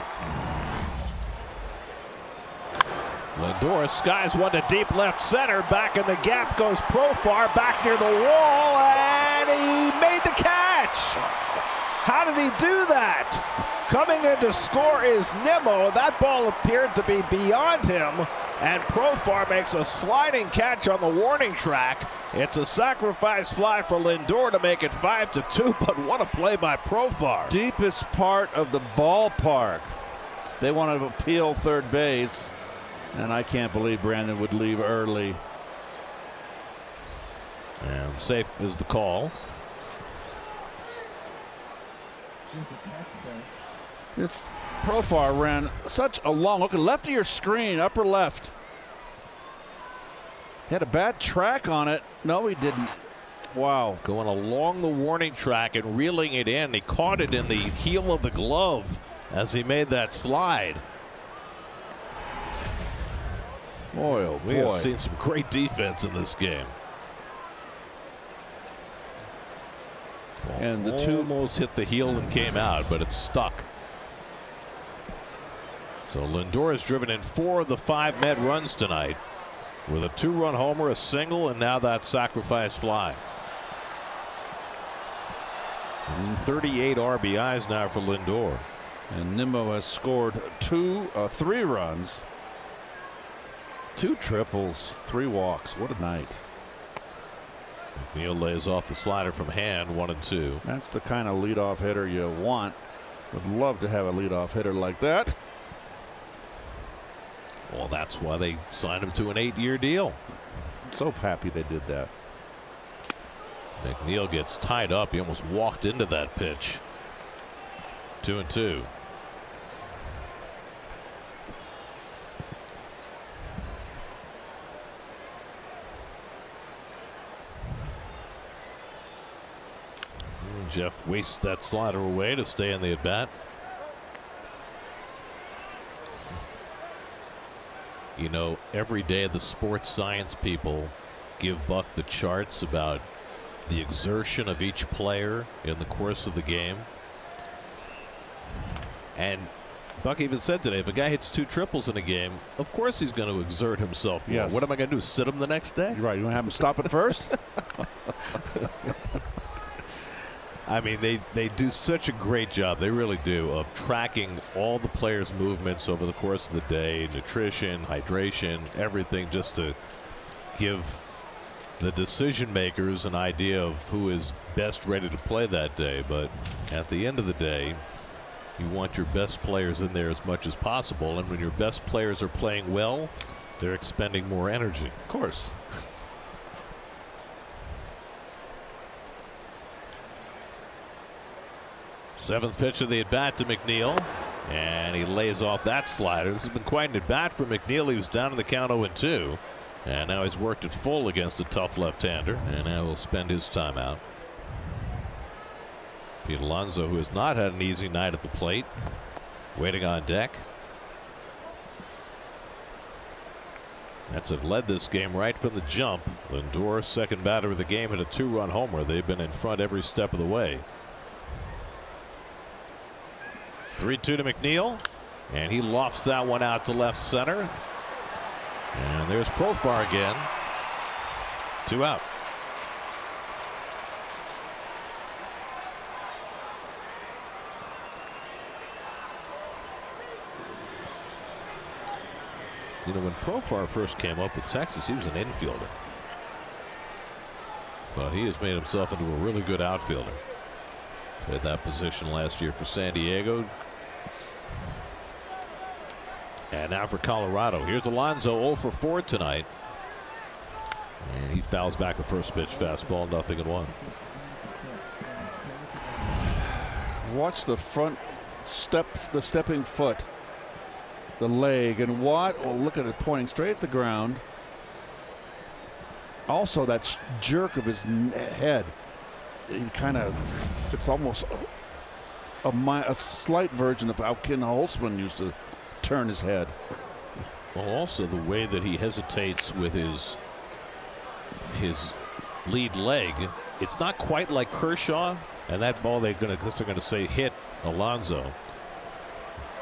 Lindor skies one to deep left center. Back in the gap goes Profar, back near the wall, and he made the catch. How did he do that? Coming in to score is Nimmo. That ball appeared to be beyond him, and Profar makes a sliding catch on the warning track. It's a sacrifice fly for Lindor to make it 5-2, but what a play by Profar. Deepest part of the ballpark. They want to appeal third base, and I can't believe Brandon would leave early. And safe is the call. This Profar ran such a long look. Left of your screen, upper left. He had a bad track on it. No, he didn't. Wow. Going along the warning track and reeling it in. He caught it in the heel of the glove as he made that slide. Boy, oh boy. We have seen some great defense in this game. And the two almost hit the heel and came out, but it's stuck. So Lindor has driven in 4 of the 5 Met runs tonight with a 2-run homer, a single, and now that sacrifice fly. It's 38 RBIs now for Lindor. And Nimmo has scored 3 runs, 2 triples, 3 walks. What a night. McNeil lays off the slider from hand, 1-2. That's the kind of leadoff hitter you want. Would love to have a leadoff hitter like that. Well, that's why they signed him to an 8-year deal. So happy they did that. McNeil gets tied up. He almost walked into that pitch. 2-2. Jeff wastes that slider away to stay in the at bat. You know, every day the sports science people give Buck the charts about the exertion of each player in the course of the game. And Buck even said today, if a guy hits 2 triples in a game, of course he's going to exert himself more. Yes. What am I going to do, sit him the next day? You're right. You want to have him stop it first? I mean, they do such a great job. They really do, of tracking all the players' movements over the course of the day, nutrition, hydration, everything, just to give the decision makers an idea of who is best ready to play that day. But at the end of the day, you want your best players in there as much as possible. And when your best players are playing well, they're expending more energy. Of course. Seventh pitch of the at bat to McNeil, and he lays off that slider. This has been quite an at bat for McNeil. He was down in the count 0-2, and now he's worked it full against a tough left-hander, and now he'll spend his timeout. Pete Alonso, who has not had an easy night at the plate, waiting on deck. Mets have led this game right from the jump. Lindor, second batter of the game, hit a 2-run homer. They've been in front every step of the way. 3-2 to McNeil, and he lofts that one out to left center. And there's Profar again. 2 out. You know, when Profar first came up with Texas, he was an infielder. But he has made himself into a really good outfielder. Played that position last year for San Diego. And now for Colorado. Here's Alonso, 0 for 4 tonight. And he fouls back a first pitch fastball, 0-1. Watch the front step, the stepping foot, the leg, and what? Well, look at it pointing straight at the ground. Also, that jerk of his head. He kind of, it's almost a slight version of how Ken Holtzman used to turn his head. Well, also the way that he hesitates with his lead leg. It's not quite like Kershaw, and that ball they're going to say hit Alonso.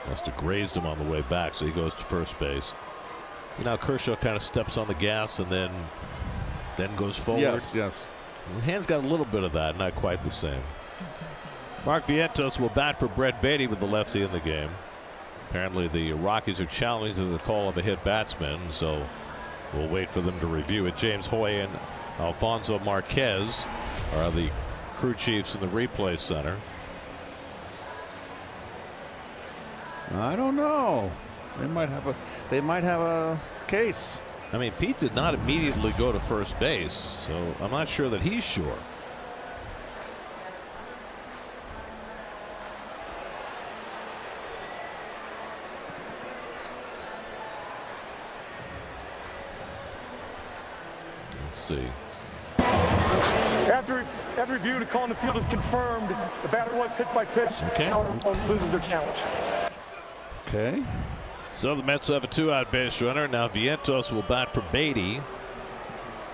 Must have grazed him on the way back, so he goes to first base. You know, Kershaw kind of steps on the gas and then goes forward. Yes. The hand's got a little bit of that, not quite the same. Mark Vientos will bat for Brett Beatty with the lefty in the game. Apparently the Rockies are challenging the call of a hit batsman, so we'll wait for them to review it. James Hoy and Alfonso Marquez are the crew chiefs in the replay center. I don't know. They might have a case. I mean, Pete did not immediately go to first base, so I'm not sure that he's sure. Let's see. After review, the call in the field is confirmed. The batter was hit by pitch. Okay. Loses their challenge. Okay. So the Mets have a 2-out base runner. Now Vientos will bat for Beatty.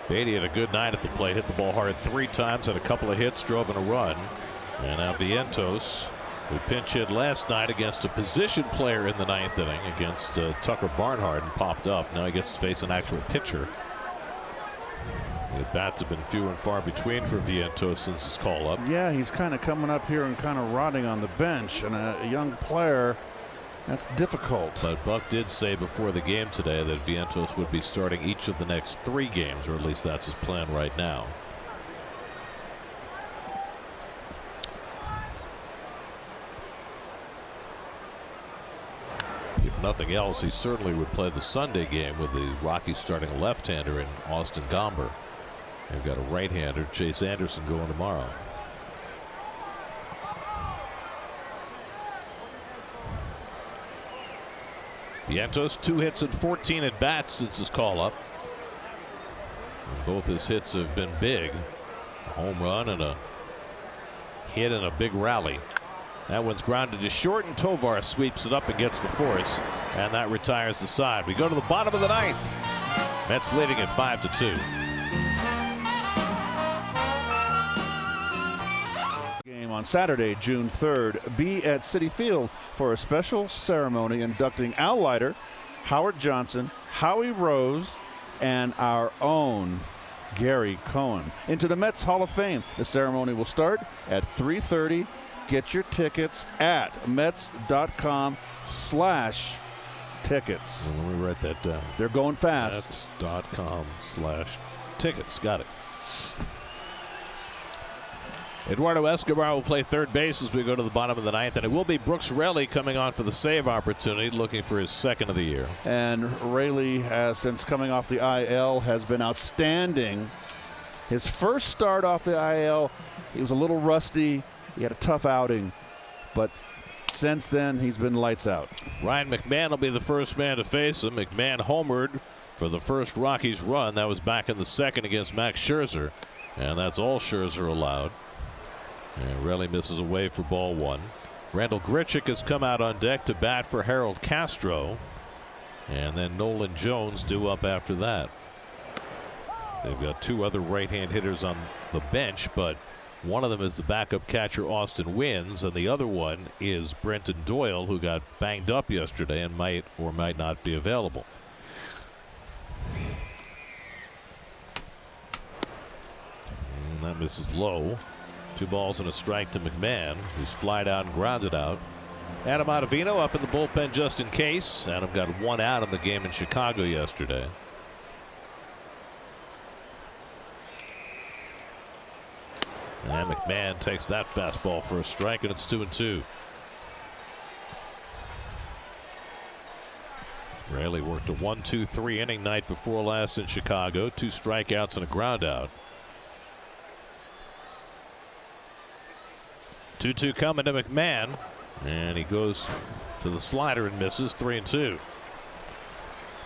Beatty had a good night at the plate. Hit the ball hard 3 times. Had a couple of hits. Drove in a run. And now Vientos, who pinch hit last night against a position player in the 9th inning against Tucker Barnhart and popped up. Now he gets to face an actual pitcher. The bats have been few and far between for Vientos since his call up. Yeah, he's kind of coming up here and kind of rotting on the bench, and a young player, that's difficult. But Buck did say before the game today that Vientos would be starting each of the next 3 games, or at least that's his plan right now. If nothing else, he certainly would play the Sunday game with the Rockies starting a left-hander in Austin Gomber. They've got a right-hander, Chase Anderson, going tomorrow. Vientos 2 hits and 14 at bats since his call up. And both his hits have been big. A home run and a hit and a big rally. That one's grounded to short, and Tovar sweeps it up and gets the force, and that retires the side. We go to the bottom of the 9th. Mets leading at 5-2. On Saturday, June 3rd, be at Citi Field for a special ceremony inducting Al Leiter, Howard Johnson, Howie Rose, and our own Gary Cohen into the Mets Hall of Fame. The ceremony will start at 3:30. Get your tickets at Mets.com/tickets. Well, let me write that down. They're going fast. Mets.com/tickets. Got it. Eduardo Escobar will play third base as we go to the bottom of the 9th, and it will be Brooks Raley coming on for the save opportunity, looking for his 2nd of the year. And Raley has, since coming off the IL, has been outstanding. His first start off the IL, he was a little rusty. He had a tough outing, but since then he's been lights out. Ryan McMahon will be the first man to face him. McMahon homered for the first Rockies run. That was back in the 2nd against Max Scherzer, and that's all Scherzer allowed. And Raley misses away for ball 1. Randall Grichuk has come out on deck to bat for Harold Castro. And then Nolan Jones due up after that. They've got 2 other right-hand hitters on the bench, but one of them is the backup catcher Austin Wynns, and the other one is Brenton Doyle, who got banged up yesterday and might or might not be available. And that misses low. 2 balls and a strike to McMahon, who's flied out and grounded out. Adam Ottavino up in the bullpen just in case. Adam got 1 out in the game in Chicago yesterday. And McMahon takes that fastball for a strike, and it's 2-2. Raley worked a 1-2-3 inning night before last in Chicago. 2 strikeouts and a ground out. 2-2 coming to McMahon, and he goes to the slider and misses. 3-2.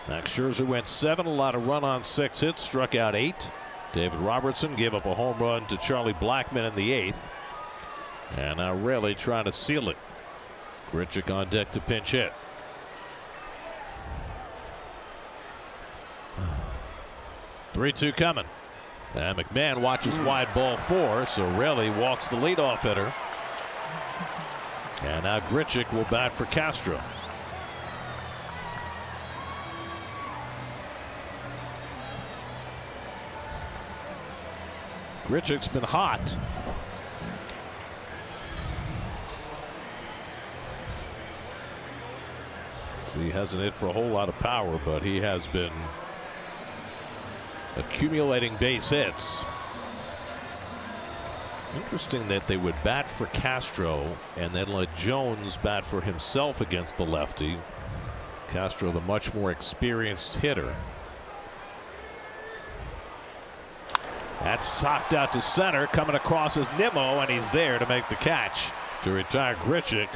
Max Scherzer went 7, allowed a run on 6 hits, struck out 8. David Robertson gave up a home run to Charlie Blackmon in the 8th, and now Raley trying to seal it. Grichuk on deck to pinch hit. Three-two coming, and McMahon watches wide ball 4, so Raley walks the leadoff hitter. And now Grichuk will bat for Castro. Grichuk's been hot. So he hasn't hit for a whole lot of power, but he has been accumulating base hits. Interesting that they would bat for Castro and then let Jones bat for himself against the lefty. Castro, the much more experienced hitter. That's socked out to center. Coming across is Nimmo, and he's there to make the catch to retire Grichuk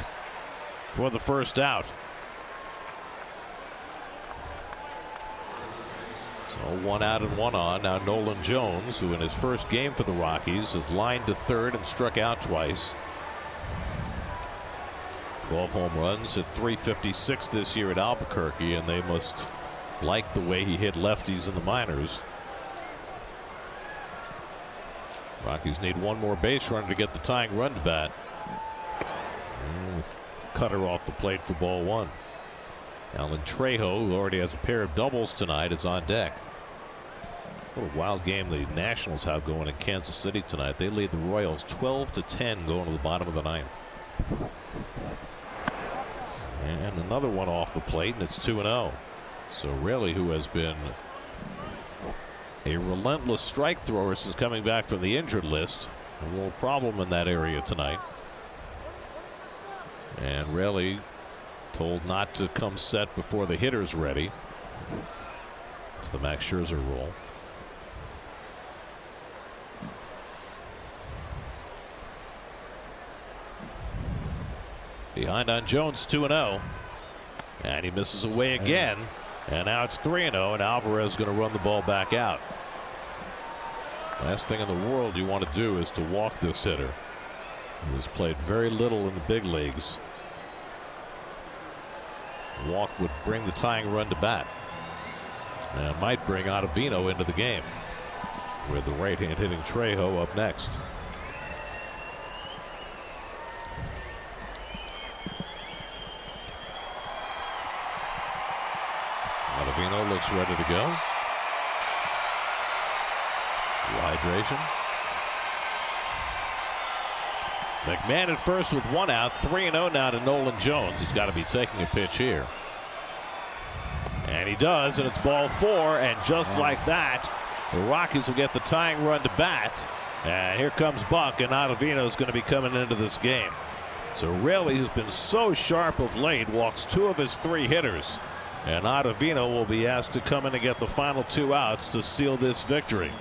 for the first out. So 1 out and 1 on. Now Nolan Jones, who in his first game for the Rockies has lined to third and struck out twice. 12 home runs at .356 this year at Albuquerque, and they must like the way he hit lefties in the minors. Rockies need one more base runner to get the tying run to bat. It's cutter off the plate for ball 1. Alan Trejo, who already has a pair of doubles tonight, is on deck. What a wild game the Nationals have going in Kansas City tonight. They lead the Royals 12-10 going to the bottom of the 9th. And another one off the plate, and it's 2-0. So Raley, who has been a relentless strike thrower since coming back from the injured list, a little problem in that area tonight. And Raley told not to come set before the hitter's ready. It's the Max Scherzer rule. Behind on Jones, 2-0, and he misses away again, and now it's 3-0, and Alvarez is going to run the ball back out. Last thing in the world you want to do is to walk this hitter, who has played very little in the big leagues. Walk would bring the tying run to bat, and might bring Ottavino into the game, with the right-hand hitting Trejo up next. Ottavino looks ready to go. Hydration. McMahon at first with 1 out. 3-0 now to Nolan Jones. He's got to be taking a pitch here. And he does, and it's ball 4. And just like that, the Rockies will get the tying run to bat. And here comes Buck, and Ottavino is going to be coming into this game. So Raley, who's been so sharp of late, walks 2 of his 3 hitters. And Ottavino will be asked to come in and get the final 2 outs to seal this victory.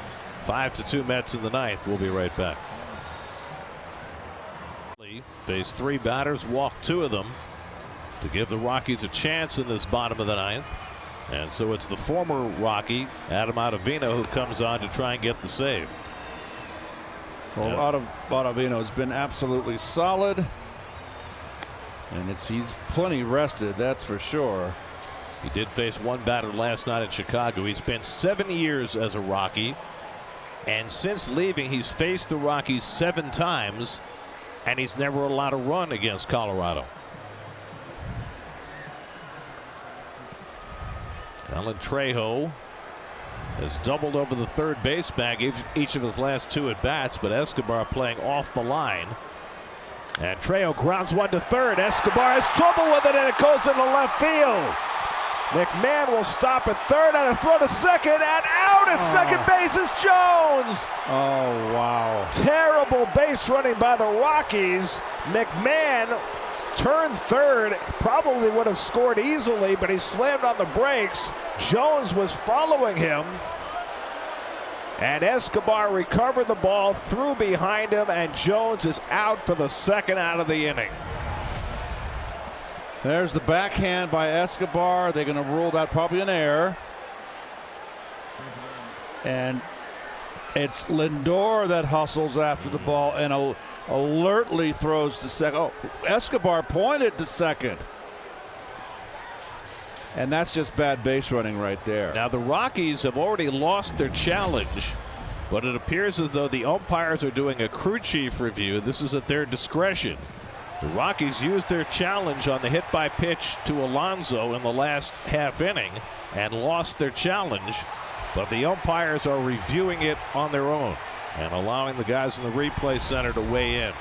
5-2 Mets in the 9th. We'll be right back. Faced 3 batters, walked 2 of them to give the Rockies a chance in this bottom of the 9th. And so it's the former Rocky, Adam Ottavino, who comes on to try and get the save. Well, Ottavino has been absolutely solid, and he's plenty rested, that's for sure. He did face 1 batter last night in Chicago. He spent 7 years as a Rocky, and since leaving, he's faced the Rockies 7 times, and he's never allowed a run against Colorado. Alan Trejo has doubled over the third base bag each of his last 2 at bats, but Escobar playing off the line. And Trejo grounds 1 to third. Escobar has trouble with it, and it goes into left field. McMahon will stop at third and a throw to second, and out at second base is Jones. Oh, wow. Terrible base running by the Rockies. McMahon turned third, probably would have scored easily, but he slammed on the brakes. Jones was following him, and Escobar recovered the ball, threw behind him, and Jones is out for the 2nd out of the inning. There's the backhand by Escobar. They're going to rule that probably an error. And it's Lindor that hustles after the ball and alertly throws to second. Oh, Escobar pointed to second. And that's just bad base running right there. Now the Rockies have already lost their challenge, but it appears as though the umpires are doing a crew chief review. This is at their discretion. The Rockies used their challenge on the hit by pitch to Alonso in the last half inning and lost their challenge, but the umpires are reviewing it on their own. and allowing the guys in the replay center to weigh in.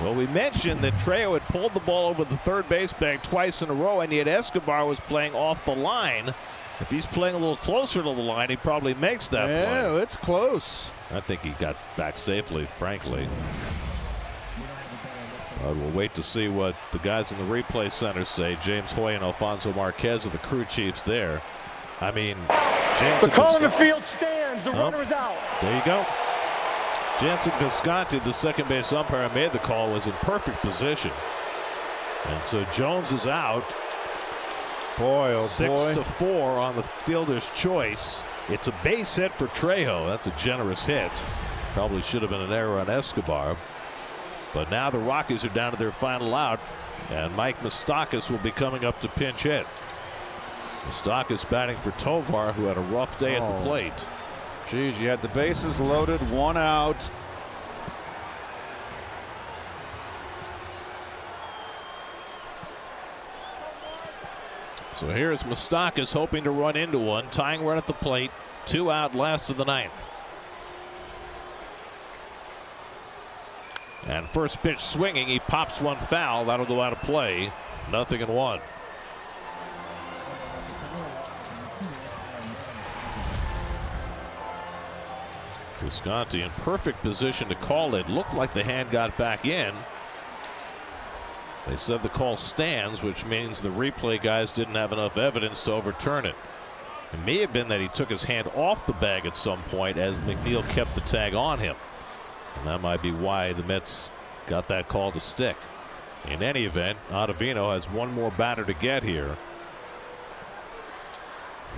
Well, we mentioned that Trejo had pulled the ball over the third base bag twice in a row, and yet Escobar was playing off the line. If he's playing a little closer to the line, he probably makes that play. Yeah, it's close. I think he got back safely, frankly. We'll wait to see what the guys in the replay center say. James Hoy and Alfonso Marquez are the crew chiefs there. I mean, the call on the field stands. The runner is out. There you go. Jansen Visconti, the second base umpire, made the call, was in perfect position. And so Jones is out. Boy, oh 6-4 on the fielder's choice. It's a base hit for Trejo. That's a generous hit. Probably should have been an error on Escobar. But now the Rockies are down to their final out, and Mike Moustakas will be coming up to pinch hit. Moustakas batting for Tovar, who had a rough day at the plate. Geez, you had the bases loaded, one out. So here's Moustakas hoping to run into one, tying run at the plate, 2 out, last of the ninth. And first pitch swinging, he pops one foul. That'll go out of play. 0-1. Visconti in perfect position to call it. Looked like the hand got back in. They said the call stands, which means the replay guys didn't have enough evidence to overturn it. It may have been that he took his hand off the bag at some point as McNeil kept the tag on him. And that might be why the Mets got that call to stick. In any event, Ottavino has one more batter to get here.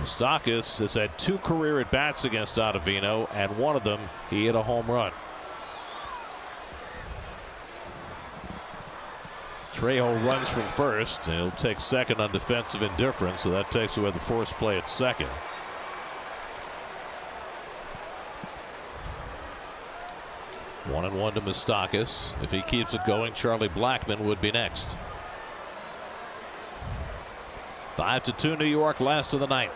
Moustakas has had 2 career at-bats against Ottavino, and one of them he hit a home run. Trejo runs from first, and he'll take second on defensive indifference, so that takes away the forced play at second. 1-1 to Moustakas. If he keeps it going, Charlie Blackmon would be next. 5-2 New York, last of the ninth.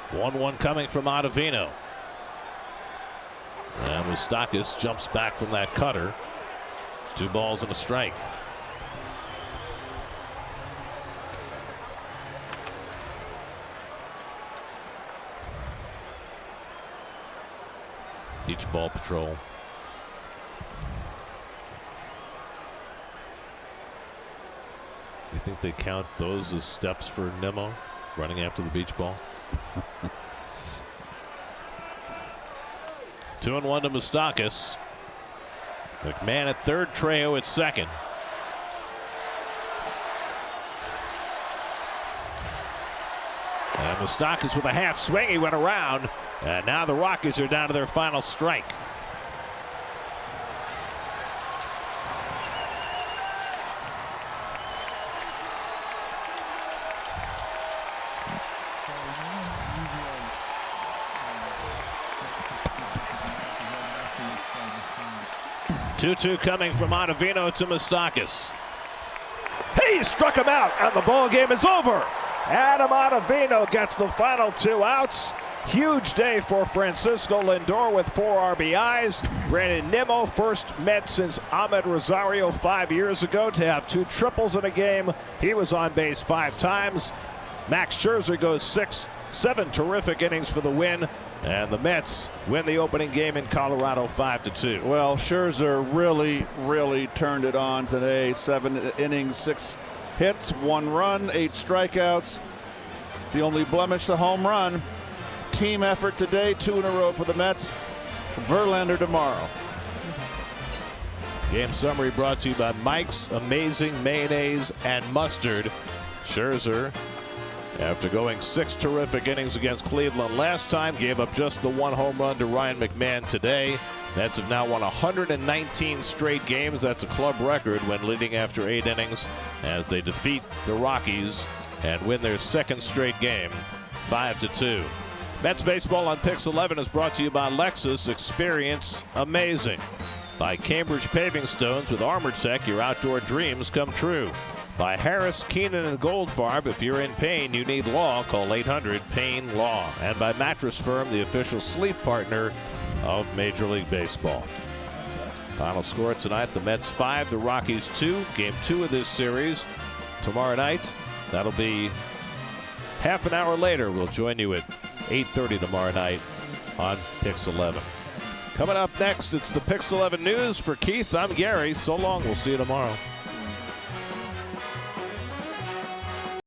1-1 coming from Ottavino. And Moustakas jumps back from that cutter. 2 balls and a strike. Each ball patrol. You think they count those as steps for Nimmo running after the beach ball? 2-1 to Moustakas. McMahon at third, Trejo at second. And Moustakas with a half swing. He went around. And now the Rockies are down to their final strike. Two coming from Ottavino to Moustakas. He struck him out, and the ball game is over. Adam Ottavino gets the final 2 outs. Huge day for Francisco Lindor with 4 RBIs. Brandon Nimmo, first Met since Ahmed Rosario 5 years ago to have 2 triples in a game. He was on base 5 times. Max Scherzer goes 6-7 terrific innings for the win. And the Mets win the opening game in Colorado 5-2. Well, Scherzer really turned it on today. 7 innings, 6 hits, 1 run, 8 strikeouts. The only blemish, the home run. Team effort today, 2 in a row for the Mets. Verlander tomorrow. Game summary brought to you by Mike's Amazing Mayonnaise and Mustard. Scherzer, after going 6 terrific innings against Cleveland last time, gave up just the 1 home run to Ryan McMahon today. Mets have now won 119 straight games. That's a club record when leading after 8 innings as they defeat the Rockies and win their 2nd straight game 5-2. Mets baseball on Pix 11 is brought to you by Lexus. Experience amazing. By Cambridge Paving Stones with ArmorTech, your outdoor dreams come true. By Harris, Keenan, and Goldfarb, if you're in pain, you need law, call 800-PAIN-LAW. And by Mattress Firm, the official sleep partner of Major League Baseball. Final score tonight, the Mets 5, the Rockies 2. Game 2 of this series tomorrow night. That'll be half an hour later. We'll join you at 8:30 tomorrow night on Pix 11. Coming up next, it's the Pix 11 News. For Keith, I'm Gary. So long. We'll see you tomorrow.